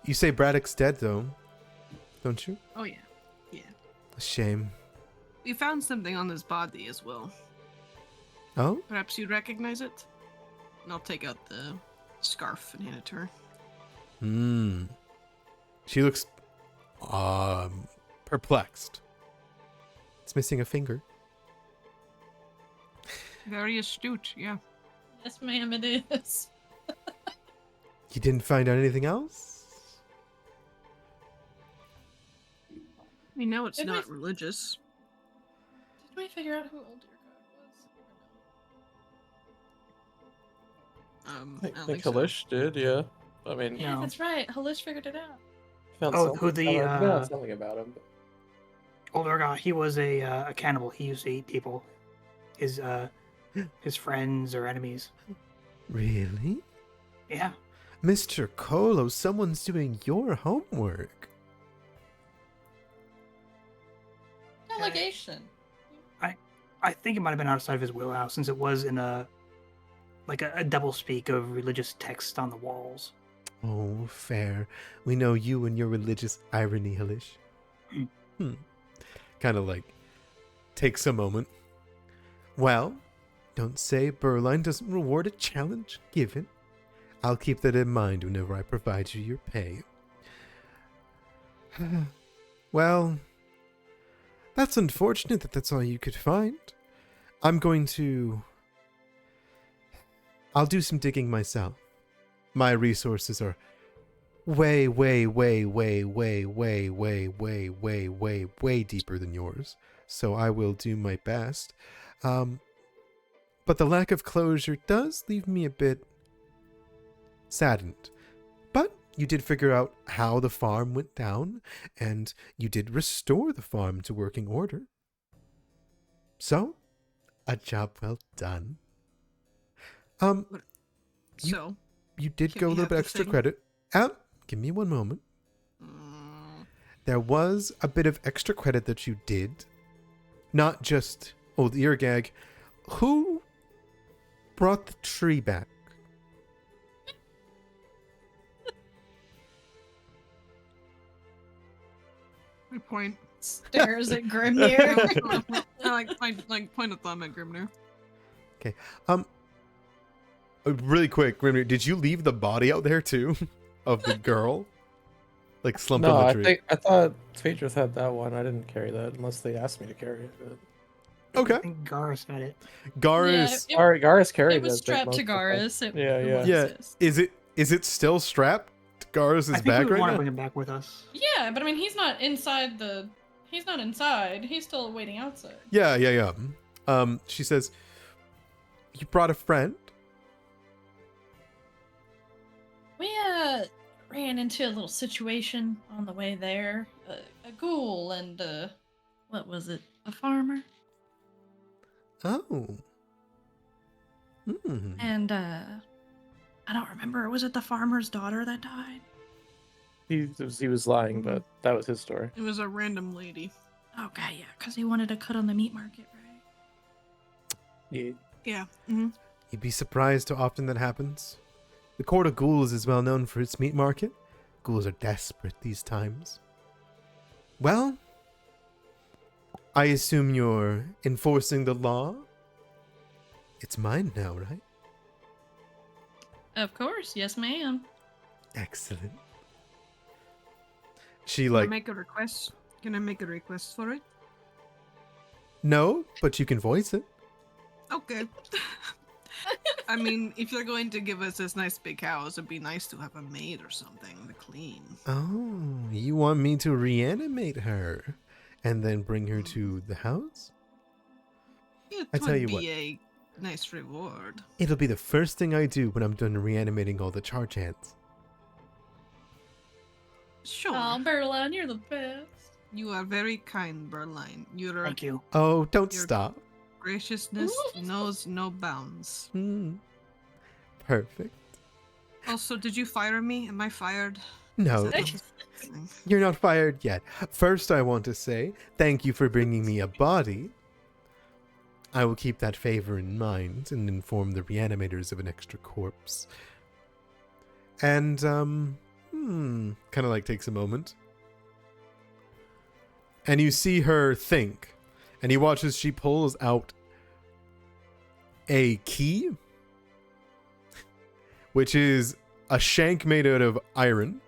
You say Braddock's dead, though, don't you? Oh yeah. Yeah. A shame. We found something on his body as well. Oh? Perhaps you'd recognize it? And I'll take out the scarf and hand it to her. She looks perplexed. It's missing a finger. Very astute, yeah. Yes, ma'am, it is. You didn't find out anything else? We know it's Did we- not religious. Did we figure out who Old Dear God was? I I don't think think so. Halish did, yeah. I mean, Yeah, No. that's right. Halish figured it out. found Oh, something, who the, found something about him. But... Older guy, he was a cannibal. He used to eat people. His friends or enemies. Really? Yeah. Mr. Colo, someone's doing your homework. Delegation. I think it might have been outside of his wheelhouse since it was in a double speak of religious text on the walls. Oh, fair. We know you and your religious irony, Halish. Kind of like takes a moment. Well, don't say Berline doesn't reward a challenge given. I'll keep that in mind whenever I provide you your pay. Well, that's unfortunate that that's all you could find. I'll do some digging myself. My resources are way deeper than yours, so I will do my best. But the lack of closure does leave me a bit saddened. But you did figure out how the farm went down, and you did restore the farm to working order. So, a job well done. So, You did Can go a we little have bit the extra thing? credit. Give me one moment. mm, There was a bit of extra credit that you did. Not just old ear gag. Who brought the tree back? I point. Stares at Grimnir. I like point a thumb at Grimnir. Really quick, Grimnir, did you leave the body out there too? Of the girl? Like slumped No, on the tree? I thought Phaedrus had that one. I didn't carry that unless they asked me to carry it. But... Okay. I think Garrus had it. Garis. Yeah, Garis carried It was that thing strapped to most of the time. Garis. Yeah, It yeah. was, Yeah. yes. Is it still strapped to Garis's I think back we would right want to now? bring him back with us. Yeah, but I mean, he's not inside the. He's not inside. He's still waiting outside. Yeah. She says, "You brought a friend." We ran into a little situation on the way there. A ghoul and what was it? A farmer. Oh. Hmm. And I don't remember. Was it the farmer's daughter that died? He was lying, but that was his story. It was a random lady. Okay, yeah, because he wanted to cut on the meat market, right? Yeah. Yeah. Mm-hmm. You'd be surprised how often that happens. The Court of Ghouls is well known for its meat market. Ghouls are desperate these times. Well, I assume you're enforcing the law? It's mine now, right? Of course, yes, ma'am. Excellent. She Can I like, make a request? Can I make a request for it? no, but you can voice it. Okay. I mean, if you're going to give us this nice big house, it'd be nice to have a maid or something to clean. Oh, you want me to reanimate her and then bring her to the house? It I would tell you be what. a nice reward. It'll be the first thing I do when I'm done reanimating all the charge hands. Sure. Oh, Berline, you're the best. You are very kind, Berline. Your Thank you. Oh, don't You're- stop. graciousness knows no bounds. Perfect. Also, did you fire me? Am I fired? No, Is that the thing? you're not fired yet. First, I want to say thank you for bringing me a body. I will keep that favor in mind and inform the reanimators of an extra corpse. And, kind of like takes a moment. And you see her think. And he watches she pulls out a key, which is a shank made out of iron,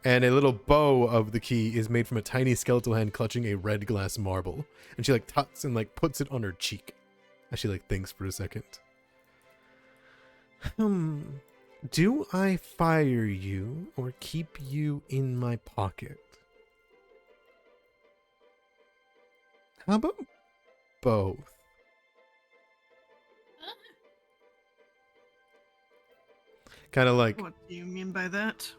and a little bow of the key is made from a tiny skeletal hand clutching a red glass marble. And she like tucks and like puts it on her cheek as she like thinks for a second. Do I fire you or keep you in my pocket? How about both? Kind of like, What do you mean by that?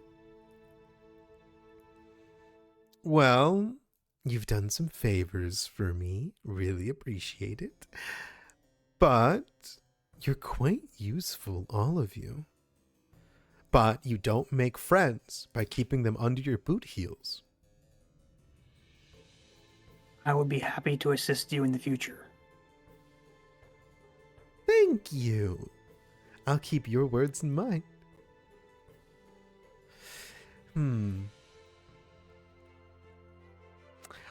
well, you've done some favors for me. Really appreciate it. But you're quite useful, all of you. But you don't make friends by keeping them under your boot heels. I would be happy to assist you in the future. Thank you. I'll keep your words in mind.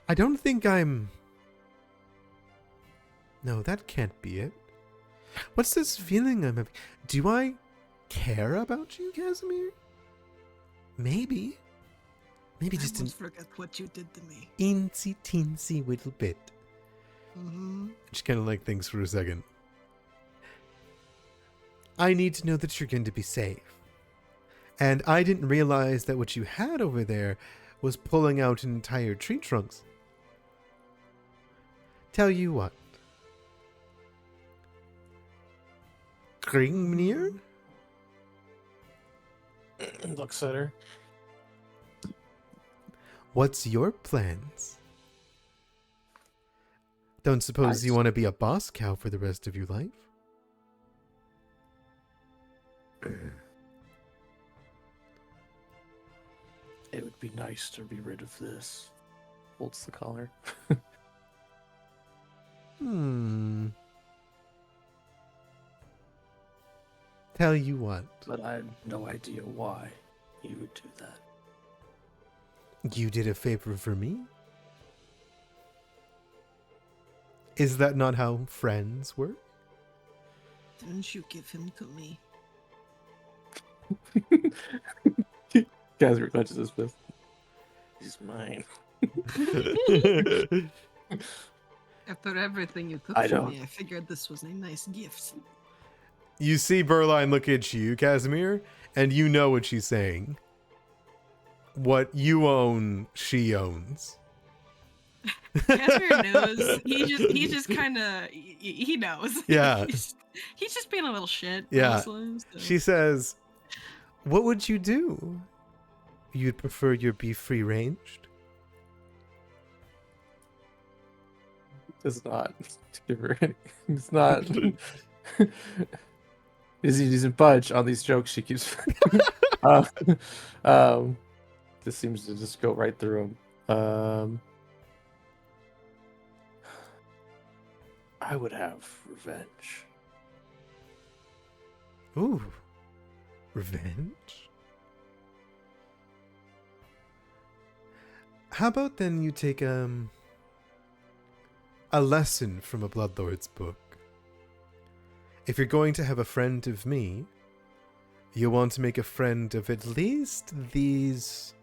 I don't think I'm... No, that can't be it. What's this feeling I'm having? Do I care about you, Casimir? Maybe. Maybe I just an almost forget what you did to me. eensy teensy little bit. Mm-hmm. Just kind of like thinks for a second. I need to know that you're going to be safe. And I didn't realize that what you had over there was pulling out entire tree trunks. Tell you what. Grimnir? Looks at her. What's your plans? Don't suppose you want to be a boss cow for the rest of your life? It would be nice to be rid of this. Holds the collar. Tell you what. But I have no idea why you would do that. You did a favor for me? Is that not how friends work? Didn't you give him to me? Kazir clenches his fist. He's mine. After everything you took I from don't- me, I figured this was a nice gift. You see Berline look at you, Casimir, and you know what she's saying. What you own, she owns. Casimir knows. He just kind of he knows. Yeah. he's just being a little shit. Yeah. Honestly, so. She says, "What would you do? You'd prefer your beef free ranged?" It's not. It's not. He doesn't budge on these jokes she keeps. This seems to just go right through him. I would have revenge. Ooh, revenge? How about then you take a lesson from a Bloodlord's book? If you're going to have a friend of me, you'll want to make a friend of at least these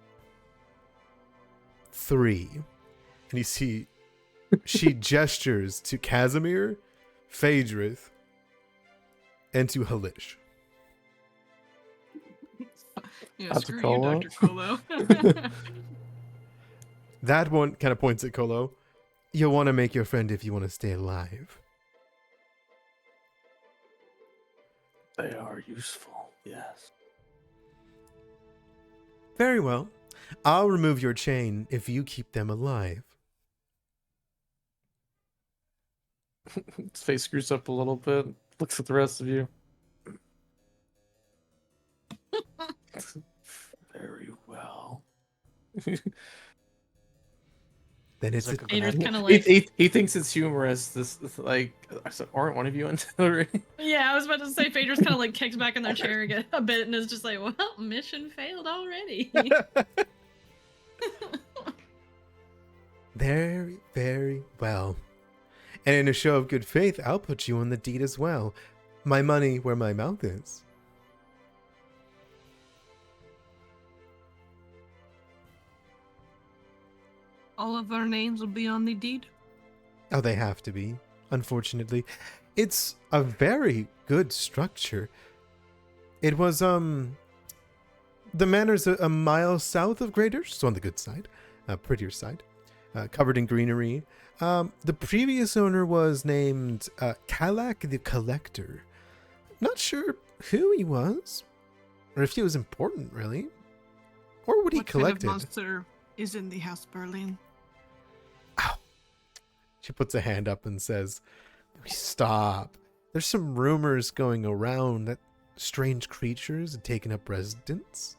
3. And you see, she gestures to Casimir, Phaedrith, and to Halish. Yeah, That's screw you, Colo. Dr. Colo. That one kind of points at Colo. You'll want to make your friend if you want to stay alive. They are useful, yes. Very well. I'll remove your chain if you keep them alive. His face screws up a little bit. Looks at the rest of you. Very well. Then it's Like a a Phaedra's banana. kind of like, He thinks it's humorous. This like, I said, aren't one of you until yeah, I was about to say Phaedra's kind of like kicks back in their chair again a bit and is just like, well, mission failed already. Very, very well. And in a show of good faith, I'll put you on the deed as well. My money where my mouth is. All of our names will be on the deed. Oh, they have to be, unfortunately. It's a very good structure. It was, the manor's a mile south of Graydirge, so on the good side, prettier side, covered in greenery. The previous owner was named Kalak the Collector. Not sure who he was, or if he was important, really, or what he What collected. kind of monster is in the house, Berline? Ow. She puts a hand up and says, "Stop. There's some rumors going around that strange creatures have taken up residence."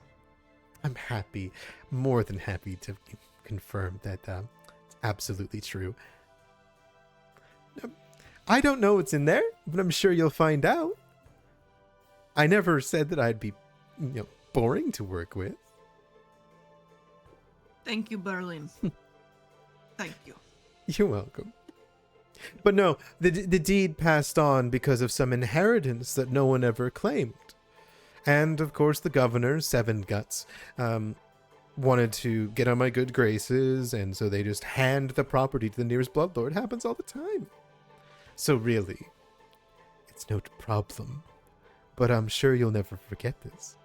I'm happy, more than happy to confirm that it's absolutely true. I don't know what's in there, but I'm sure you'll find out. I never said that I'd be, boring to work with. Thank you, Berline. Thank you. You're welcome. But no, the deed passed on because of some inheritance that no one ever claimed. And, of course, the governor, Seven Guts, wanted to get on my good graces, and so they just hand the property to the nearest bloodlord. It happens all the time. So really, it's no problem. But I'm sure you'll never forget this.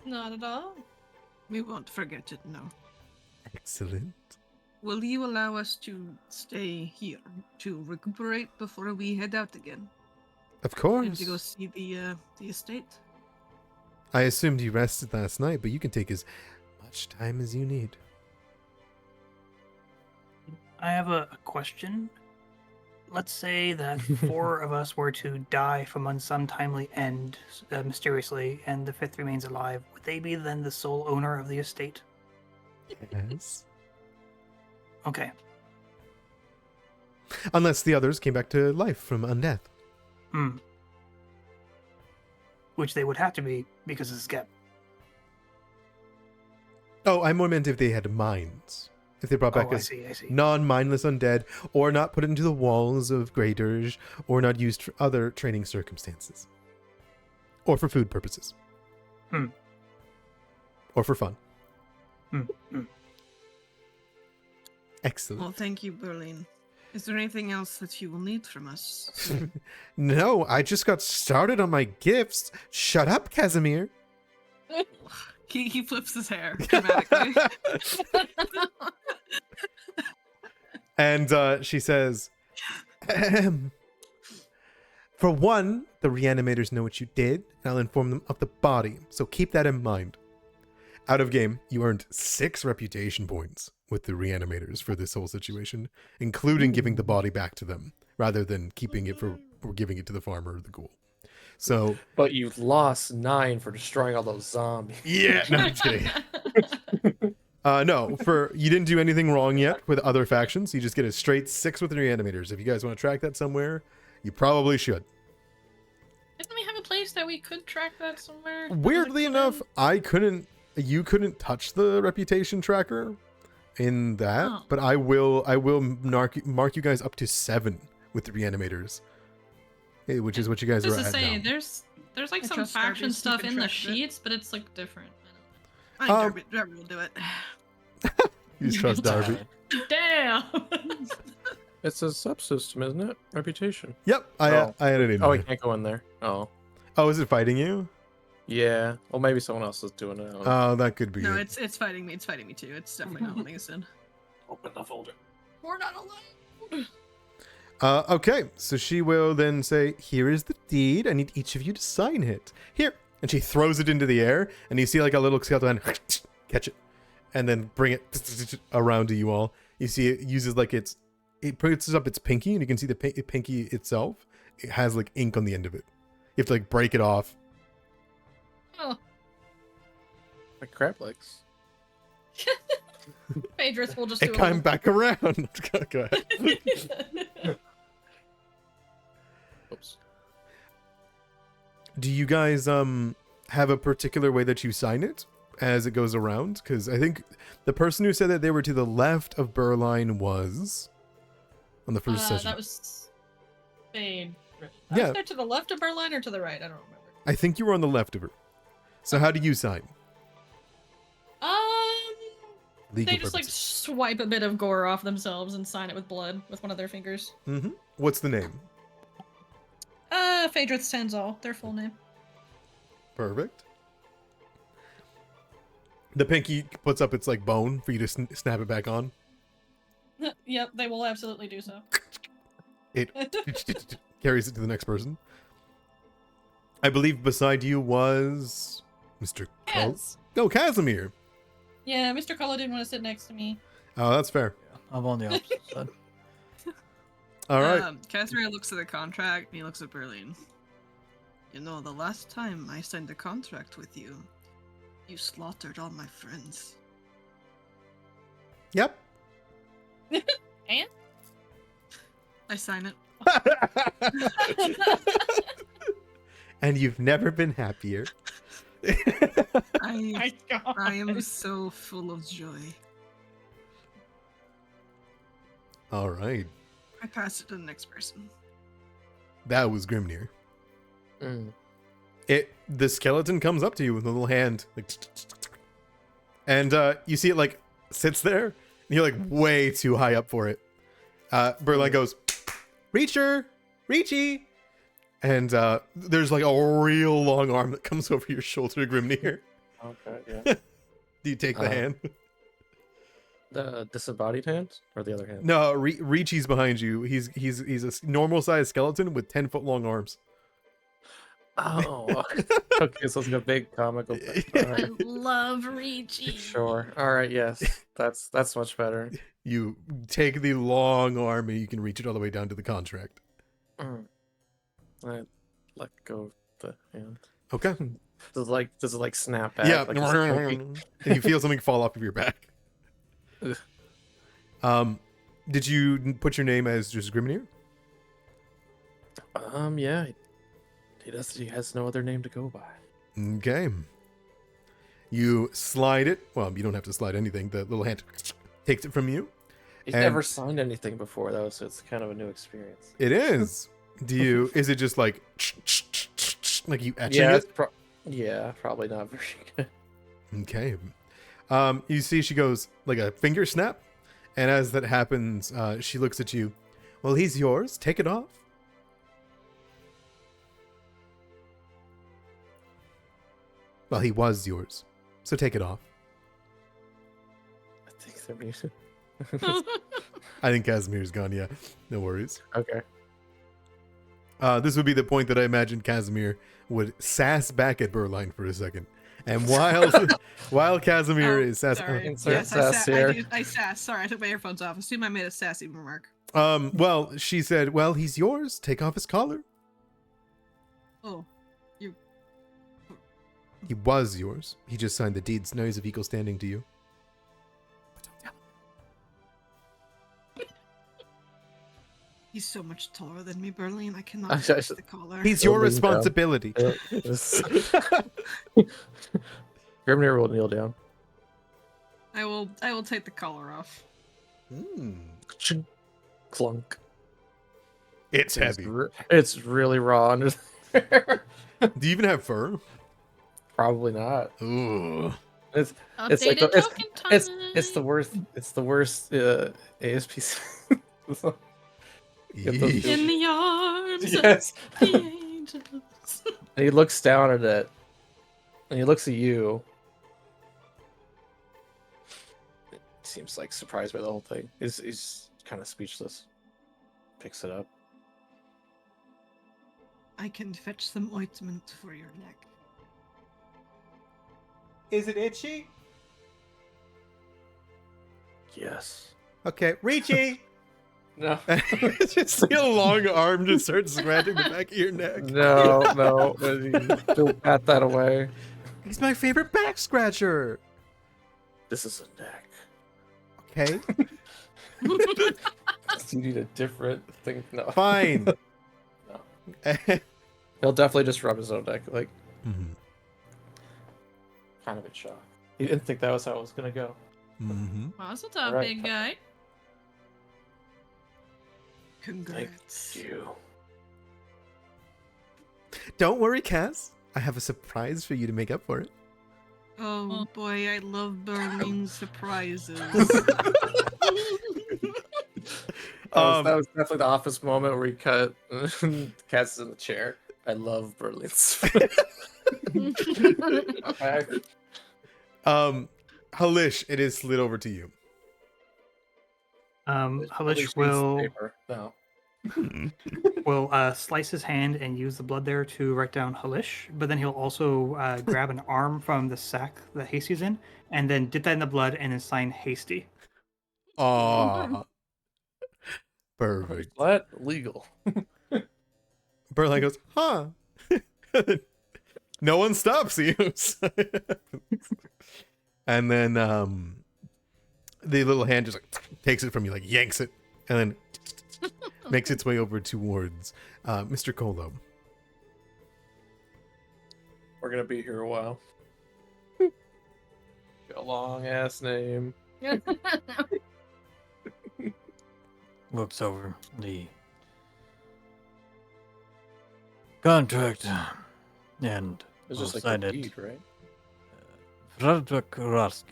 Not at all. We won't forget it, no. Excellent. Will you allow us to stay here to recuperate before we head out again? Of And course. to go see the estate? I assumed you rested last night, but you can take as much time as you need. I have a question. Let's say that 4 of us were to die from an untimely end mysteriously, and the 5th remains alive. Would they be then the sole owner of the estate? Yes. Okay. Unless the others came back to life from undeath. Hmm. Which they would have to be because it's Gep. Oh, I more meant if they had minds. If they brought back Oh, I as see. non-mindless undead, or not put into the walls of Graydirge, or not used for other training circumstances. Or for food purposes. Hmm. Or for fun. Hmm. Hmm. Excellent. Well, thank you, Berline. Is there anything else that you will need from us? No, I just got started on my gifts. Shut up, Casimir. He flips his hair dramatically. And she says, "Ahem. For one, the reanimators know what you did, and I'll inform them of the body, so keep that in mind. Out of game, you earned 6 reputation points with the reanimators for this whole situation, including giving the body back to them, rather than keeping it or giving it to the farmer or the ghoul. So, But you lost 9 for destroying all those zombies. yeah, no, I'm kidding. No, you didn't do anything wrong yet with other factions. You just get a straight 6 with the reanimators. If you guys want to track that somewhere, you probably should. Didn't we have a place that we could track that somewhere? Weirdly enough, you couldn't touch the reputation tracker in that, Oh. but I will mark you guys up to 7 with the reanimators, which is what you guys Just are to at say, now. there's like I some trust faction Darby's stuff keeping in the track of it. sheets, but it's like different. I think Um, Darby will do it. You just trust Darby. Damn. It's a subsystem, isn't it? Reputation. Yep, I Oh. added in. Oh, we there. can't go in there. Oh. Oh, is it fighting you? Yeah. Well, maybe someone else is doing it. I don't know. Oh, that could be No, it. it's fighting me. It's fighting me too. It's definitely not letting us in. Open the folder. We're not allowed. Okay, so she will then say, "Here is the deed. I need each of you to sign it. Here." And she throws it into the air, and you see like a little skeleton hand catch it, and then bring it around to you all. You see it uses like it puts up its pinky, and you can see the pinky itself. It has like ink on the end of it. You have to like break it off. Oh, Like crab legs. Phaedrus will just It do came back around. Go ahead. Oops. Do you guys have a particular way that you sign it as it goes around? Because I think the person who said that they were to the left of Berline was on the first session. That was Phaedrus. Yeah. Was there to the left of Berline or to the right? I don't remember. I think you were on the left of her. So how do you sign? Legal They just like purposes. swipe a bit of gore off themselves and sign it with blood with one of their fingers. Mm-hmm. What's the name? Phaedrus Tanzal, their full name. Perfect. The pinky puts up its like bone for you to snap it back on. Yep, they will absolutely do so. It carries it to the next person. I believe beside you was Mr. Yes. Oh, Casimir. Yeah, Mr. Cullo didn't want to sit next to me. Oh, that's fair. I'm on the opposite side. All right. Casimir looks at the contract and he looks at Berline. You know, the last time I signed a contract with you, you slaughtered all my friends. Yep. And? I sign it. And you've never been happier. I God. am so full of joy. All right. I pass it to the next person. That was Grimnir. Mm. The skeleton comes up to you with a little hand, like, and you see it like sits there, and you're like way too high up for it. Berline goes, "Reacher, Reachy," and there's like a real long arm that comes over your shoulder, Grimnir. Okay, yeah. Do you take the hand? The disembodied hand or the other hand? No, Reachy's behind you. He's a normal sized skeleton with 10-foot long arms. Oh, okay. So it's like a big comical. All I right. love Ricci. Sure. All right. Yes. That's much better. You take the long arm and you can reach it all the way down to the contract. Mm. I let go of the hand. Okay. Does it like snap back? Yeah. Like it's like- And you feel something fall off of your back. Ugh. Did you put your name as just Grimnir? Yeah. He has no other name to go by. Okay. You slide it. Well, you don't have to slide anything. The little hand takes it from you. He's And- never signed anything before though, so it's kind of a new experience. It is. Is it just like you etching Yeah. it? Yeah. Probably not very good. Okay. You see she goes like a finger snap, And as that happens, she looks at you. Well, he's yours. Take it off. Well, he was yours. So take it off. I think they're muted. I think Casimir's gone, yeah. No worries. Okay. This would be the point that I imagined Casimir would sass back at Berline for a second. And while Casimir is sass... Sorry. Insert Yes, sass here. I sass. Sorry, I took my earphones off. Assume I made a sassy remark. well, she said, well, he's yours. Take off his collar. Oh, you. He was yours. He just signed the deeds. Now he's of equal standing to you. But don't tell him. He's so much taller than me, Berline. I cannot I touch should- the collar. He's your Kneel down. responsibility. Grimnir will kneel down. I will take the collar off. Clunk. It's heavy. It's really raw under there. Do you even have fur? Probably not. Ooh. It's Updated like token time. it's the worst. It's the worst ASP. Get those- Yeesh. In the arms Yes. of the angels. And he looks down at it, and he looks at you. Seems like surprised by the whole thing. He's kind of speechless. Picks it up. I can fetch some ointment for your neck. Is it itchy? Yes. Okay, reachy. No. Just see a long arm just starts scratching the back of your neck. No. Don't pat that away. He's my favorite back scratcher. This is a neck. Okay, You need a different thing. No. fine. He'll definitely just rub his own neck, like Mhm. kind of in shock. He didn't think that was how it was gonna go. Mhm. Mazel tov, Right. big guy. Congrats. You. Don't worry, Cass. I have a surprise for you to make up for it. Oh boy, I love Berline's surprises. That was definitely the office moment where he cut Cass in the chair. I love Berlin's. Okay. Halish, it is slid over to you. Halish will slice his hand and use the blood there to write down Halish, but then he'll also grab an arm from the sack that Hasty's in, and then dip that in the blood and then sign Hasty. Aw. Perfect. What? Legal. Berline goes, huh? No one stops you. And then the little hand just like takes it from you, like yanks it, and then makes its way over towards Mr. Colo. We're gonna be here a while. Got a long ass name. Looks over the contract and It's will just like sign a it. deed, right? Frederick Rarski.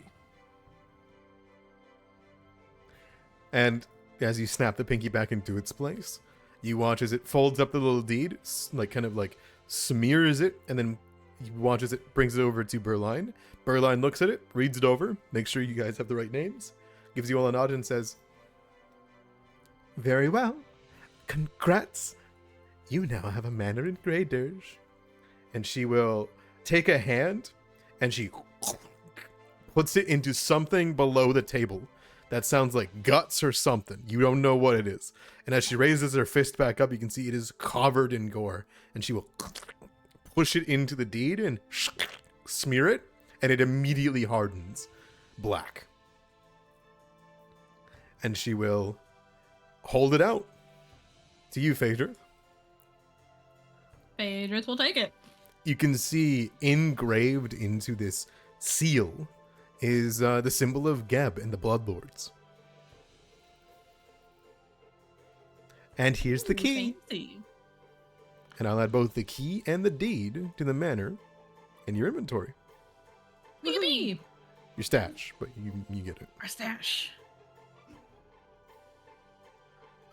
And as you snap the pinky back into its place, you watch as it folds up the little deed, like kind of like smears it, and then you watch as it brings it over to Berline. Berline looks at it, reads it over, makes sure you guys have the right names, gives you all a nod and says, "Very well. Congrats. You now have a manor in Graydirge." And she will take a hand and she puts it into something below the table. That sounds like guts or something. You don't know what it is. And as she raises her fist back up, you can see it is covered in gore. And she will push it into the deed and smear it, and it immediately hardens black. And she will hold it out to you, Phaedra. Phaedrus will take it. You can see engraved into this seal is the symbol of Geb and the Bloodlords. And here's the key. Fancy. And I'll add both the key and the deed to the manor in your inventory. Look at me. Your stash, but you get it. Our stash.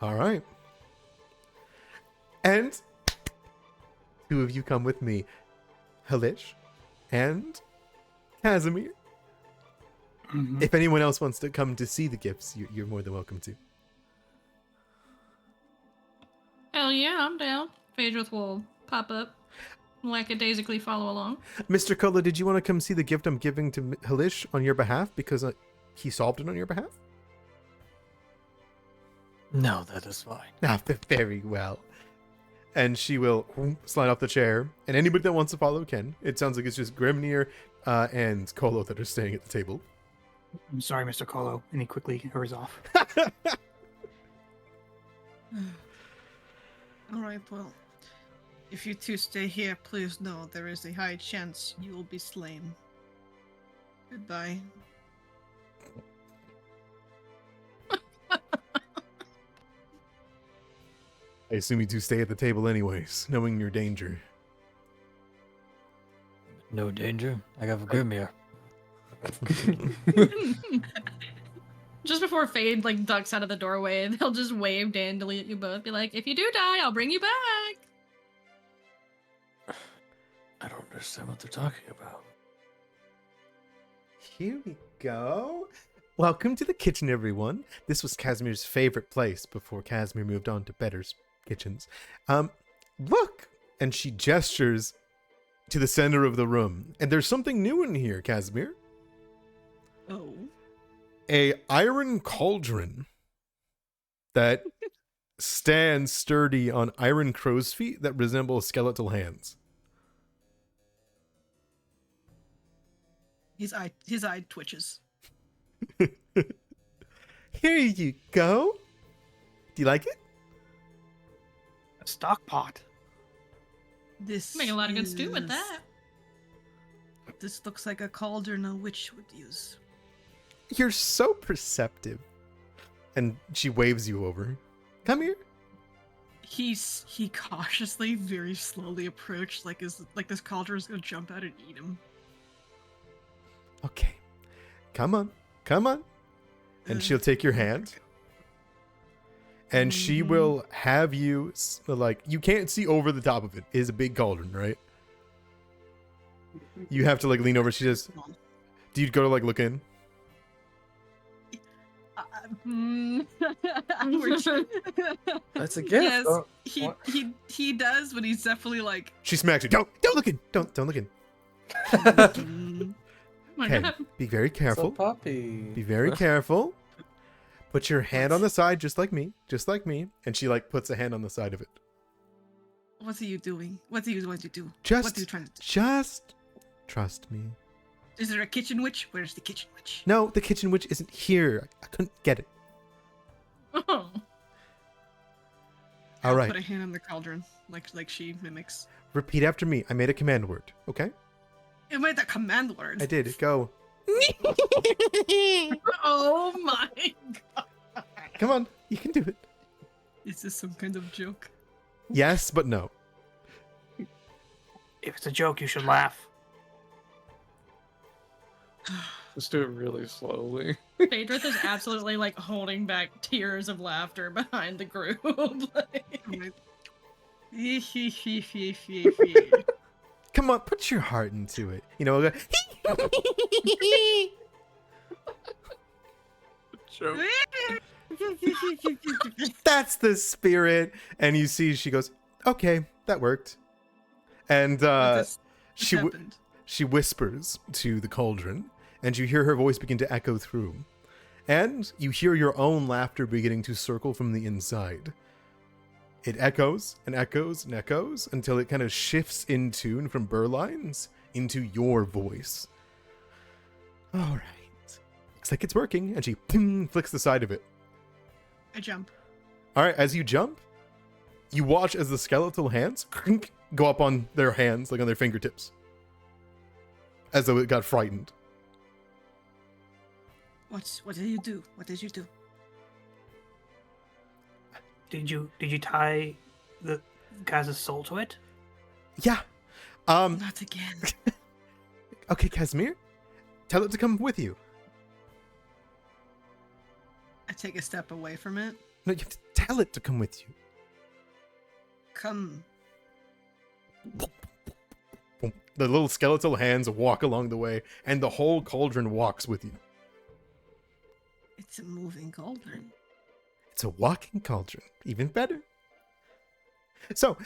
All right. And two of you come with me, Halish and Casimir. Mhm. If anyone else wants to come to see the gifts, you're more than welcome to. Hell yeah, I'm down. Phaedrith will pop up, lackadaisically follow along. Mr. Cola, did you want to come see the gift I'm giving to Halish on your behalf because he solved it on your behalf? No, that is fine. Ah, very well. And she will slide off the chair, and anybody that wants to follow can. It sounds like it's just Grimnir and Colo that are staying at the table. I'm sorry, Mr. Colo. And he quickly hurries off. All right, well, if you two stay here, please know there is a high chance you will be slain. Goodbye. I assume you two stay at the table anyways, knowing your danger. No danger. I have a Grimir. Just before Fade like ducks out of the doorway, they'll just wave dandily at you both. Be like, if you do die, I'll bring you back. I don't understand what they're talking about. Here we go. Welcome to the kitchen, everyone. This was Casimir's favorite place before Casimir moved on to better kitchens. Look! And she gestures to the center of the room. And there's something new in here, Casimir. Oh. A iron cauldron that stands sturdy on iron crow's feet that resemble skeletal hands. His eye twitches. Here you go. Do you like it? A stock pot. This Make a lot of good stew with is- that. This looks like a cauldron a witch would use. You're so perceptive. And she waves you over. Come here. He cautiously, very slowly approached, like this cauldron is gonna jump out and eat him. Okay. Come on. Come on. And she'll take your hand. And she Mhm. will have you, like, you can't see over the top of it. It is a big cauldron, right? You have to, like, lean over. She says, do you go to, like, look in? That's a gift. Yes, Don't- he does, but he's definitely like. She smacks you. Don't look in. Don't look in. mm, Oh my Okay. God. Be very It's a careful. puppy. Be very careful. Put your hand on the side, just like me. Just like me. And she, like, puts a hand on the side of it. What are you doing? What are you going to do? What are Just, you trying to do? just trust me. Is there a kitchen witch? Where's the kitchen witch? No, the kitchen witch isn't here. I couldn't get it. Oh. All I'll right. Put a hand on the cauldron, like she mimics. Repeat after me. I made a command word, okay? It made that command word. I did. Go. Oh my God. Come on. You can do it. Is this some kind of joke? Yes, but no. If it's a joke, you should laugh. Just do it really slowly. Phaedrith is absolutely like holding back tears of laughter behind the group. Like, Come on. Put your heart into it. You know, go, Joke. that's the spirit. And you see she goes, okay, that worked. And This she happened. she whispers to the cauldron, and you hear her voice begin to echo through. And you hear your own laughter beginning to circle from the inside. It echoes and echoes and echoes until it kind of shifts in tune from Berline's into your voice. All right. Looks like it's working. And she flicks the side of it. I jump. All right. As you jump, you watch as the skeletal hands go up on their hands, like on their fingertips. As though it got frightened. What did you do? What did you do? Did you tie the guy's soul to it? Yeah. Not again. Okay, Casimir. Tell it to come with you. I take a step away from it. No, you have to Tell it to come with you. Come. The little skeletal hands walk along the way, and the whole cauldron walks with you. It's a moving cauldron. It's a walking cauldron. Even better. So,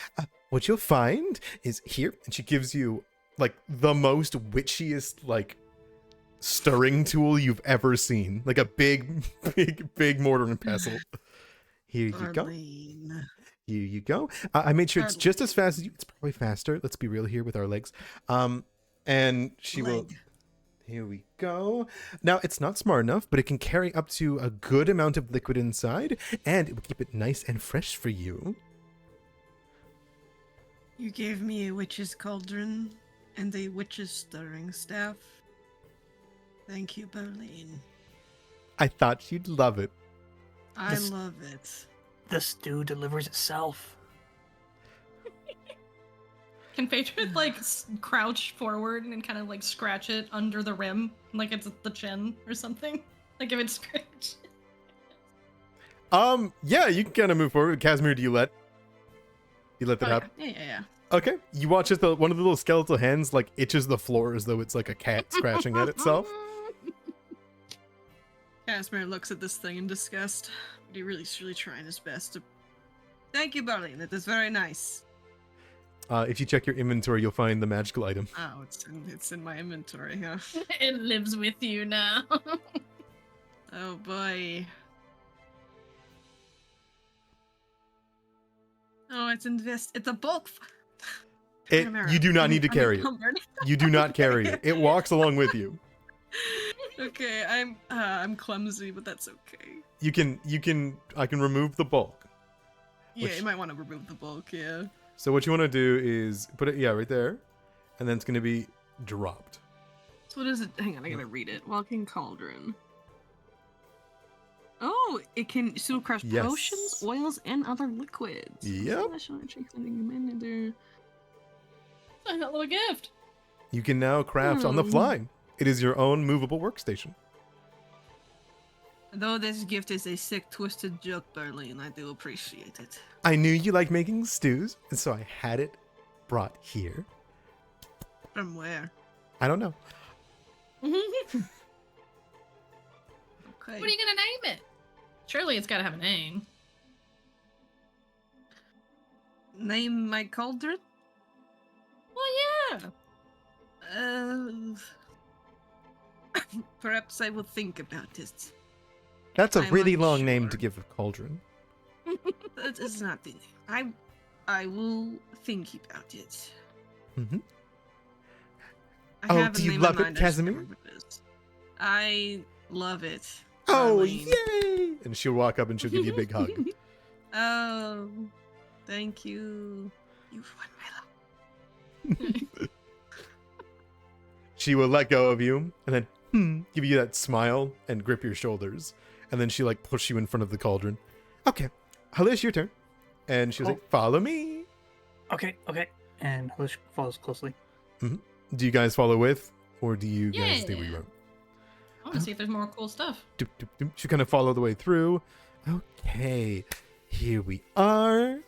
what you'll find is here, and she gives you, like, the most witchiest, like, stirring tool you've ever seen. Like a big, big mortar and pestle. Here you go. Berline. Here you go. I made sure it's Berline. just as fast as you. It's probably faster. Let's be real here with our legs. And she will. Leg. Here we go. Now, it's not smart enough, but it can carry up to a good amount of liquid inside, and it will keep it nice and fresh for you. You gave me a witch's cauldron and a witch's stirring staff. Thank you, Berline. I thought you'd love it. I This- love it. The stew delivers itself. Can Phaedra like crouch forward and kind of like scratch it under the rim, like it's the chin or something? Like if it's scratched. Yeah, you can kind of move forward. Casimir, do you let that happen? Yeah. Okay. You watch as one of the little skeletal hands like itches the floor as though it's like a cat scratching at itself. Casimir looks at this thing in disgust, but he really is really trying his best to. Thank you, Berline. That is very nice. If you check your inventory, you'll find the magical item. Oh, it's in my inventory, huh? It lives with you now. Oh boy. Oh, it's a bulk. You do not need to carry it. You do not carry it. It walks along with you. Okay, I'm clumsy, but that's okay. I can remove the bulk. Yeah, Which- you might want to remove the bulk, yeah. So what you want to do is put it, right there, and then it's going to be dropped. So what is it? Hang on, I gotta read it. Walking cauldron. Oh, it can still crush Yes. potions, oils, and other liquids. Yep. I got a little gift. You can now craft on the fly. It is your own movable workstation. Though this gift is a sick, twisted joke, Berline, I do appreciate it. I knew you like making stews, and so I had it brought here. From where? I don't know. Okay. What are you gonna name it? Surely it's gotta have a name. Name my cauldron? Well, yeah. Perhaps I will think about it. That's a I'm really long name unsure. to give a cauldron. That is not the name. I will think about it. Mm-hmm. I Oh, have a do you name in love it, mind, I just Casimir? can't remember what it is. I love it. Oh, Berline. yay! And she'll walk up and she'll give you a big hug. Oh, thank you. You've won my love. She will let go of you and then give you that smile and grip your shoulders. And then she like push you in front of the cauldron. Okay, Halish, your turn. And she'll say, follow me. Okay. And Halish follows closely. Do you guys follow with? Or do you guys stay where you Yeah. are? I want to see if there's more cool stuff. Doop, doop, doop. She kind of follow the way through. Okay, here we are.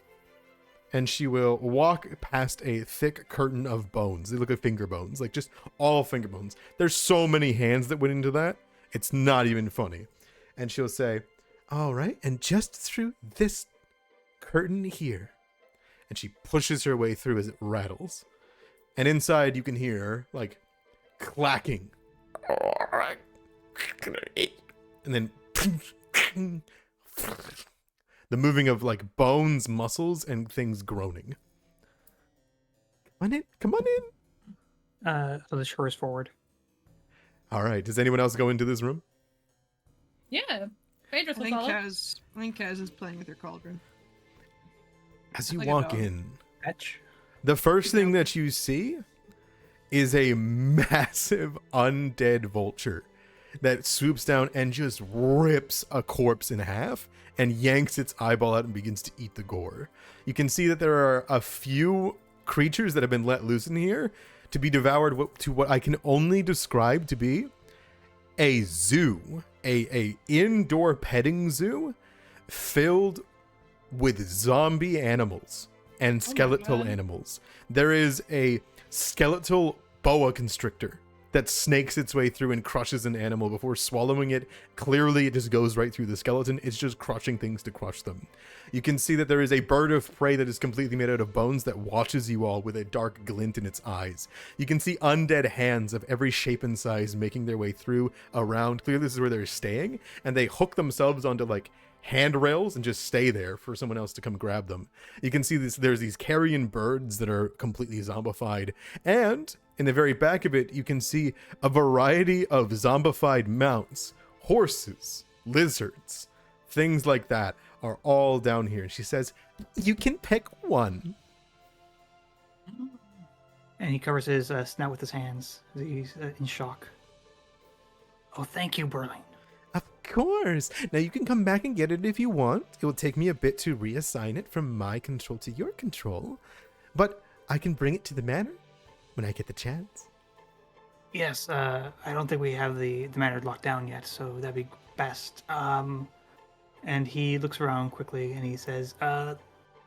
And she will walk past a thick curtain of bones. They look like finger bones, like just all finger bones. There's so many hands that went into that. It's not even funny. And she'll say, all right, and just through this curtain here. And she pushes her way through as it rattles. And inside you can hear like clacking. And then the moving of like bones, muscles, and things groaning. Come on in. Halish hurries forward. All right. Does anyone else go into this room? Yeah. Phaedra I will think follow. Kaz is playing with your cauldron. As you Like a walk dog. in, Fetch. the first thing that you see is a massive undead vulture that swoops down and just rips a corpse in half and yanks its eyeball out and begins to eat the gore. You can see that there are a few creatures that have been let loose in here to be devoured to what I can only describe to be a zoo, a indoor petting zoo filled with zombie animals and skeletal God. animals. There is a skeletal boa constrictor that snakes its way through and crushes an animal before swallowing it. Clearly, it just goes right through the skeleton. It's just crushing things to crush them. You can see that there is a bird of prey that is completely made out of bones that watches you all with a dark glint in its eyes. You can see undead hands of every shape and size making their way through, around. Clearly, this is where they're staying, and they hook themselves onto, like, handrails and just stay there for someone else to come grab them. You can see this. There's these carrion birds that are completely zombified, and in the very back of it, you can see a variety of zombified mounts, horses, lizards, things like that are all down here. She says, you can pick one. And he covers his snout with his hands. He's in shock. Oh, thank you, Berline. Of course. Now you can come back and get it if you want. It will take me a bit to reassign it from my control to your control, but I can bring it to the manor when I get the chance. Yes, I don't think we have the manor locked down yet, so that'd be best. And he looks around quickly and he says,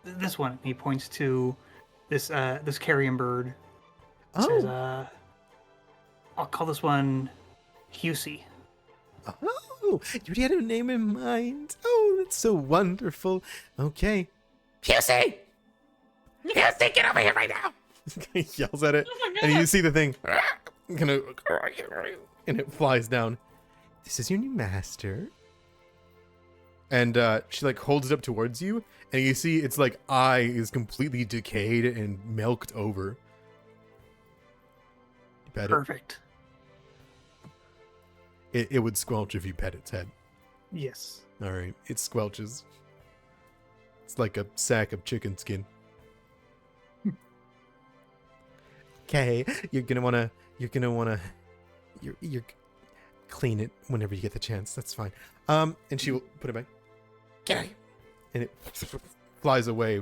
this one. He points to this carrion bird. He says, I'll call this one Husey. Oh, you already had a name in mind. Oh, that's so wonderful. Okay. Husey! Husey, get over here right now! He yells at it, Oh my and God. you see the thing, kind of, and it flies down. This is your new master. And she like holds it up towards you, and you see its like eye is completely decayed and milked over. You pet Perfect. it would squelch if you pet its head. Yes. All right, it squelches. It's like a sack of chicken skin. Okay, you're gonna wanna clean it whenever you get the chance. That's fine. And she will put it back. Okay. And it flies away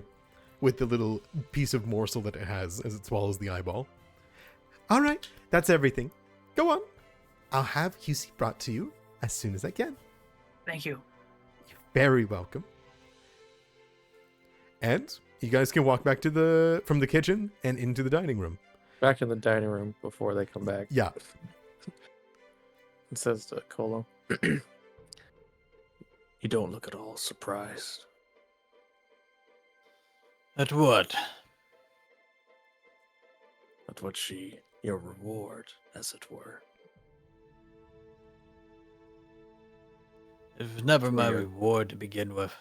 with the little piece of morsel that it has as it swallows the eyeball. All right, that's everything. Go on. I'll have Husey brought to you as soon as I can. Thank you. You're very welcome. And you guys can walk back to from the kitchen and into the dining room. Back in the dining room before they come back. Yeah. It says to Colo, you don't look at all surprised. At what? At what your reward, as it were. It was never my Yeah. reward to begin with.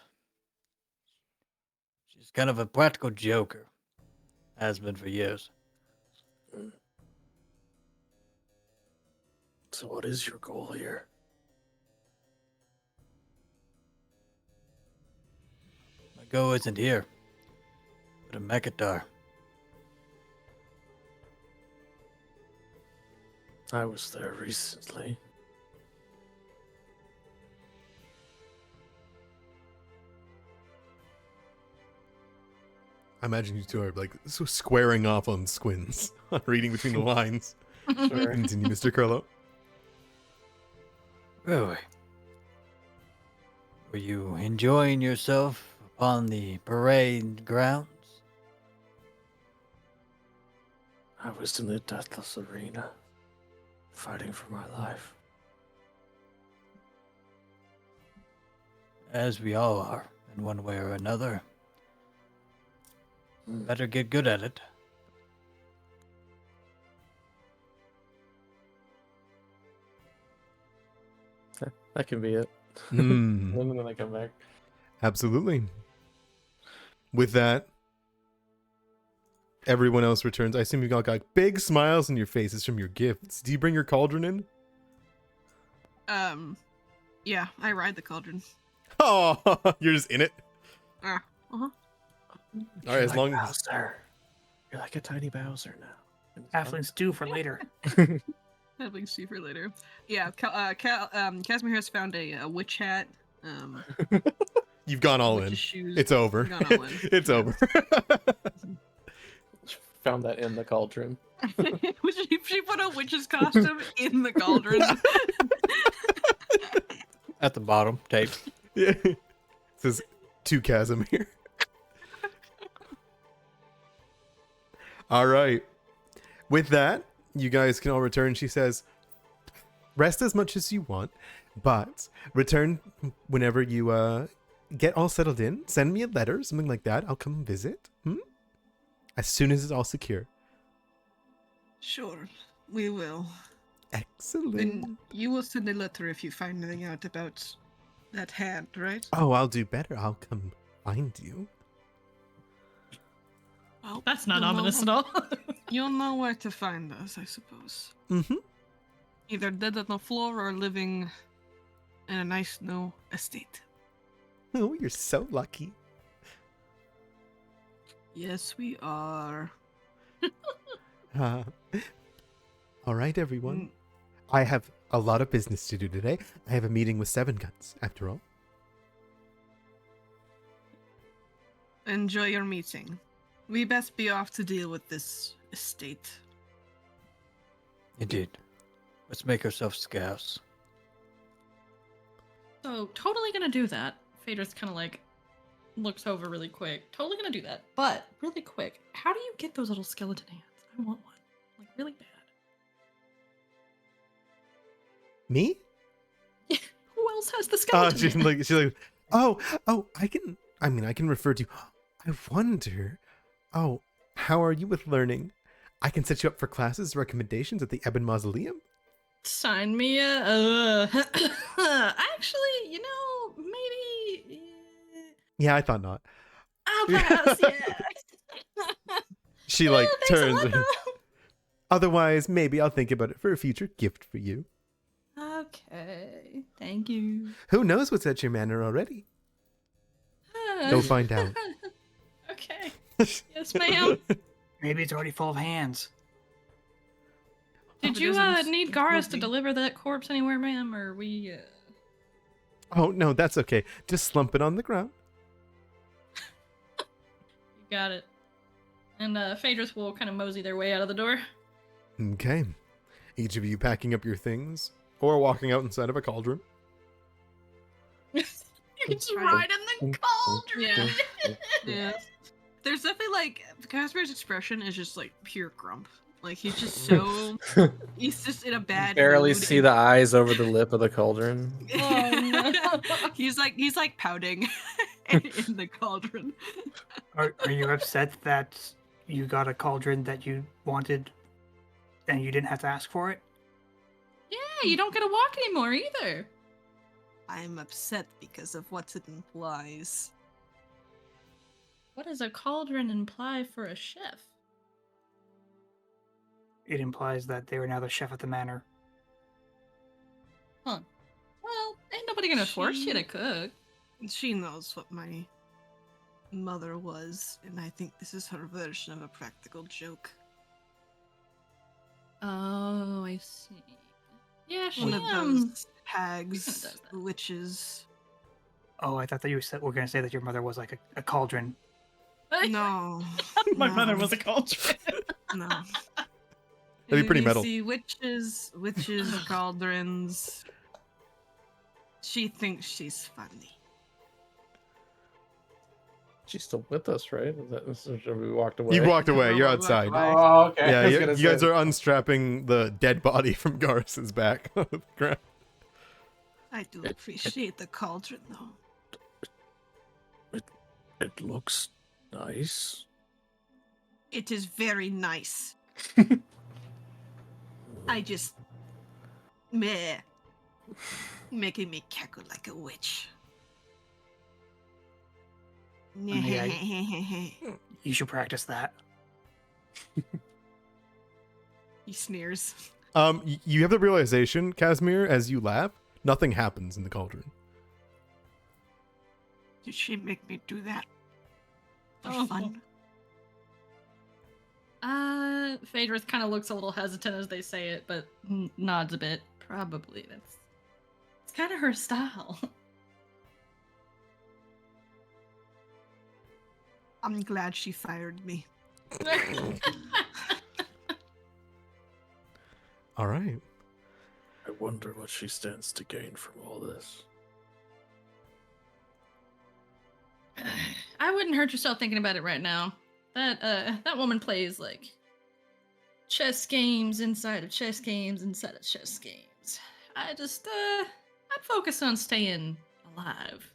She's kind of a practical joker. Has been for years. So what is your goal here? My goal isn't here, but in Mekatar. I was there recently. I imagine you two are like so squaring off on squints, reading between the lines. Sure. Continue, Mr. Curlo. Really? Were you enjoying yourself upon the parade grounds? I was in the deathless arena, fighting for my life. As we all are, in one way or another. Better get good at it. That can be it. Mm, And then I come back. absolutely. With that, everyone else returns. I assume you got big smiles on your faces from your gifts. Do you bring your cauldron in? Yeah, I ride the cauldron. Oh, you're just in it. Uh-huh. All right, as long as Bowser. You're like a tiny Bowser now. Halfling stew for later. Having see for later. Yeah, Casimir has found a witch hat. you've gone all witch's in. shoes. It's over. Gone all in. It's over. Found that in the cauldron. she put a witch's costume in the cauldron. At the bottom, tape. Yeah. It says to Casimir. All right. With that, you guys can all return. She says, rest as much as you want, but return whenever you get all settled in. Send me a letter, something like that. I'll come visit. As soon as it's all secure. Sure, we will. Excellent. And you will send a letter if you find anything out about that hand, right? Oh, I'll do better. I'll come find you. Well, That's not you'll know ominous at where- all. You'll know where to find us, I suppose. Mm-hmm. Either dead on the floor or living in a nice new estate. Oh, you're so lucky. Yes, we are. All right, everyone. Mm, I have a lot of business to do today. I have a meeting with Seven Guns, after all. Enjoy your meeting. We best be off to deal with this estate. Indeed. Let's make ourselves scarce. So totally gonna do that. Phaedra's kind of like looks over really quick. Totally gonna do that. But really quick, how do you get those little skeleton hands? I want one. Like really bad. Me? Who else has the Oh, skeleton? she's hand? like, oh, I can refer to, I wonder, how are you with learning? I can set you up for classes, recommendations at the Ebon Mausoleum. Sign me up. Actually, maybe. Yeah, I thought not. Oh, perhaps, yeah. She Yeah, like thanks a turns. lot, though. Otherwise, maybe I'll think about it for a future gift for you. Okay, thank you. Who knows what's at your manor already? Go find out. Okay. Yes, ma'am. Maybe it's already full of hands. Did it you isn't, need it Garis would to be. deliver that corpse anywhere, ma'am, or we? You Oh no, that's okay. Just slump it on the ground. got it. And Phaedrus will kind of mosey their way out of the door. Okay. Each of you packing up your things or walking out inside of a cauldron. You can just Right. ride in the cauldron. Yeah. Yeah. There's definitely like Casper's expression is just like pure grump. Like he's just so he's just in a bad Barely mood see and- the eyes over the lip of the cauldron. Oh, no. he's like pouting in the cauldron. Are you upset that you got a cauldron that you wanted and you didn't have to ask for it? Yeah, you don't get to walk anymore either. I'm upset because of what it implies. What does a cauldron imply for a chef? It implies that they are now the chef at the manor. Well, ain't nobody gonna force you to She- cook. She knows what my mother was, and I think this is her version of a practical joke. Oh, I see. Yeah, she One of those hags, does that. witches. Oh, I thought that you were going to say that your mother was like a cauldron. No. My no, mother was a cauldron. No. That'd be pretty You metal. See, witches, cauldrons. She thinks she's funny. She's still with us, right? We walked away. You've walked away. You're Well, outside. Oh, okay. Yeah, I was you gonna guys say- are unstrapping the dead body from Garis's back on the ground. I do appreciate the cauldron, though. It looks nice. It is very nice. I just meh, making me cackle like a witch. Yeah, You should practice that. He sneers. You have the realization, Casimir, as you laugh, nothing happens in the cauldron. Did she make me do that? For Oh. fun? Phaedrus kind of looks a little hesitant as they say it, but nods a bit. Probably. It's kind of her style. I'm glad she fired me. All right. I wonder what she stands to gain from all this. I wouldn't hurt yourself thinking about it right now. That woman plays like chess games inside of chess games inside of chess games. I'd focus on staying alive.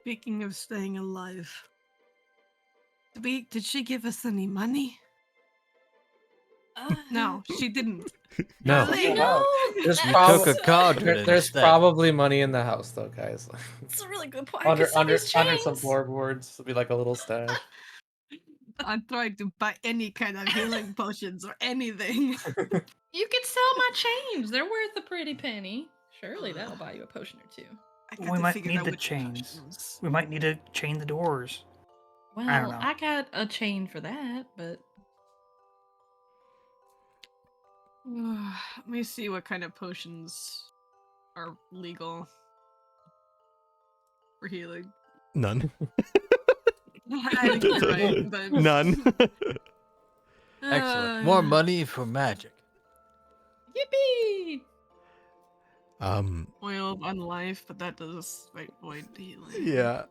Speaking of staying alive, did she give us any money? No, she didn't. No. Really? No. There's You prob- took a card with it there's instead. probably money in the house though, guys. It's a really good point. under Some of under these under some chains- floorboards, it'll be like a little stash. I'm trying to buy any kind of healing potions or anything. You could sell my chains. They're worth a pretty penny. Surely that'll buy you a potion or two. I We got to might figure need out the which chains. potions. We might need to chain the doors. Well, I don't know. I got a chain for that, but Let me see what kind of potions are legal for healing. None. I think you're right, but None. Excellent. More money for magic. yippee! Oil of Unlife, but that does fight void healing. Yeah.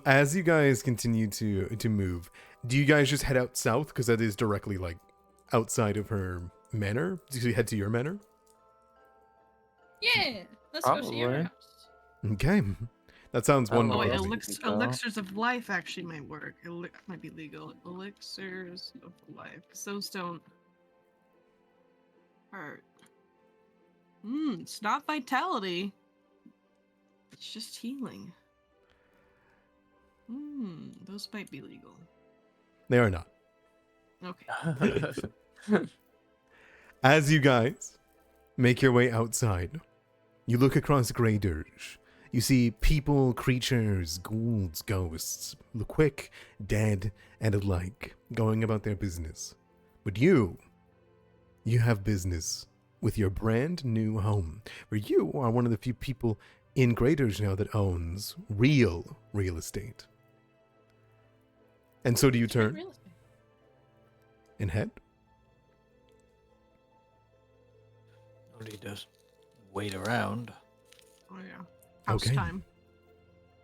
As you guys continue to move, do you guys just head out south? Because that is directly like outside of her manor. Do you head to your manor? Yeah, let's go see your Probably. house. Okay. That sounds I don't know Oh, wait, what wonderful. else we can go. elixirs of life actually might work. Might be legal. Elixirs of life. 'Cause those don't hurt. It's not vitality. It's just healing. Those might be legal. They are not. Okay. As you guys make your way outside, you look across Graydirge. You see people, creatures, ghouls, ghosts, the quick, dead, and alike, going about their business. But you have business with your brand new home, where you are one of the few people in Graydirge now that owns real estate. And so do you turn Real estate. and head? No need to wait around. Oh yeah. House Okay. time.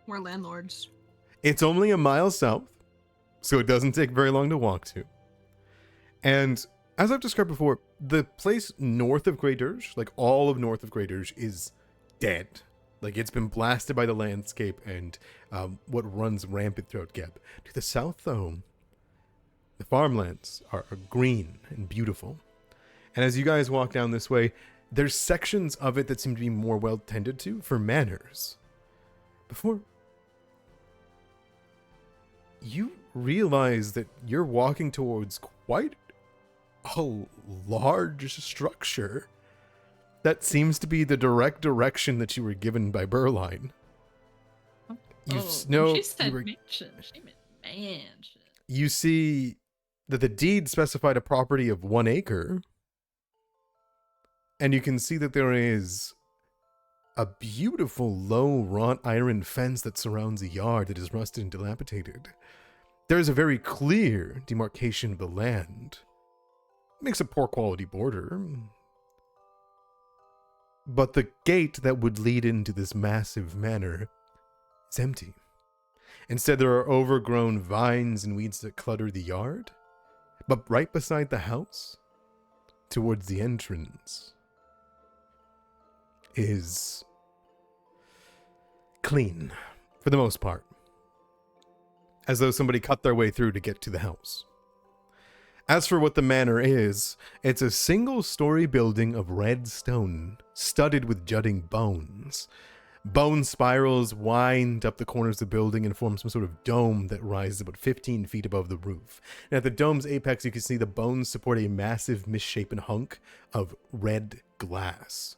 We're landlords. It's only a mile south, so it doesn't take very long to walk to. And as I've described before, the place north of Graydirge, like all of north of Graydirge, is dead. Like it's been blasted by the landscape and what runs rampant throughout Geb. To the south, though, the farmlands are green and beautiful. And as you guys walk down this way, there's sections of it that seem to be more well tended to for manors. Before you realize that you're walking towards quite a large structure that seems to be the direct direction that you were given by Berline. You know, She said mansion. She meant mansion. you see that the deed specified a property of 1 acre, and you can see that there is a beautiful low wrought iron fence that surrounds a yard that is rusted and dilapidated. There is a very clear demarcation of the land. It makes a poor quality border. But the gate that would lead into this massive manor is empty. Instead, there are overgrown vines and weeds that clutter the yard. But right beside the house, towards the entrance, is clean, for the most part. As though somebody cut their way through to get to the house. As for what the manor is, it's a single-story building of red stone, studded with jutting bones. Bone spirals wind up the corners of the building and form some sort of dome that rises about 15 feet above the roof. And at the dome's apex, you can see the bones support a massive misshapen hunk of red glass.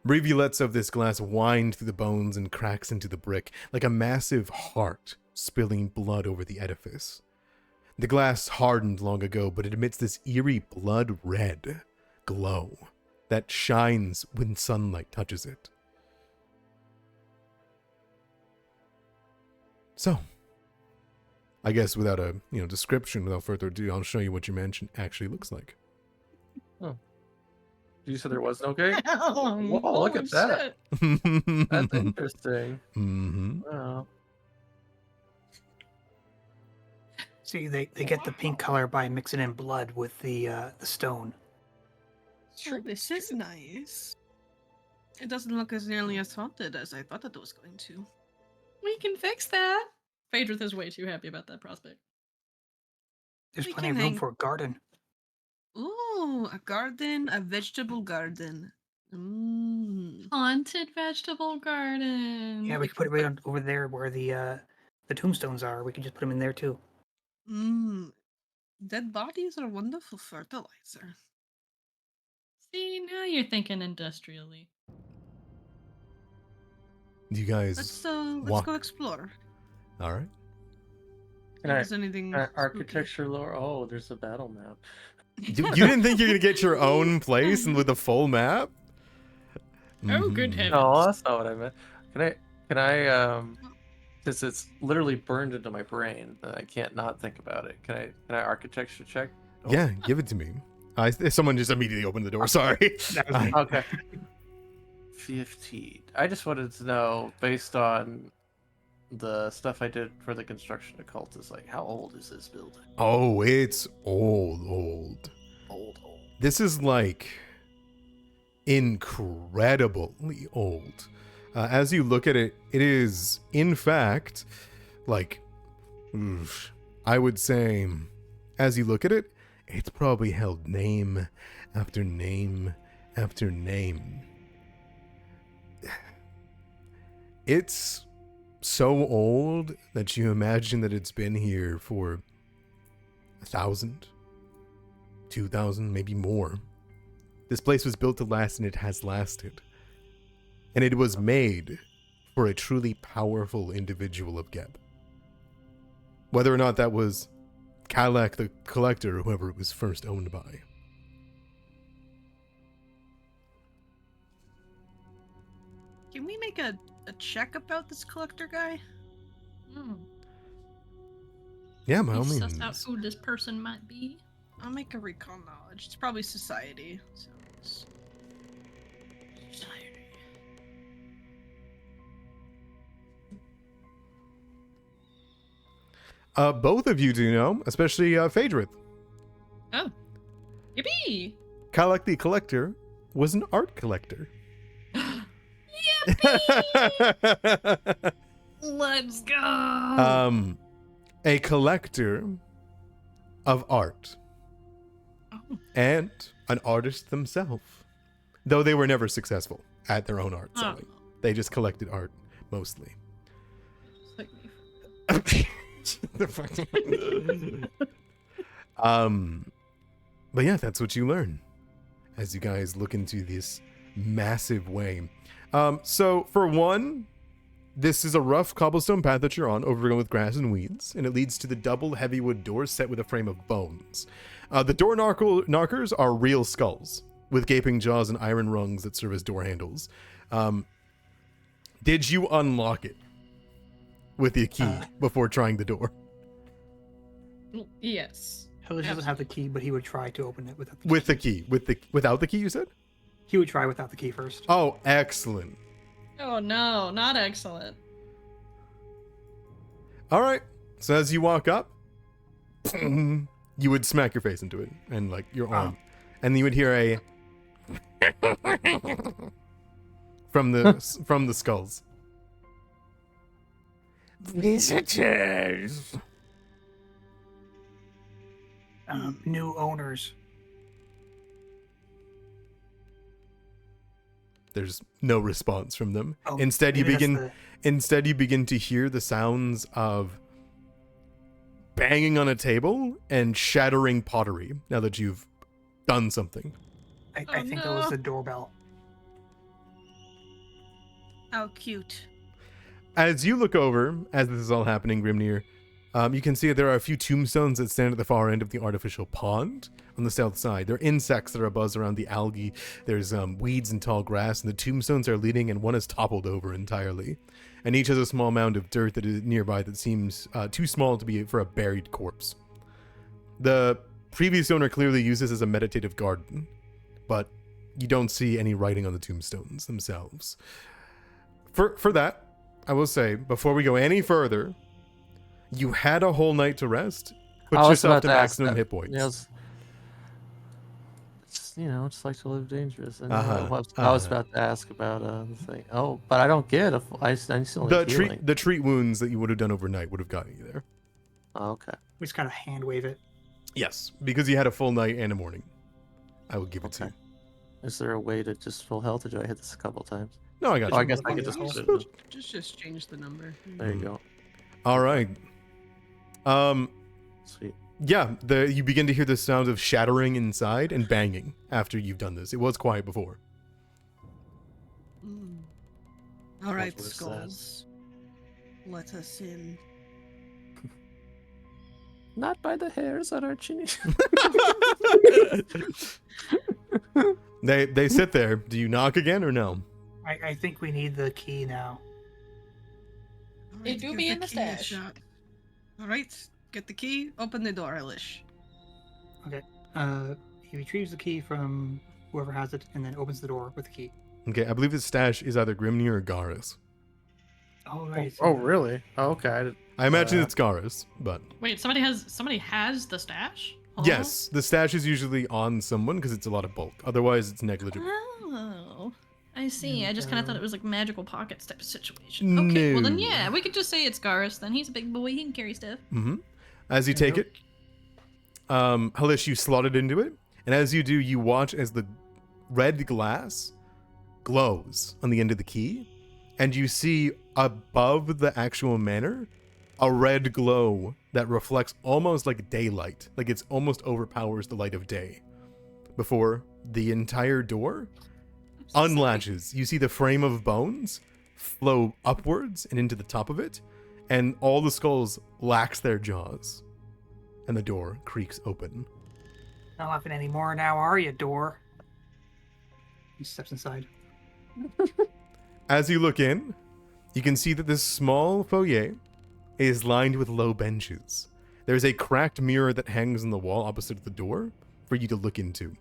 Rivulets of this glass wind through the bones and cracks into the brick, like a massive heart spilling blood over the edifice. The glass hardened long ago, but it emits this eerie blood red glow that shines when sunlight touches it. So, I guess without a description, without further ado, I'll show you what your mansion actually looks like. You said there was no cake? Whoa, Whoa, look at that. shit. That's interesting. Mm-hmm. Wow. See, they get the pink color by mixing in blood with the stone. Oh, this is nice. It doesn't look as nearly as haunted as I thought it was going to. We can fix that. Phaedrith is way too happy about that prospect. There's We plenty can of room hang- for a garden. Ooh, a garden, a vegetable garden. Mmm. Haunted vegetable garden. Yeah, we could put it right on, over there where the tombstones are. We could just put them in there too. Mmm. Dead bodies are wonderful fertilizer. See, now you're thinking industrially. You guys Let's walk. go explore. All right. Can If I- there's anything spooky. Architecture lore. Oh, there's a battle map. You didn't think you're gonna get your own place and with a full map? Oh, good Mhm. heavens. No, that's not what I meant. Can I since it's literally burned into my brain, I can't not think about it. Can I architecture check? Oh, Yeah, give it to me. Someone just immediately opened the door. Sorry. That was me. Okay. 15. I just wanted to know, based on the stuff I did for the construction occultist, like how old is this building? Oh, it's old. Old. This is like incredibly old. As you look at it, it is in fact like, I would say, as you look at it, it's probably held name after name after name. It's so old that you imagine that it's been here for 1,000, 2,000, maybe more. This place was built to last, and it has lasted. And it was made for a truly powerful individual of Geb. Whether or not that was Kalak the Collector or whoever it was first owned by. Can we make a check about this collector guy? Hmm. Yeah, by all You means. suss out who this person might be. I'll make a recall knowledge. It's probably society. So it's... Both of you do know, especially Phaedrith. Oh. Yippee! Kalak the Collector was an art collector. Let's go! A collector of art. Oh. And an artist themselves. Though they were never successful at their own art selling. They just collected art, mostly. It's like me. The fuck? But yeah, that's what you learn as you guys look into this massive way. So for one, this is a rough cobblestone path that you're on, overgrown with grass and weeds, and it leads to the double heavy wood doors set with a frame of bones. The door knockers are real skulls with gaping jaws and iron rungs that serve as door handles. Did you unlock it with your key before trying the door? Yes. Hellish doesn't have the key, but he would try to open it without the key. With the key. Without the key, you said? He would try without the key first. Oh, excellent. Oh no, not excellent. All right. So as you walk up, you would smack your face into it and like your arm, and you would hear a from the skulls. Visitors. New owners. There's no response from them. Oh, Instead, you maybe that's begin to hear the sounds of banging on a table and shattering pottery. Now that you've done something, I Oh, think that was no. the doorbell. How cute. as you look over, as this is all happening, Grimnir, you can see that there are a few tombstones that stand at the far end of the artificial pond on the south side. There are insects that are abuzz around the algae. There's weeds and tall grass, and the tombstones are leaning, and one is toppled over entirely. And each has a small mound of dirt that is nearby that seems too small to be for a buried corpse. The previous owner clearly used this as a meditative garden, but you don't see any writing on the tombstones themselves. For that, I will say, before we go any further, you had a whole night to rest. Put I was yourself about to to ask maximum that. hit points. Just like to live dangerous. And Uh-huh, I was uh-huh. about to ask about the thing. Oh, but I don't get I still need healing. The treat wounds that you would have done overnight would have gotten you there. Oh, okay. We just kind of hand wave it. Yes, because you had a full night and a morning. I will give it to Okay. you. Is there a way to just full health, or do I hit this a couple times? No, I got Oh, you. I guess I on could the just asshole. put it in. Just change the number. There you go. All right. Sweet. Yeah, you begin to hear the sound of shattering inside and banging after you've done this. It was quiet before. All right, what it says. skulls. Let us in. Not by the hairs on our chinny. They sit there. Do you knock again or no? I think we need the key now. All They right, do give be in the key a stash. shot. All right, get the key. Open the door, Elish. He retrieves the key from whoever has it and then opens the door with the key. Okay, I believe his stash is either Grimnir or Garrus. Oh, right. Oh, really? Oh, okay. I imagine it's Garrus, but Wait, somebody has the stash? Hello? yes, the stash is usually on someone because it's a lot of bulk. Otherwise, it's negligible. Oh, I see. I And, just kind of thought it was like magical pockets type of situation. Okay, well then No. yeah, we could just say it's Garrus. Then he's a big boy. He can carry stuff. Mm-hmm. As you take it, Halish, you slot it into it, and as you do, you watch as the red glass glows on the end of the key, and you see above the actual manor a red glow that reflects almost like daylight, like it's almost overpowers the light of day. Before the entire door unlatches, you see the frame of bones flow upwards and into the top of it, and all the skulls lax their jaws, and the door creaks open. Not laughing anymore now, are you, door? He steps inside. As you look in, you can see that this small foyer is lined with low benches. There's a cracked mirror that hangs on the wall opposite the door for you to look into,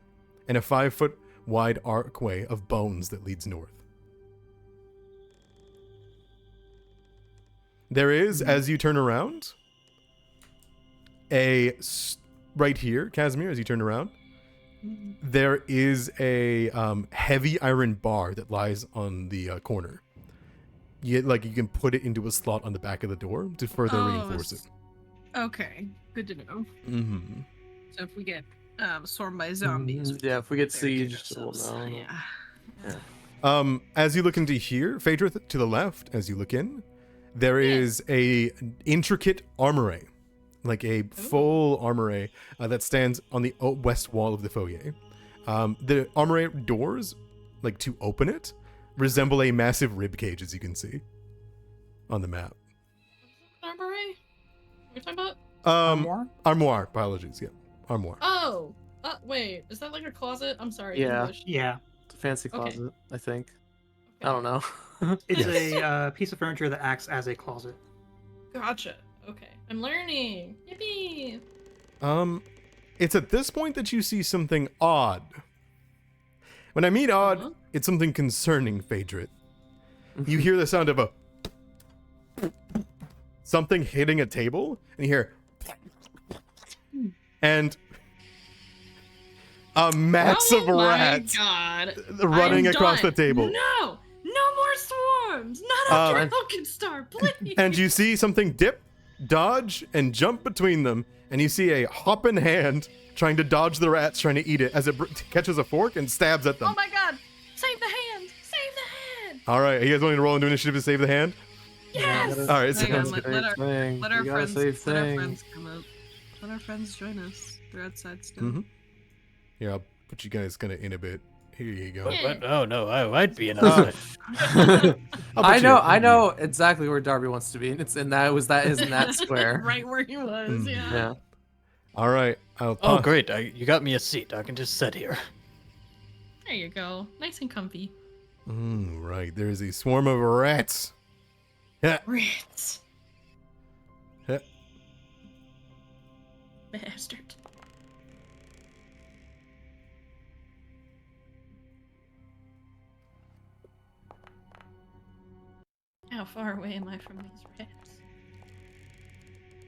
and a 5-foot wide archway of bones that leads north. There is, as you turn around, right here, Casimir, as you turn around, there is a heavy iron bar that lies on the corner. You can put it into a slot on the back of the door to further reinforce it. Okay, good to know. Mm-hmm. So if we get swarmed by zombies, Yeah, if we get barricade sieged, we'll ourselves. know. Yeah. As you look into here, Phaedra, to the left, as you look in, there is a intricate armory, like a full armory that stands on the west wall of the foyer. The armory doors, like to open it, resemble a massive rib cage, as you can see on the map. Armory? What are you talking about? Armoire? Armoire. Apologies. Yeah, armoire. Oh, wait. Is that like a closet? I'm sorry. Yeah. English. Yeah. It's a fancy Okay. closet, I think. Okay. I don't know. It's Yes. a piece of furniture that acts as a closet. Gotcha. Okay. I'm learning. Yippee! It's at this point that you see something odd. When I mean odd, Uh-huh. it's something concerning, Phaedra. You hear the sound of something hitting a table, and you hear and a massive Oh my rat God. running I'm across the done. table. No! No more swarms! Not after Alkenstar, please! And you see something dip, dodge, and jump between them, and you see a hopping hand trying to dodge the rats, trying to eat it as it catches a fork and stabs at them. Oh my God! Save the hand! Save the hand! All right, are you guys willing to roll into initiative to save the hand? Yes! All right, so Hang on, That's a let great our- thing. Let our We gotta friends save things. come up. Let our friends join us. They're outside still. Mhm. Here, I'll put you guys kind of in a bit. Here you go. Yeah. What? Oh no, I might be in outside. I'll put I you know, in. I know exactly where Darby wants to be. It's in that is in that square. Right where he was, Mm, yeah. Yeah. All right, I'll Oh toss. great, you got me a seat. I can just sit here. There you go. Nice and comfy. Right, there is a swarm of rats. Yeah. Rats. Yeah. Bastard. How far away am I from these rats?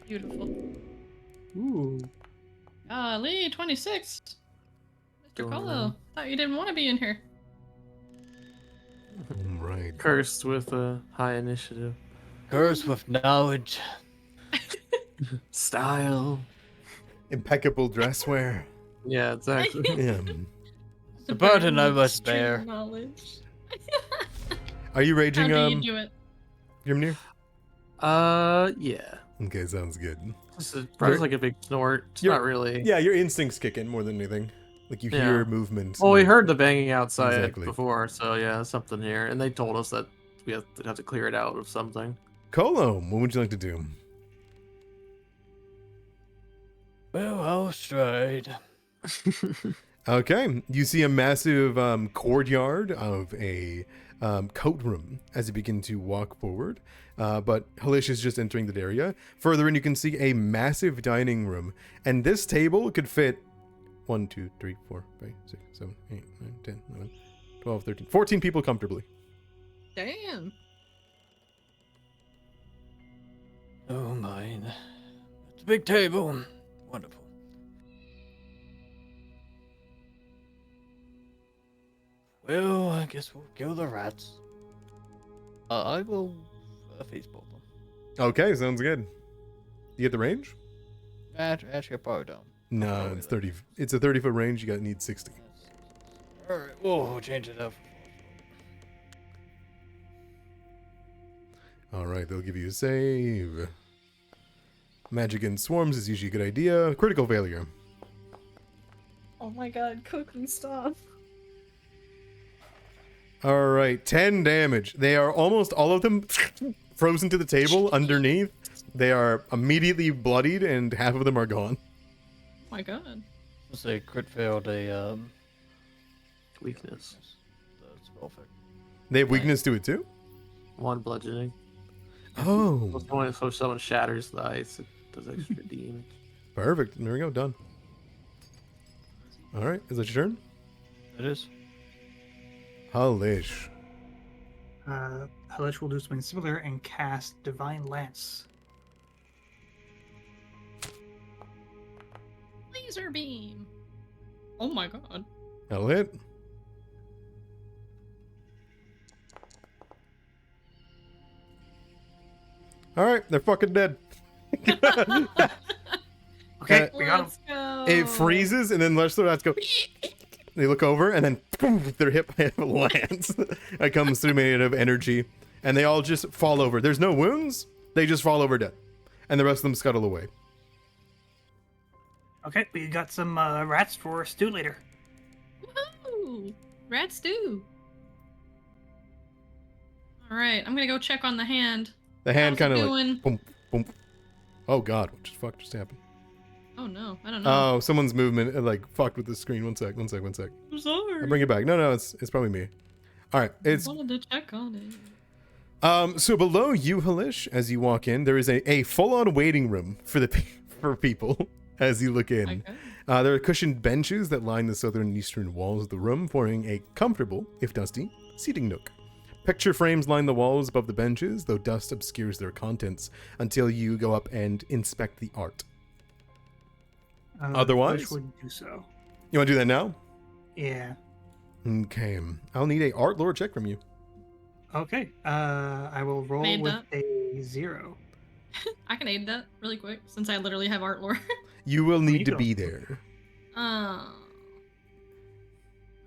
Beautiful. Ooh. Lee, 26. Mr. Going Colo, around. thought you didn't want to be in here. Right. Cursed with a high initiative. Cursed with knowledge. Style. Impeccable dress wear. Yeah, exactly. Yeah. The burden I of must street bear. knowledge. Are you How raging, do you do it? Grimnir? Yeah. Okay, sounds good. Probably like a big snort. It's You're- not really. Yeah, your instincts kick in more than anything. Like you Yeah. hear movement. Well, we heard the banging outside Exactly. before, so yeah, something here. And they told us that we have to clear it out of something. Colom, what would you like to do? Well, I'll stride. Okay, you see a massive courtyard of a coat room as you begin to walk forward. But Halish is just entering the area. Further in, you can see a massive dining room, and this table could fit 1, 2, 3, 4, 5, 6, 7, 8, 9, 10, 11, 12, 13, 14 people comfortably. Damn. Oh, mine. It's a big table. Wonderful. Well, I guess we'll kill the rats. I will face both of them. Okay, sounds good. You get the range? Actually, I probably don't. No, probably it's not. 30. It's a 30-foot range. You got need 60. Alright, we'll change it up. All right, they'll give you a save. Magic and swarms is usually a good idea. Critical failure. Oh my god, cooking stuff. All right, 10 damage. They are almost all of them frozen to the table underneath. They are immediately bloodied, and half of them are gone. Oh my god. Let's say crit failed a Weakness. the spell effect. They have weakness to it too? 1 bludgeoning. Oh, So if someone shatters the ice, it does extra damage. perfect. There we go, done. All right, is that your turn? It is. Halish. Halish will do something similar and cast Divine Lance. Laser beam. Oh my god. That'll hit. All right, they're fucking dead. Okay, we got him. Let's go. It freezes, and then the rest of the rats go. They look over, and then boom, they're hit by a lance that comes through made of energy, and they all just fall over. There's no wounds; they just fall over dead, and the rest of them scuttle away. Okay, we got some rats for stew later. Woohoo! Rat stew. Alright, I'm gonna go check on the hand. The hand How's it kind of like doing? boom, boom. Oh God, what just fuck just happened? Oh no, I don't know. Oh, someone's movement like fucked with the screen. One sec. I'm sorry. I'll bring it back. No, it's probably me. All right, it's I wanted to check on it. so below you, Halish, as you walk in, there is a full-on waiting room for people as you look in. Okay. There are cushioned benches that line the southern and eastern walls of the room, forming a comfortable, if dusty, seating nook. Picture frames line the walls above the benches, though dust obscures their contents until you go up and inspect the art. Otherwise? Halish would do so. You want to do that now? Yeah. Okay. I'll need a art lore check from you. Okay. I will roll Made with that. a 0. I can aid that really quick since I literally have art lore. You will you need to go. be there. Oh.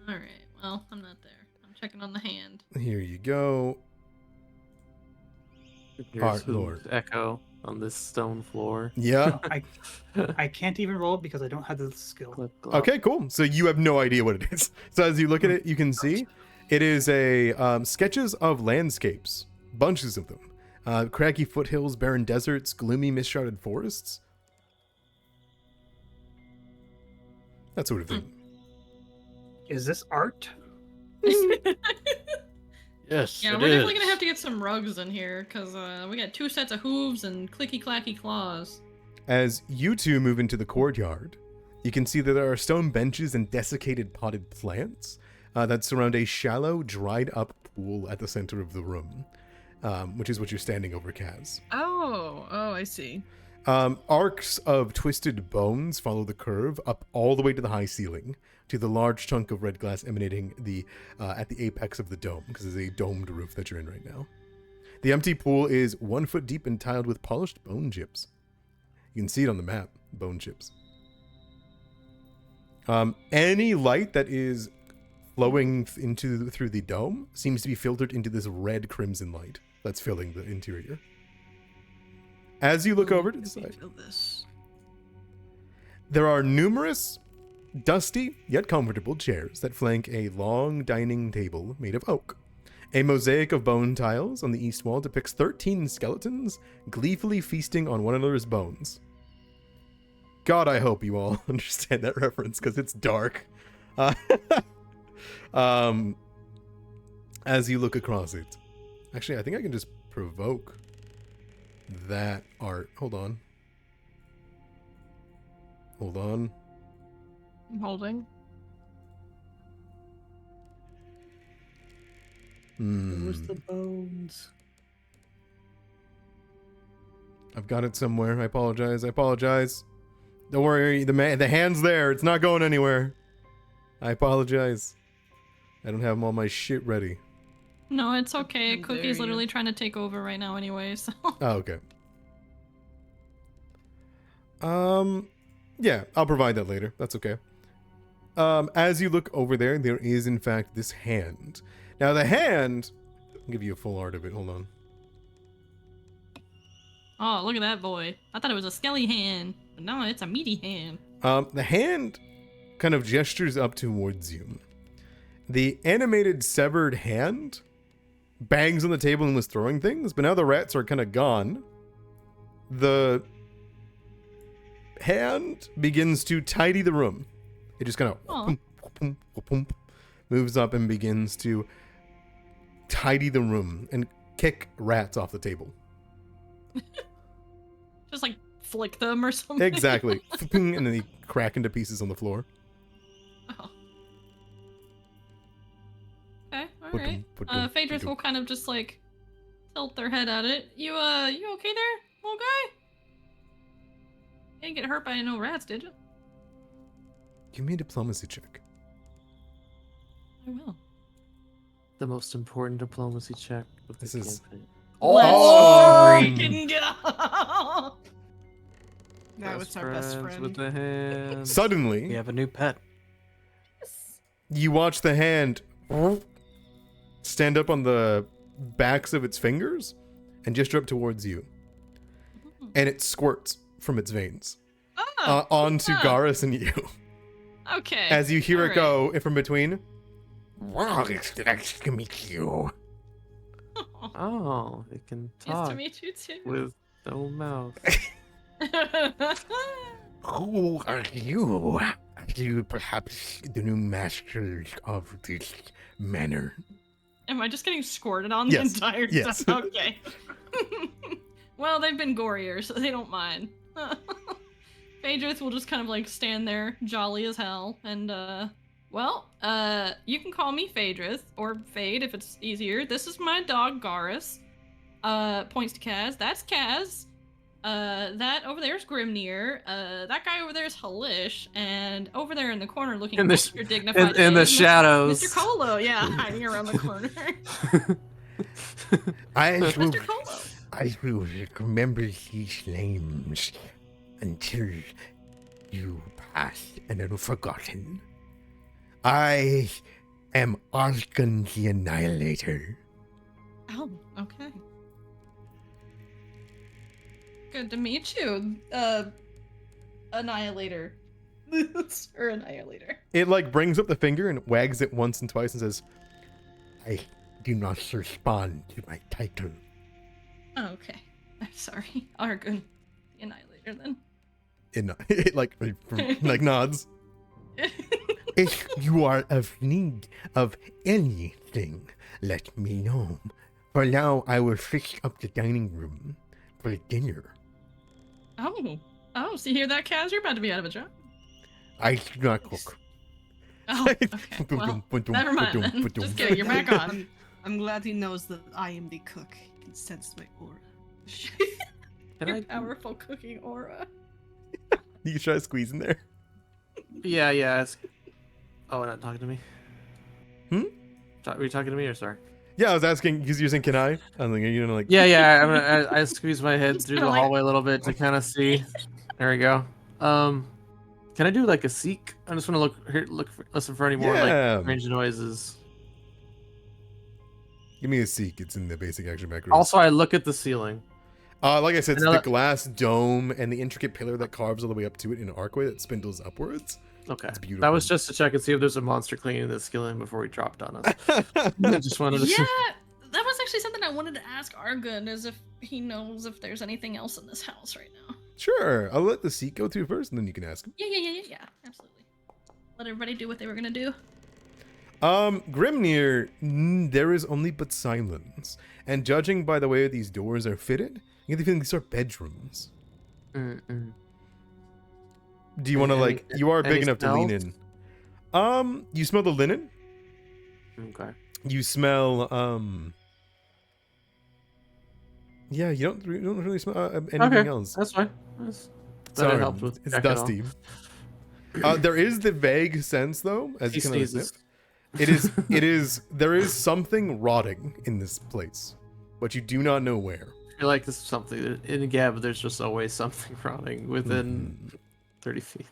Alright, well, I'm not there. I'm checking on the hand. Here you go. Here's Art who's Lord. Echo on this stone floor. Yeah. I can't even roll because I don't have the skill. Clip clop. Okay, cool. So you have no idea what it is. So as you look at it, you can see it is a sketches of landscapes, bunches of them. Craggy foothills, barren deserts, gloomy, mist-shrouded forests. That sort of thing. Is this art? Yes, Yeah, it we're is. definitely gonna have to get some rugs in here because we got 2 sets of hooves and clicky clacky claws. As you two move into the courtyard, you can see that there are stone benches and desiccated potted plants that surround a shallow, dried-up pool at the center of the room. which is what you're standing over, Kaz. Oh, I see. Arcs of twisted bones follow the curve up all the way to the high ceiling, to the large chunk of red glass emanating at the apex of the dome, because it's a domed roof that you're in right now. The empty pool is 1 foot deep and tiled with polished bone chips. You can see it on the map, bone chips. Any light that is flowing through the dome seems to be filtered into this red crimson light that's filling the interior. As you look over to the side, there are numerous dusty yet comfortable chairs that flank a long dining table made of oak. A mosaic of bone tiles on the east wall depicts 13 skeletons gleefully feasting on one another's bones. God, I hope you all understand that reference, because it's dark. As you look across it. Actually, I think I can just provoke that art. Hold on. I'm holding. Where's the bones? I've got it somewhere. I apologize. Don't worry. The hand's there. It's not going anywhere. I apologize. I don't have all my shit ready. No, it's okay. How Cookie's dare literally you. trying to take over right now anyway, so. Oh, okay. Yeah, I'll provide that later. That's okay. As you look over there, there is in fact this hand. Now the hand, I'll give you a full art of it. Hold on. Oh, look at that boy. I thought it was a skelly hand, but no, it's a meaty hand. The hand kind of gestures up towards you. The animated severed hand bangs on the table and was throwing things, but now the rats are kind of gone. The hand begins to tidy the room. It just kind of moves up and begins to tidy the room and kick rats off the table. Just like flick them or something. Exactly. And then they crack into pieces on the floor. Oh. Okay, alright. Phaedrus will kind of just like tilt their head at it. You okay there, little guy? You didn't get hurt by no rats, did you? Give me a diplomacy check. I will. The most important diplomacy check of This the is- campaign. Let's Oh! freaking go! That was our best friends friend. with the hand. Suddenly, We have a new pet. you watch the hand stand up on the backs of its fingers and gesture up towards you. And it squirts from its veins Oh, onto yeah. Garrus and you. okay. As you hear it alright. go from between. Wow, it's nice to meet you. Oh, it can Nice talk to meet you too. with no mouth. Who are you? Are you perhaps the new masters of this manor? Am I just getting squirted on the Yes. entire Yes. time? Okay. Well, they've been gorier, so they don't mind. Phaedrus will just kind of like stand there, jolly as hell, and you can call me Phaedrus, or Fade if it's easier. This is my dog, Garrus. Points to Kaz. That's Kaz. That over there is Grimnir. That guy over there is Halish, and over there in the corner looking In the extra dignified in the is shadows. Mr. Colo, yeah, hiding around the corner. Mr. Colo. I will remember these names until you pass and are forgotten. I am Arkan the Annihilator. Oh, okay. Good to meet you, Annihilator. Or Annihilator. It like brings up the finger and wags it once and twice and says, I do not respond to my title. Oh, okay. I'm sorry. Argun, the Annihilator, then. It like nods. If you are of need of anything, let me know. For now, I will fix up the dining room for dinner. Oh, so you hear that, Kaz? You're about to be out of a job. I do not cook. Oh, okay. Well, never mind then. Just kidding, you're back on. I'm glad he knows that I am the cook. can sense my aura. Can Your I? powerful cooking aura. You can try to squeeze in there. Yeah, yeah. Oh, not talking to me. Were you talking to me or sorry? Yeah, I was asking because you're saying, "Can I?" I'm like, you know, like. Yeah, yeah. I squeeze my head He's through kinda the like- hallway a little bit to kind of see. There we go. Can I do like a seek? I just want to listen for any more Yeah. like strange noises. Give me a seek. It's in the basic action macros. Also, I look at the ceiling. Like I said, it's I know the that- glass dome and the intricate pillar that carves all the way up to it in an archway that spindles upwards. Okay, It's beautiful. that was just to check and see if there's a monster cleaning the ceiling before he dropped on us. I just wanted to. Yeah, that was actually something I wanted to ask Argun, is if he knows if there's anything else in this house right now. Sure, I'll let the seek go through first, and then you can ask him. Yeah, absolutely. Let everybody do what they were gonna do. Grimnir, there is only but silence. And judging by the way these doors are fitted, you get the feeling these are bedrooms. Mm-mm. Do you want to, Any- like, you are big any enough to lean smells? in. You smell the linen. Okay. You smell, yeah, you don't really smell anything Okay, else. that's fine. That Sorry, helped with it's checking dusty. There is the vague sense, though, as He you can sneezes. there is something rotting in this place, but you do not know where. I feel like this is something that in Gab. There's just always something rotting within 30 feet.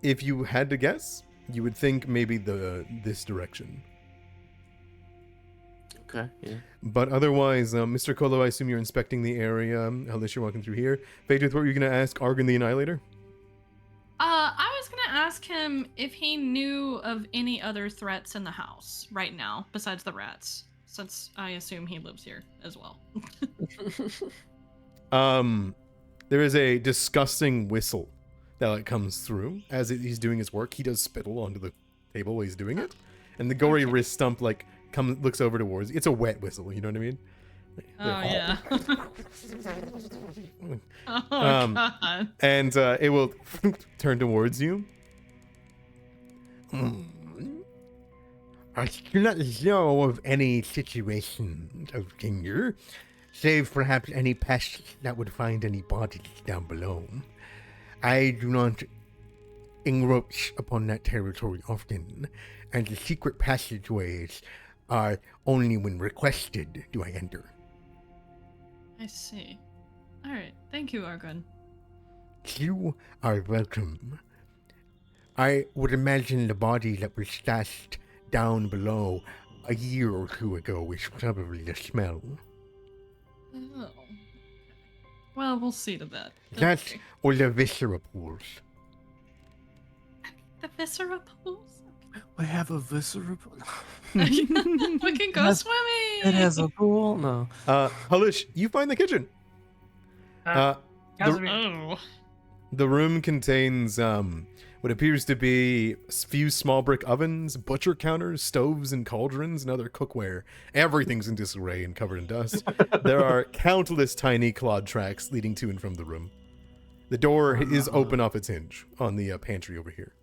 If you had to guess, you would think maybe this direction. Okay. Yeah. But otherwise, Mr. Kolo, I assume you're inspecting the area, unless you're walking through here. Phaedrith, what were you going to ask Argon the Annihilator? I was gonna ask him if he knew of any other threats in the house right now besides the rats, since I assume he lives here as well. There is a disgusting whistle that like, comes through as he's doing his work. He does spittle onto the table while he's doing it, and the gory Okay. wrist stump like looks over towards. It's a wet whistle, you know what I mean? Oh yeah. Oh god. And it will turn towards you. I do not know of any situation of danger, save perhaps any pests that would find any bodies down below. I do not encroach upon that territory often, and the secret passageways are only when requested do I enter. I see. Alright, thank you, Argun. You are welcome. I would imagine the body that was stashed down below a year or two ago is probably the smell. Oh. Well, we'll see to that. Don't That worry. or the viscera pools. The viscera pools? We have a viscera. We can go Has- swimming! It has a pool. No. Halish, you find the kitchen. The, Oh. the room contains what appears to be a few small brick ovens, butcher counters, stoves, and cauldrons, and other cookware. Everything's in disarray and covered in dust. There are countless tiny clawed tracks leading to and from the room. The door is open off its hinge on the pantry over here.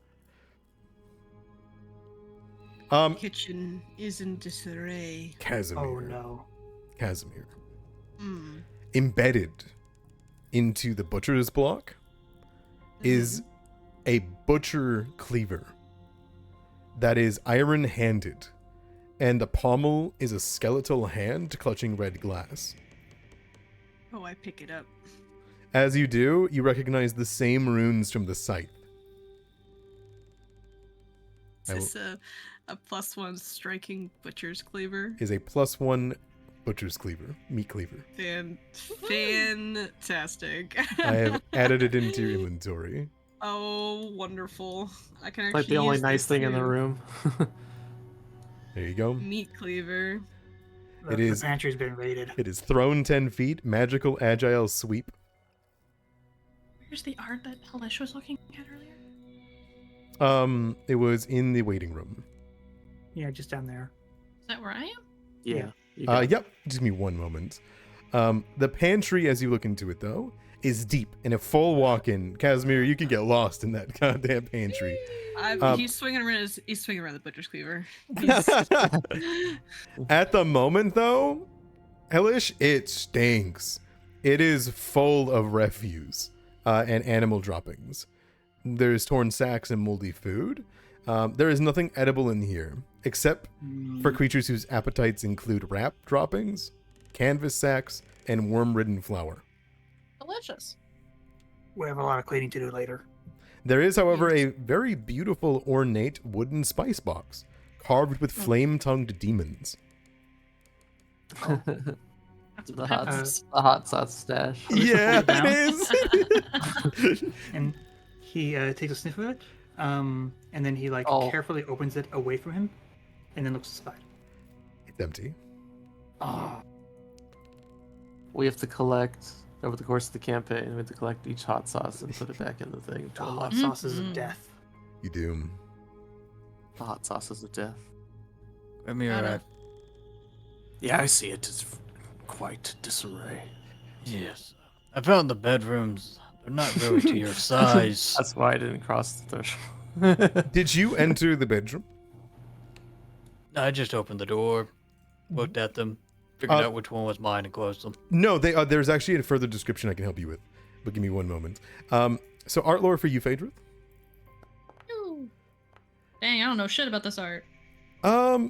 Kitchen is in disarray. Casimir. Oh no. Casimir. Mm. Embedded into the butcher's block is a butcher cleaver that is iron-handed, and the pommel is a skeletal hand clutching red glass. Oh, I pick it up. As you do, you recognize the same runes from the scythe. Is this a +1 striking butcher's cleaver? Is a +1 butcher's cleaver, meat cleaver. Fantastic. I have added it into your inventory. Oh, wonderful. I can actually Like the only use nice this thing in the too. room. There you go. Meat cleaver. It is- The pantry's been raided. It is thrown 10 feet, magical agile sweep. Where's the art that Halesh was looking at earlier? It was in the waiting room. Yeah, just down there. Is that where I am? Yeah. you got it. Yep. Just give me one moment. The pantry, as you look into it, though, is deep. And a full walk-in, Casimir, you can get lost in that goddamn pantry. He's swinging around. He's swinging around the butcher's cleaver. He's- At the moment, though, Hellish, it stinks. It is full of refuse and animal droppings. There's torn sacks and moldy food. There is nothing edible in here, except for creatures whose appetites include wrap droppings, canvas sacks, and worm-ridden flour. Delicious. We have a lot of cleaning to do later. There is, however, a very beautiful, ornate wooden spice box, carved with flame-tongued demons. The hot sauce stash. Yeah, pull it it is. And he takes a sniff of it, and then he carefully opens it away from him, and then looks aside. It's empty. Oh, We have to collect over the course of the campaign. We have to collect each hot sauce and put it back in the thing to the unlock hot sauces of death. You do. the hot sauces of death. Let me arrive. Yeah, I see it. It's quite disarray. Yes. I found the bedrooms. They're not really to your size. That's why I didn't cross the threshold. Did you enter the bedroom? I just opened the door, looked at them, figured out which one was mine, and closed them. No, they. There's actually a further description I can help you with, but give me one moment. So art lore for you, Phaedra. Ooh. Dang, I don't know shit about this art. You're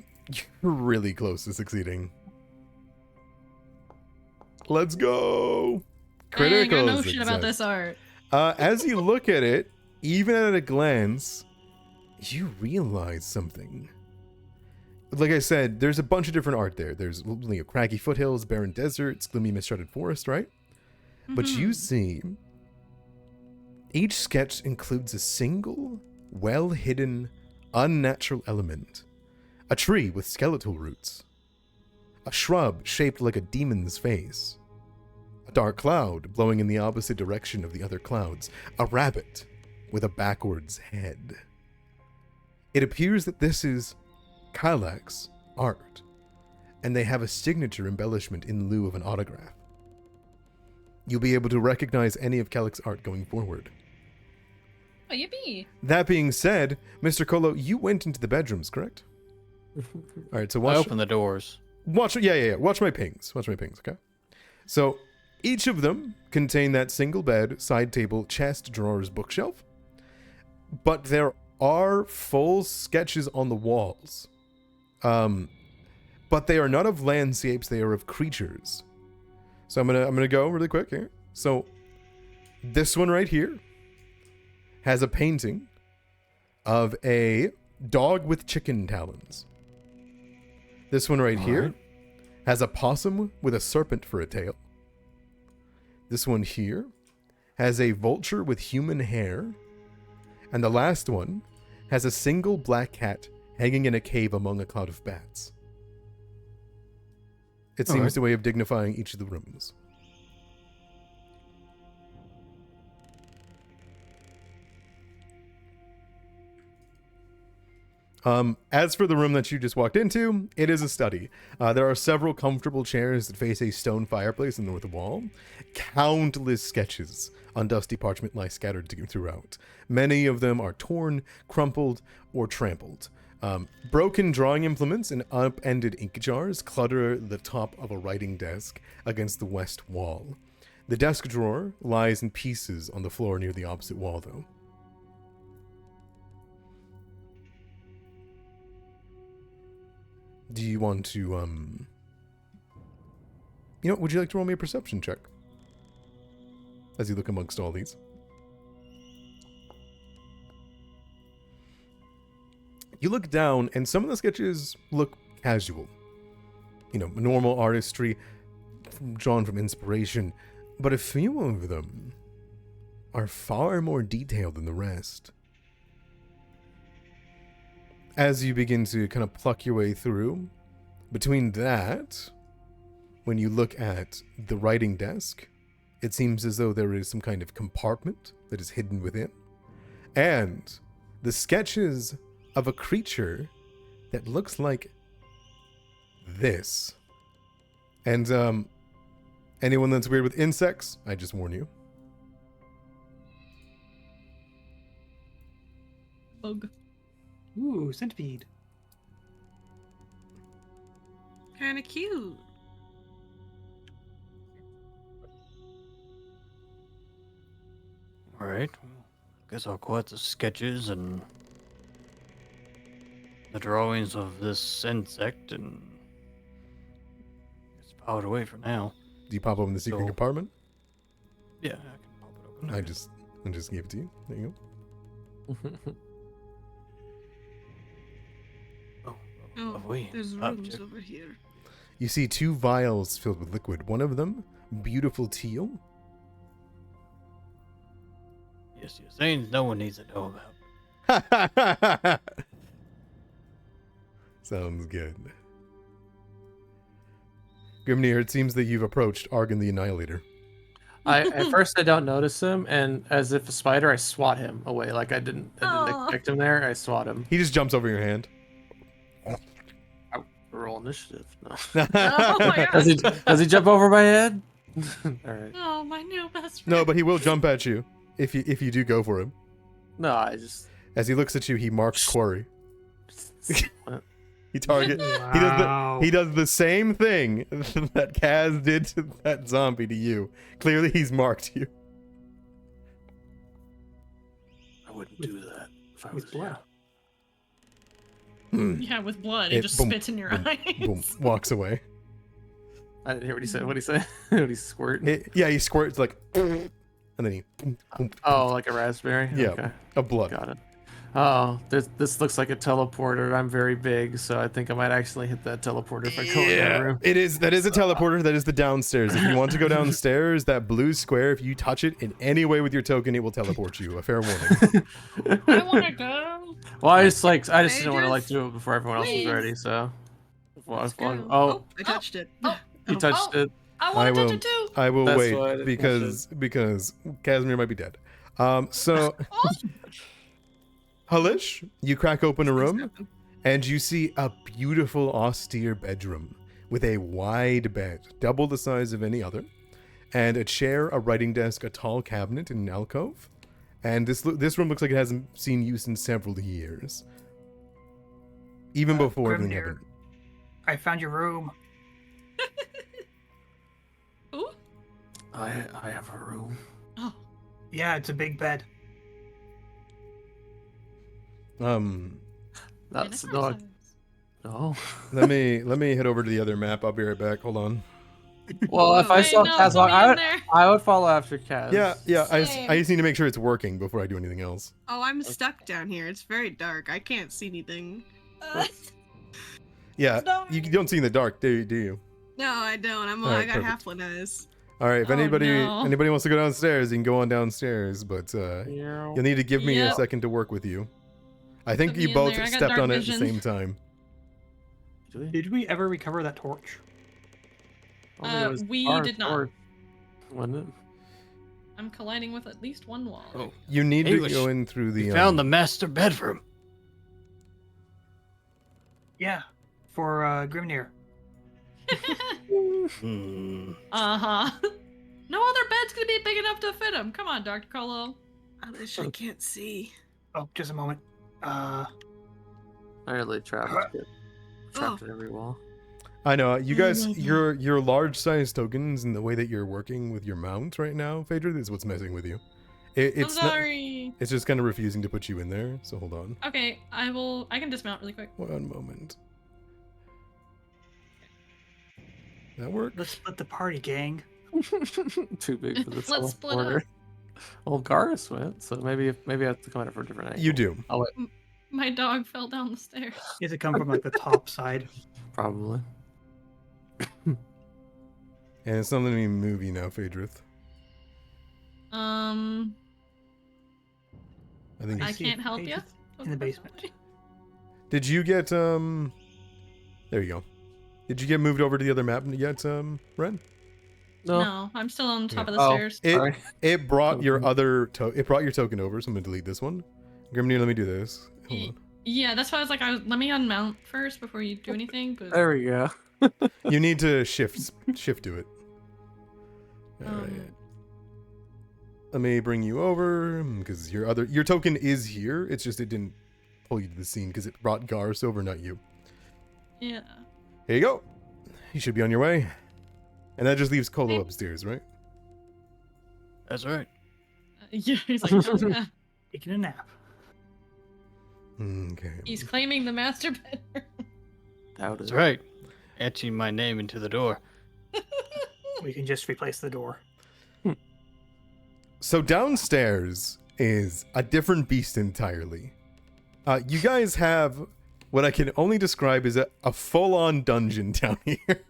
really close to succeeding. Let's go. Dang, I know Critical shit about this art. As you look at it, even at a glance, you realize something. Like I said, there's a bunch of different art there. There's craggy foothills, barren deserts, gloomy mist-shrouded forest, right? But you see, each sketch includes a single, well-hidden, unnatural element. A tree with skeletal roots. A shrub shaped like a demon's face. A dark cloud blowing in the opposite direction of the other clouds. A rabbit with a backwards head. It appears that this is Kylax's art, and they have a signature embellishment in lieu of an autograph. You'll be able to recognize any of Kylax's art going forward. Oh, yippee. That being said, Mr. Colo, you went into the bedrooms, correct? All right, so I watch. opened the doors. Watch my pings, okay? So each of them contain that single bed, side table, chest, drawers, bookshelf. But there are full sketches on the walls. But they are not of landscapes, they are of creatures. So I'm gonna go really quick here. So this one right here has a painting of a dog with chicken talons. This one right here has a possum with a serpent for a tail. This one here has a vulture with human hair. And the last one has a single black cat hanging in a cave among a cloud of bats. It seems the way of dignifying each of the rooms. As for the room that you just walked into, it is a study. There are several comfortable chairs that face a stone fireplace in the north wall. Countless sketches on dusty parchment lie scattered throughout. Many of them are torn, crumpled, or trampled. Broken drawing implements and upended ink jars clutter the top of a writing desk against the west wall. The desk drawer lies in pieces on the floor near the opposite wall, though. Do you want to, would you like to roll me a perception check? As you look amongst all these. You look down, and some of the sketches look casual. Normal artistry, drawn from inspiration. But a few of them are far more detailed than the rest. As you begin to kind of pluck your way through, between that, when you look at the writing desk, it seems as though there is some kind of compartment that is hidden within, and the sketches of a creature that looks like this. And anyone that's weird with insects, I just warn you. Bug. Ooh, centipede. Kind of cute. All right. Well, guess I'll collect the sketches and the drawings of this insect and just file it away for now. Do you pop open the secret So- compartment? Yeah, I can pop it open. I just gave it to you. There you Oh, Oh, lovely. there's Object. rooms over here. You see 2 vials filled with liquid. One of them, beautiful teal. Yes, things no one needs to know about. Sounds good. Grimnir, it seems that you've approached Argon the Annihilator. At first I don't notice him, and as if a spider, I swat him away. Like I didn't Aw. expect him there. I swat him. He just jumps over your hand. Roll initiative. No. Oh my Does he? god. Does he jump over my head? All right. Oh, my new best friend. No, but he will jump at you if you do go for him. No, I just. As he looks at you, he marks quarry. What? He target. Wow. He does the same thing that Kaz did to that zombie to you. Clearly, he's marked you. I wouldn't do that if I was With blood. Yeah, with blood. It It- just boom, spits in your boom, eyes. Boom. Walks away. I didn't hear what he said. What did he say? What did he squirt? Yeah, he squirts like, and then he boom, boom, Oh, like a raspberry. Yeah. Okay. of blood. Got it. Oh, this looks like a teleporter. I'm very big, so I think I might actually hit that teleporter if I go in that room. It is. That is a teleporter. That is the downstairs. If you want to go downstairs, that blue square, if you touch it in any way with your token, it will teleport you. A fair warning. I want to go. Well, I just didn't want to like Pages? do it before everyone else was Please. ready. So, Let's go. oh, I touched it. Oh, you touched it. I I want to will- touch it too. I will That's why I wait didn't because Casimir might be dead. So Oh, Halish, you crack open a room Happened. and you see a beautiful austere bedroom with a wide bed, double the size of any other, and a chair, a writing desk, a tall cabinet, and an alcove. And this room looks like it hasn't seen use in several years, even before everything Grimnir, happened. I found your room. Ooh. I have a room. Oh. Yeah, it's a big bed. That's dinosaur not. size. No. let me head over to the other map. I'll be right back. Hold on. Well, if I Wait, saw no, Kaz put walk, me in there. I would follow after Kaz. Yeah. I Same. just need to make sure it's working before I do anything else. Oh, I'm stuck down here. It's very dark. I can't see anything. Yeah, No. you don't see in the dark, do you? No, I don't. I Alright, got perfect. halfling eyes. All right. If Oh, anybody no. wants to go downstairs, you can go on downstairs. But you'll need to give me a Yep. second to work with you. I think Put me you in both there. I got stepped dark on it at vision. the same time. Did we ever recover that torch? We did not. Wasn't it? I'm colliding with at least one wall. Oh, You need to English. go in through the. we found the master bedroom. Yeah, for Grimnir. Hmm. Uh-huh. No other bed's gonna be big enough to fit him. Come on, Dr. Colo. I can't see. Oh, just a moment. I really trapped it. Trapped at every wall. I know you guys. my God. Your large size tokens and the way that you're working with your mount right now, Phaedra, is what's messing with you. It's I'm not, sorry. it's just kind of refusing to put you in there. So hold on. Okay, I can dismount really quick. One moment. That work? let's split the party, gang. Too big for this Let's split teleporter. up. Well, Garrus went, so maybe I have to come at it for a different angle. You do. My dog fell down the stairs. You have to come from like the top side. Probably. And it's not letting me move you now, Phaedrith. I think. I see can't if help Paige ya. is in the basement. Did you get There you go. Did you get moved over to the other map yet, Ren? No, I'm still on top of the Oh. stairs. Sorry. It brought your Okay. other it brought your token over, so I'm gonna delete this one. Grimnir, let me do this. Hold on. Yeah, that's why I was like, let me unmount first before you do anything. But There we go. You need to shift to it. All right. Let me bring you over because your token is here. It's just it didn't pull you to the scene because it brought Garrus over, not you. yeah. Here you go. You should be on your way. And that just leaves Colo Hey. upstairs, right? That's right. Yeah, he's like, oh, yeah. Taking a nap. Okay. He's claiming the master bedroom. Doubt That's it. right. Etching my name into the door. We can just replace the door. So downstairs is a different beast entirely. You guys have what I can only describe as a full-on dungeon down here.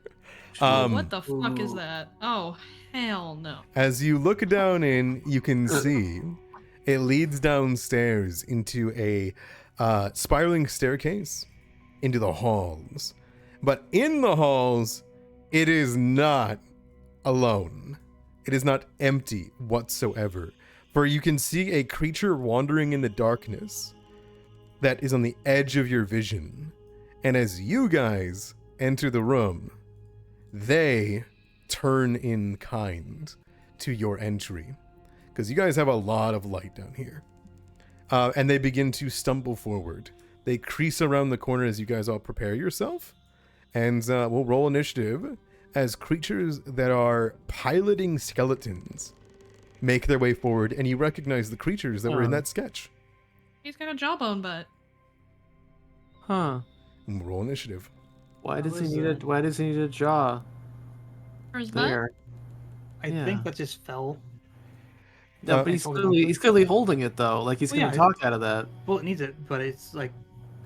What the fuck is that? Oh, hell no. As you look down in, you can see it leads downstairs into a spiraling staircase into the halls. But in the halls, it is not alone. It is not empty whatsoever. For you can see a creature wandering in the darkness that is on the edge of your vision. And as you guys enter the room, they turn in kind to your entry. Because you guys have a lot of light down here. And they begin to stumble forward. They crease around the corner as you guys all prepare yourself. And we'll roll initiative as creatures that are piloting skeletons make their way forward, and you recognize the creatures that were in that sketch. He's got a jawbone butt. Huh. And we'll roll initiative. Why How does he is need a that? Why does he need a jaw For his butt? there? I Yeah. think that just fell. No, but I he's told him clearly, not to. holding it though. Like he's Well, gonna yeah, talk out of that. Well, it needs it, but it's like,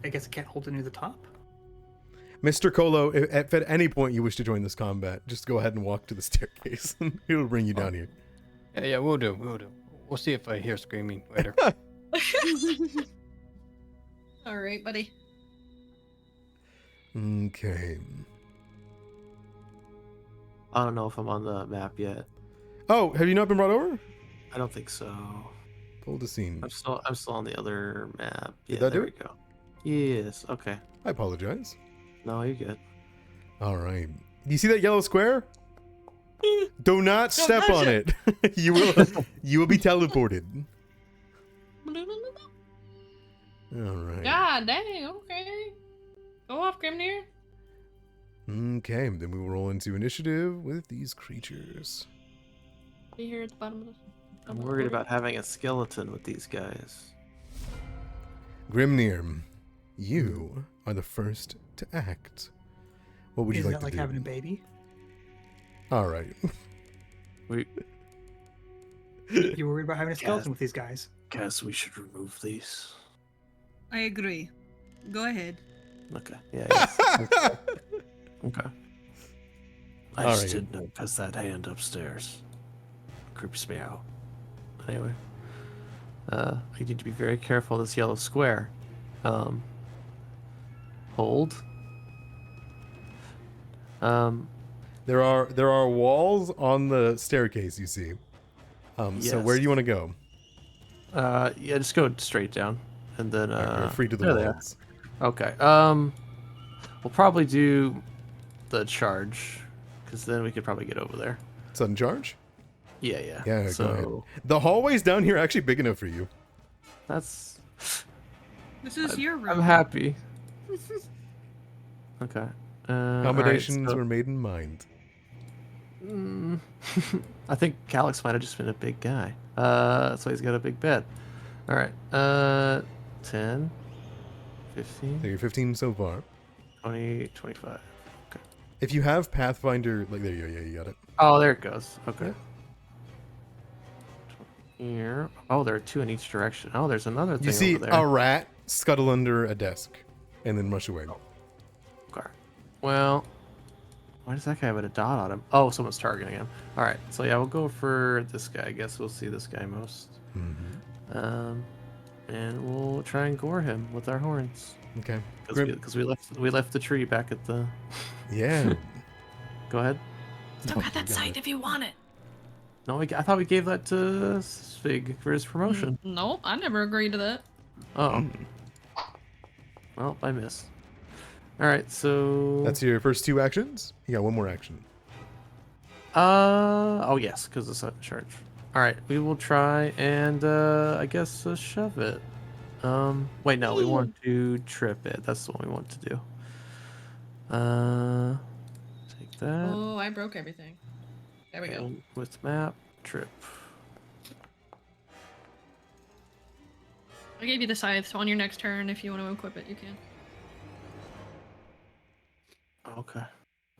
I guess it can't hold it near the top. Mr. Colo, if at any point you wish to join this combat, just go ahead and walk to the staircase, and it'll bring you down here. Yeah, we'll do. We'll see if I hear screaming later. All right, buddy. Okay. I don't know if I'm on the map yet. Oh, have you not been brought over? I don't think so. Pull the scene. I'm still on the other map. Did Yeah, that there do we go. Yes. Okay. I apologize. No, you're good. All right. Do you see that yellow square? Do not step touch on it. you will be teleported. All right. God dang, okay. Go off, Grimnir. Okay, then we will roll into initiative with these creatures. Be here at the bottom of this. I'm worried about having a skeleton with these guys. Grimnir, you are the first to act. What would you Isn't like that like to do? having a baby? All right. We You worried about having a skeleton with these guys? guess we should remove these. I agree. Go ahead. Okay. Yeah. Yes. Okay. I All just right. didn't notice that hand upstairs. Creeps me out. Anyway, I need to be very careful of this yellow square. Hold. There are walls on the staircase, you see. So where do you want to go? Yeah, just go straight down, and then You're free to the there they are. walls. Okay. We'll probably do the charge, because then we could probably get over there. Sudden charge? Yeah, yeah. Yeah, So go ahead. The hallways down here are actually big enough for you. that's. This is your room. I'm happy. Okay. Accommodations were made in mind. I think Calix might have just been a big guy. That's why he's got a big bed. All right. 10, 15, So you're 15 so far. 20, 25. If you have Pathfinder, like there you go, yeah, you got it. Oh, there it goes. Okay. Yeah. Here. Oh, there are two in each direction. Oh, there's another thing You see over there. a rat scuttle under a desk and then rush away. Okay. Well, why does that guy have a dot on him? Oh, someone's targeting him. All right. So yeah, we'll go for this guy. I guess we'll see this guy most. Mm-hmm. And we'll try and gore him with our horns. Okay. Because we left the tree back at the. Yeah. Go ahead. Still Oh, got that you got sight it. if you want it. No, I thought we gave that to Svig for his promotion. Nope, I never agreed to that. Oh. Well, I missed. All right, so. That's your first two actions? You got one more action. Oh yes, because of sudden charge. All right, we will try and I guess shove it. Wait, no, we want to trip it. That's the one we want to do. Take that. Oh, I broke everything. There we go. And with map, trip. I gave you the scythe, so on your next turn, if you want to equip it, you can. Okay.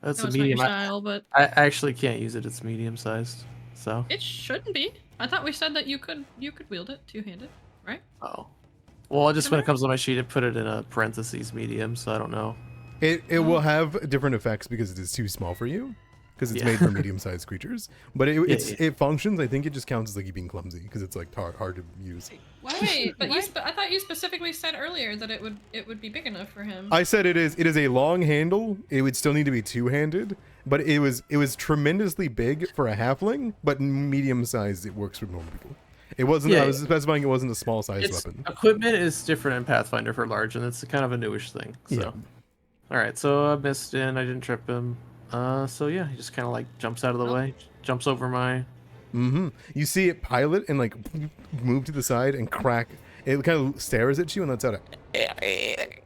That's No, a it's not your medium. style, but I actually can't use it. It's medium sized. So. it shouldn't be. I thought we said that you could wield it two-handed, right? Oh. Well, just when it Remember? comes to my sheet, I put it in a parentheses medium, so I don't know. It will have different effects because it is too small for you, because it's Yeah. made for medium-sized creatures. But Yeah. it functions. I think it just counts as like you being clumsy because it's like hard to use. Wait, but I thought you specifically said earlier that it would be big enough for him. I said it is a long handle. It would still need to be two-handed, but it was tremendously big for a halfling, but medium-sized. It works for normal people. It wasn't. Yeah, I was specifying it wasn't a small-sized It's weapon. equipment is different in Pathfinder for large, and it's kind of a newish thing. So. Yeah. All right, so I missed in. I didn't trip him. So yeah, he just kind of like jumps out of the Oh. way, jumps over my. Mm-hmm. You see it pilot and like move to the side and crack. It kind of stares at you and lets out a.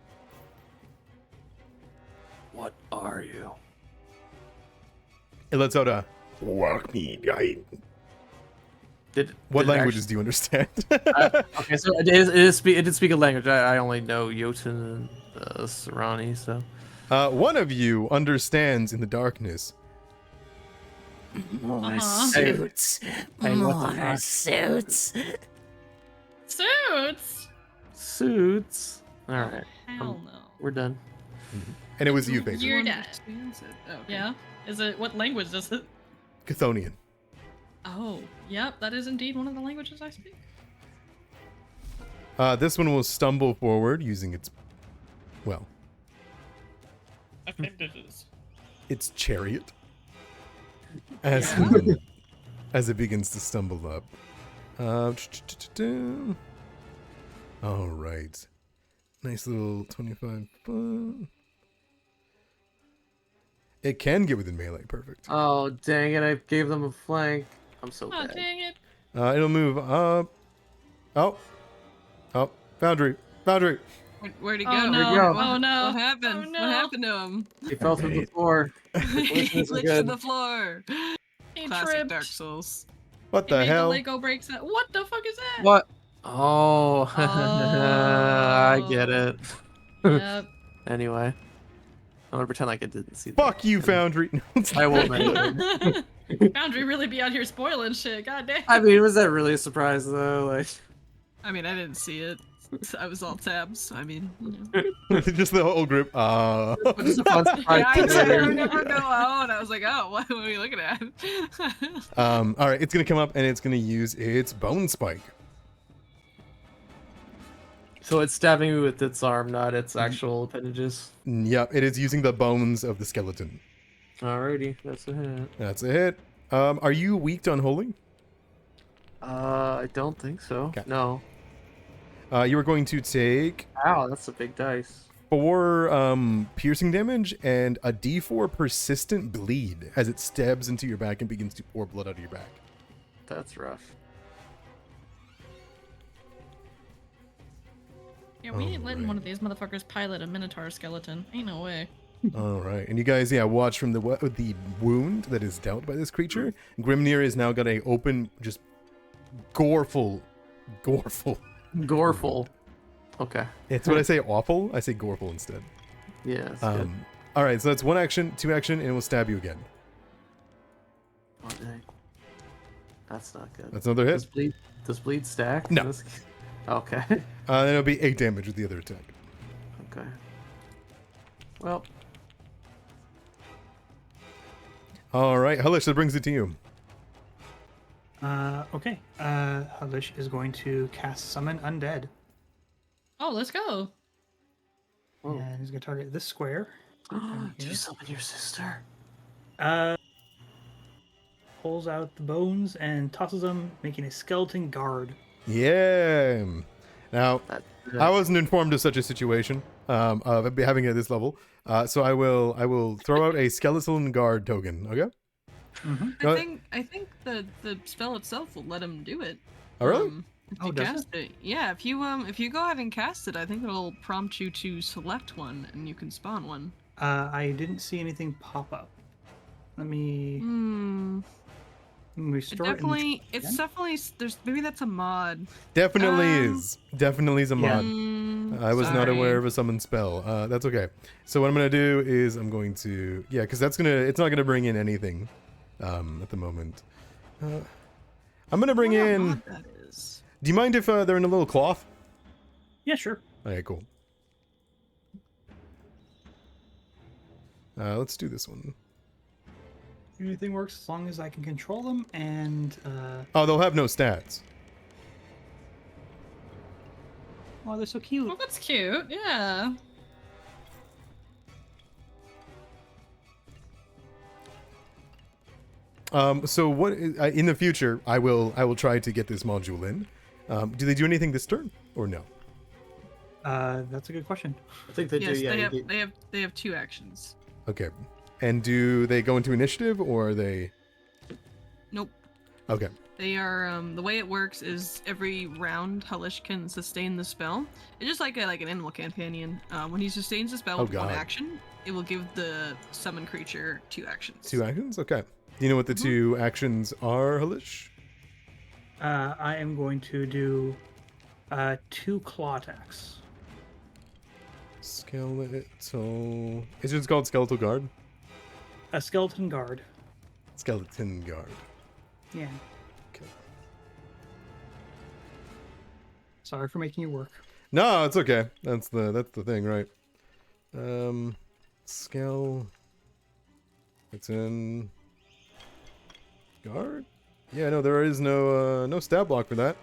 What are you? It lets out a. Walk me, guy. What did it languages do you understand? Okay, so it did speak a language. I only know Jotun and Sarani, so. One of you understands in the darkness. Uh-huh. Suits. Hey, what the More fuck? suits. Suits. Suits. All right, Hell no. we're done. And it was you, Pedro. You're dead. Understands it. Oh, okay. Yeah. Is it what language is it? Chthonian. Oh, yep. That is indeed one of the languages I speak. This one will stumble forward using its, well, Appendages. its chariot. As as it begins to stumble up. All right. Nice little 25 foot. It can get within melee. Perfect. Oh dang it! I gave them a flank. I'm so Oh, bad. dang it. It'll move up. Oh. Foundry. Where'd he go? Oh, no. go. Oh, no. What happened? Oh, no. What happened to him? He fell through the floor. He isn't glitched to good. the floor. He Classic tripped. Dark Souls. What He the made hell? the Lego breaks out. What the fuck is that? What? Oh, I get it. Yep. Anyway, I'm gonna pretend like I didn't see that. Fuck you, Foundry. I won't mention it. Foundry really be out here spoiling shit. God damn. I mean, was that really a surprise though? Like, I mean, I didn't see it. I was all tabs. I mean, you know. Just the whole group. it's a fun surprise. Yeah, I together. never go out. I was like, oh, what are we looking at? All right, it's gonna come up and it's gonna use its bone spike. So it's stabbing me with its arm, not its actual appendages. Yep, it is using the bones of the skeleton. Alrighty, that's a hit. That's a hit. Are you weak to unholy? I don't think so. Okay. No. You are going to take Ow, that's a big dice. 4 piercing damage and a D4 persistent bleed as it stabs into your back and begins to pour blood out of your back. That's rough. Yeah, we ain't letting Alright. one of these motherfuckers pilot a Minotaur skeleton. Ain't no way. All right, and you guys, watch from the wound that is dealt by this creature. Grimnir is now got a open, just goreful. Goreful. Okay. It's what I say awful. I say goreful instead. Yeah, that's good. All right, so that's 1 action, 2 action, and it will stab you again. Oh, dang. That's not good. That's another hit. Does bleed stack? No. Okay. Then it'll be 8 damage with the other attack. Okay. Well, All right, Halish, that brings it to you. Okay. Halish is going to cast Summon Undead. Oh, let's go. Oh. And he's going to target this square. do you summon your sister? Pulls out the bones and tosses them, making a skeleton guard. Yeah. Now, That, I wasn't informed of such a situation of having it at this level, so I will throw out a skeleton guard token. Okay. I think the spell itself will let him do it. Oh, really? If Oh, you does cast it? Yeah, if you go ahead and cast it, I think it'll prompt you to select one, and you can spawn one. I didn't see anything pop up. Let me. We It store it in the definitely, it's yeah. definitely, there's, maybe that's a mod. Definitely Um, is. Definitely is a yeah. mod. I was not Sorry. aware of a summon spell. That's okay. So what I'm gonna do is I'm going to because it's not gonna bring in anything at the moment. I'm gonna bring I wonder in. what mod that is. Do you mind if they're in a little cloth? Yeah, sure. Okay, cool. Let's do this one. Anything works as long as I can control them and Oh, they'll have no stats. oh, they're so cute. Oh, that's cute. Yeah. So what in the future I will try to get this module in. Do they do anything this turn or no? That's a good question. I think they Yes, do. Yeah, they have 2 actions. Okay. And do they go into initiative or are they? Nope. Okay. They are the way it works is every round Hellish can sustain the spell. It's just like an animal companion. When he sustains the spell Oh, with 1 God. action, it will give the summoned creature 2 actions. 2 actions? Okay. Do you know what the 2 actions are, Halish? I am going to do 2 claw attacks. Skeletal. It's just called Skeletal Guard. A skeleton guard. Skeleton Guard. Yeah. Okay. Sorry for making you work. No, it's okay. That's the thing, right? Skeleton Guard. Yeah, no, there is no stat block for that.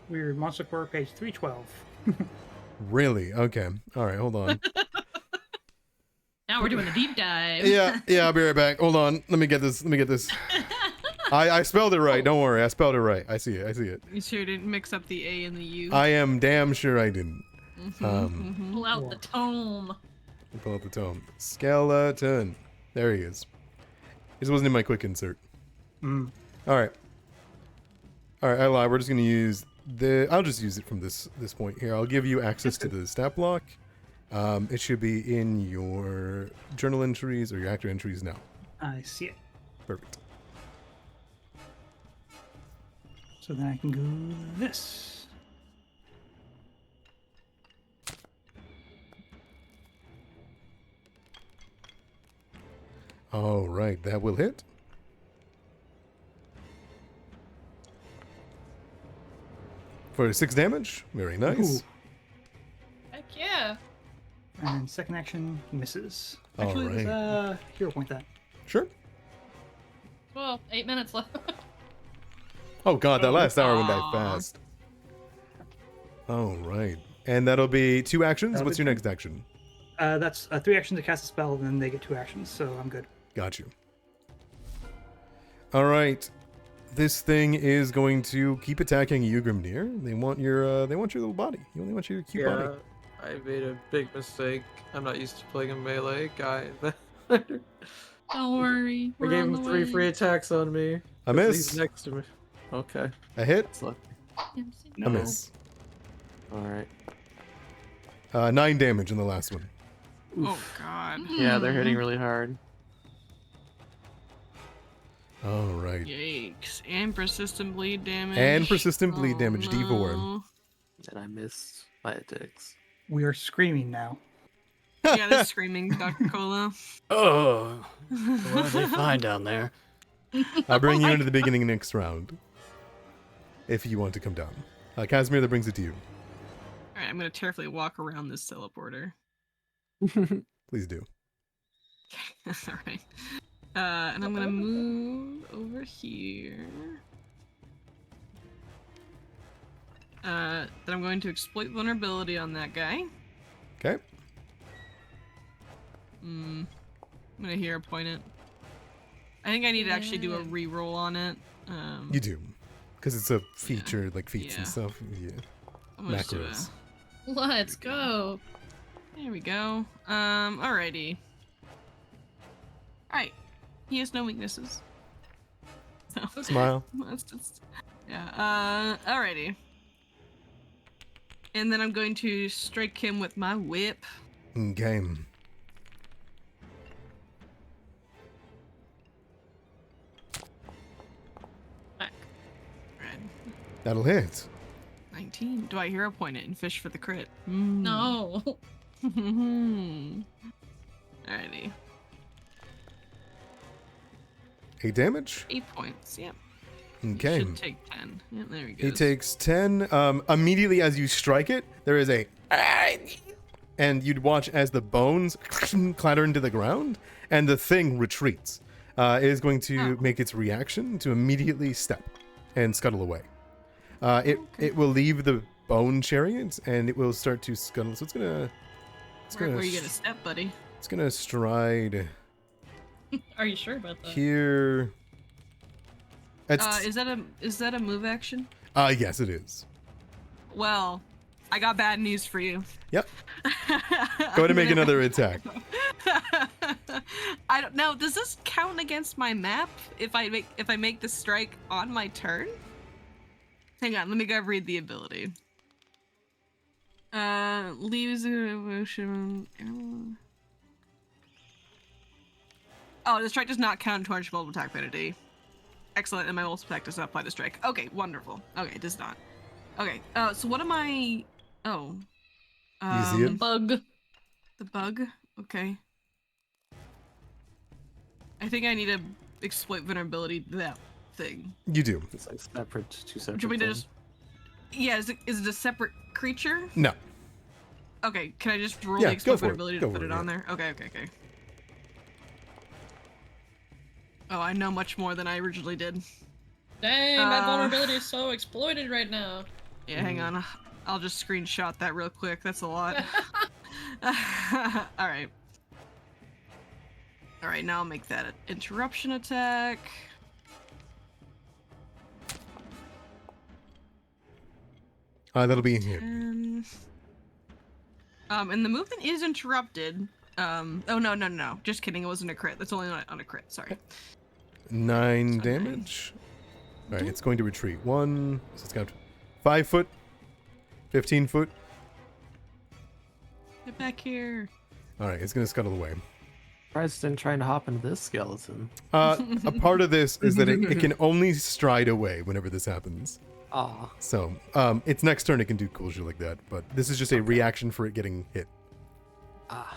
Weird. Monster Core, page 312. Really? Okay. All right. Hold on. Now we're doing a deep dive. yeah. I'll be right back. Hold on. Let me get this. I spelled it right. Don't worry. I spelled it right. I see it. You sure didn't mix up the A and the U? I am damn sure I didn't. Pull out the tome. Pull out the tome. Skeleton. There he is. This wasn't in my quick insert. Mm. All right. I lie. We're just gonna use I'll just use it from this point here. I'll give you access to the stat block. It should be in your journal entries or your actor entries now. I see it. Perfect. So then I can go this. All right, that will hit. For 6 damage. Very nice. Ooh. Heck yeah. And then second action misses. All Actually, right. there's hero point that. Sure. Well, 8 minutes left. Oh god, that last hour went by Aw. fast. All right. And that'll be 2 actions. That'll What's be your two. next action? That's 3 actions to cast a spell, and then they get 2 actions, so I'm good. Got you. All right. This thing is going to keep attacking you, Grimnir. They want your little body. You only want your cute Yeah, body. I made a big mistake. I'm not used to playing a melee guy. Don't worry. I We're gave on him the 3 way. free attacks on me. A 'cause miss. He's next to me. Okay, A hit. that's lucky. A miss. All right. 9 damage in the last one. Oh god. Yeah, they're hitting Hmm. really hard. All right. Yikes. And persistent bleed damage. And persistent bleed damage, Oh, D4. no. And I missed my attacks. We are screaming now. Yeah, they're screaming, Dr. Cola. Oh, what did they find down there? I'll bring you into the beginning next round. If you want to come down. Casimir, that brings it to you. Alright, I'm gonna carefully walk around this teleporter. Please do. Alright. And I'm gonna move over here. Then I'm going to exploit vulnerability on that guy. Okay. I'm gonna hero point it. I think I need to actually do a reroll on it. You do. Because it's a feature, like feats Yeah. and stuff. Yeah. I'm gonna just do Macros. Let's go. There we go. Alrighty. Alright. He has no weaknesses. So, Smile. yeah, alrighty. And then I'm going to strike him with my whip. Game. That'll hit. 19. Do I hero point it and fish for the crit? No. Alrighty. 8 damage. 8 points. Yep. Okay. Should take 10. Yep, there he goes. He takes 10. Immediately as you strike it, there is a... And you'd watch as the bones clatter into the ground, and the thing retreats. It is going to make its reaction to immediately step and scuttle away. It will leave the bone chariot, and it will start to scuttle. So it's gonna... Where are you gonna step, buddy? It's gonna stride Are you sure about that? here. Is that a move action? Yes, it is. Well, I got bad news for you. Yep. Go ahead and make another attack. I don't know. Does this count against my map if I make the strike on my turn? Hang on, let me go read the ability. Leaves an emotion. Oh, the strike does not count towards multiple attack penalty. Excellent, and my multiple attack does not apply to strike. Okay, wonderful. Okay, it does not. Okay, so what am I? Oh. You see it? Bug. The bug? Okay. I think I need to exploit vulnerability to that thing. You do. It's like separate, two separate. Do you want me to things. just... Yeah, is it a separate creature? No. Okay, can I just roll Yeah, the go exploit for it. vulnerability Go to put for it it, on there? Okay. Oh, I know much more than I originally did. Dang, my vulnerability is so exploited right now. Yeah, hang on. I'll just screenshot that real quick. That's a lot. Alright. Alright, now I'll make that an interruption attack. That'll be in here. And the movement is interrupted. Oh no. Just kidding, it wasn't a crit. That's only on a crit, sorry. 9 So damage. Alright, it's going to retreat. 1, so it's got 5 foot, 15 foot. Get back here. Alright, it's going to scuttle away. Surprised it didn't try to hop into this skeleton. A part of this is that it can only stride away whenever this happens. Ah. So, its next turn it can do cool shit like that, but this is just a reaction for it getting hit. Ah.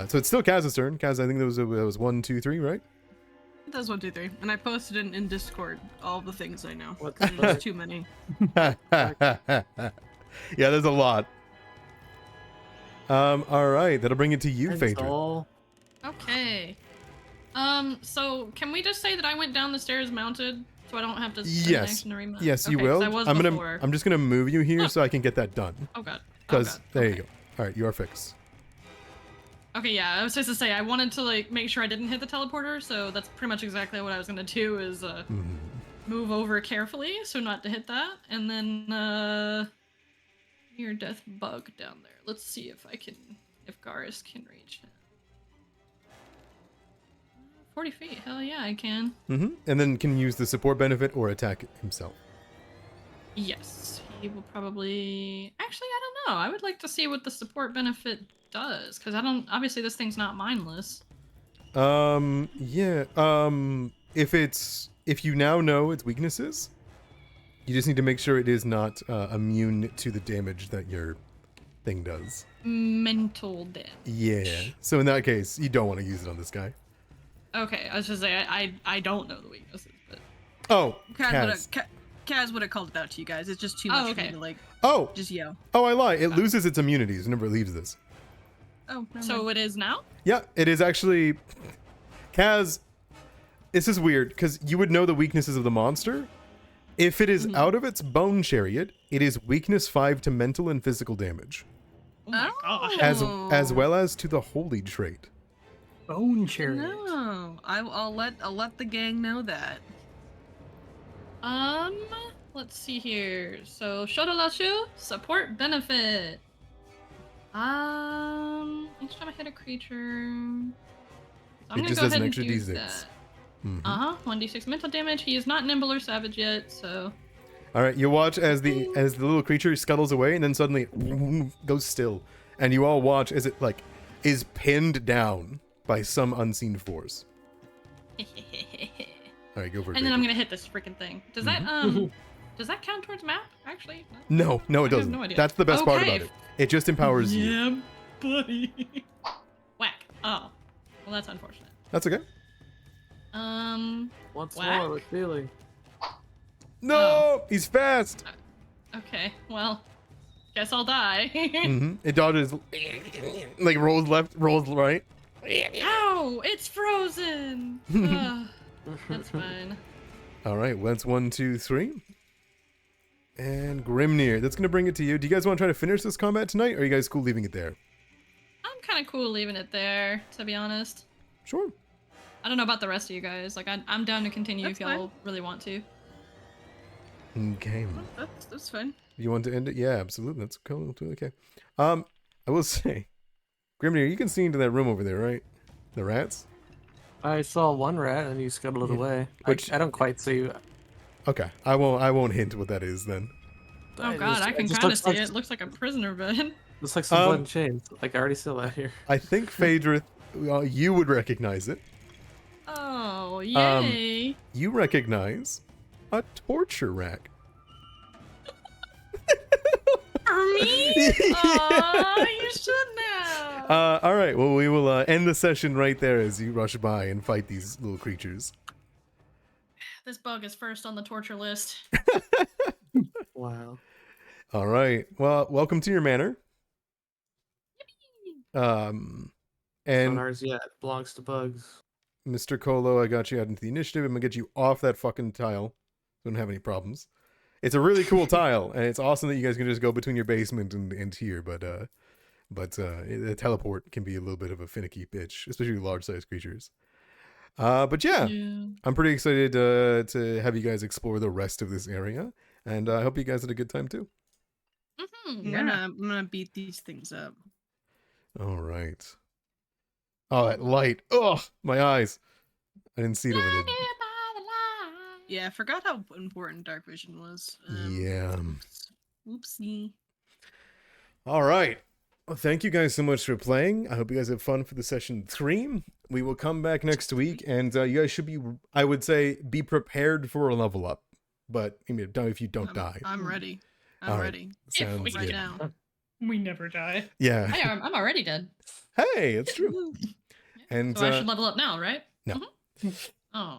So it's still Kaz's turn. Kaz, I think that was 1, 2, 3, right? It does 1, 2, 3. And I posted in Discord all the things I know. What There's the just fuck? too many. Yeah, there's a lot. Alright, that'll bring it to you, Phaedra. Pencil. Okay. So can we just say that I went down the stairs mounted, so I don't have to spend an Yes. action to remount? Yes, you Okay, 'cause will. I was I'm before. just gonna move you here so I can get that done. Oh god. Because there you go. Alright, you are fixed. Okay, yeah, I was just to say I wanted to like make sure I didn't hit the teleporter, so that's pretty much exactly what I was gonna do is move over carefully so not to hit that, and then near death bug down there. Let's see if Garrus can reach it. 40 feet, hell yeah, I can. And then can use the support benefit or attack himself. Yes, he will probably. Actually, I don't know. I would like to see what the support benefit does, because obviously this thing's not mindless. Yeah. If you now know its weaknesses, you just need to make sure it is not immune to the damage that your thing does. Mental damage. Yeah. So in that case, you don't want to use it on this guy. Okay, I was just say I don't know the weaknesses, but Oh, Kaz. Kaz would have called it out to you guys. It's just too much for okay. me to like Oh, just yell. oh, I lie. It loses its immunities whenever it leaves this. Oh, never so mind. it is now. Yeah, it is actually. Kaz, this is weird because you would know the weaknesses of the monster. If it is out of its bone chariot, it is weakness 5 to mental and physical damage, Oh my gosh. as well as to the holy trait. Bone chariot. No, I'll let the gang know that. Let's see here. So Shodolashu, support benefit. Each time I hit a creature, I'm gonna just go does an ahead and extra do D6. that. Mhm. 1d6 mental damage. He is not nimble or savage yet, so All right, you watch as the little creature scuttles away and then suddenly goes still, and you all watch as it is pinned down by some unseen force. All right, go for it. and then I'm Baker. gonna hit this freaking thing. Does that Does that count towards map? Actually, No, it I have doesn't. no idea. That's the best part Okay. about it. It just empowers you. Yeah, buddy. Whack. Oh, well, that's unfortunate. That's okay. Once Whack? more with feeling. No, he's fast. Okay, well, guess I'll die. It dodges, like rolls left, rolls right. Ow! It's frozen. Ugh, that's fine. All right, well, that's 1, 2, 3. And Grimnir, that's gonna bring it to you. Do you guys want to try to finish this combat tonight, or are you guys cool leaving it there? I'm kind of cool leaving it there, to be honest. Sure. I don't know about the rest of you guys. Like, I'm down to continue That's if y'all really want to. Okay. That's fine. You want to end it? Yeah, absolutely. That's cool. Okay. I will say, Grimnir, you can see into that room over there, right? The rats. I saw one rat and you scuttled Yeah. away. Which- I don't quite see. Okay. I won't hint what that is then. Oh god, I can kind of see it. It looks like a prisoner bed. Looks like some blood and chains. Like I already saw that here. I think Phaedrith, you would recognize it. Oh, yay. You recognize a torture rack. For me? Aw, you shouldn't have. All right. Well, we will end the session right there as you rush by and fight these little creatures. This bug is first on the torture list. Wow. All right. Well, welcome to your manor. And Not ours yet. Belongs to bugs. Mr. Colo, I got you out into the initiative. I'm gonna get you off that fucking tile. Don't have any problems. It's a really cool tile, and it's awesome that you guys can just go between your basement and here. But the teleport can be a little bit of a finicky bitch, especially large-sized creatures. But yeah, I'm pretty excited to have you guys explore the rest of this area, and I hope you guys had a good time too. I'm gonna beat these things up. All right. Oh, that light! Oh, my eyes! I didn't see it over there. Yeah, I forgot how important dark vision was. Yeah. Oopsie. All right. Well, thank you guys so much for playing. I hope you guys have fun for the session 3. We will come back next week, and you guys should be, I would say, be prepared for a level up. But if you don't die. I'm ready. All I'm right. ready. Sounds Right good. now. We never die. Yeah. I'm already dead. Hey, it's true. And So I should level up now, right? No. Oh.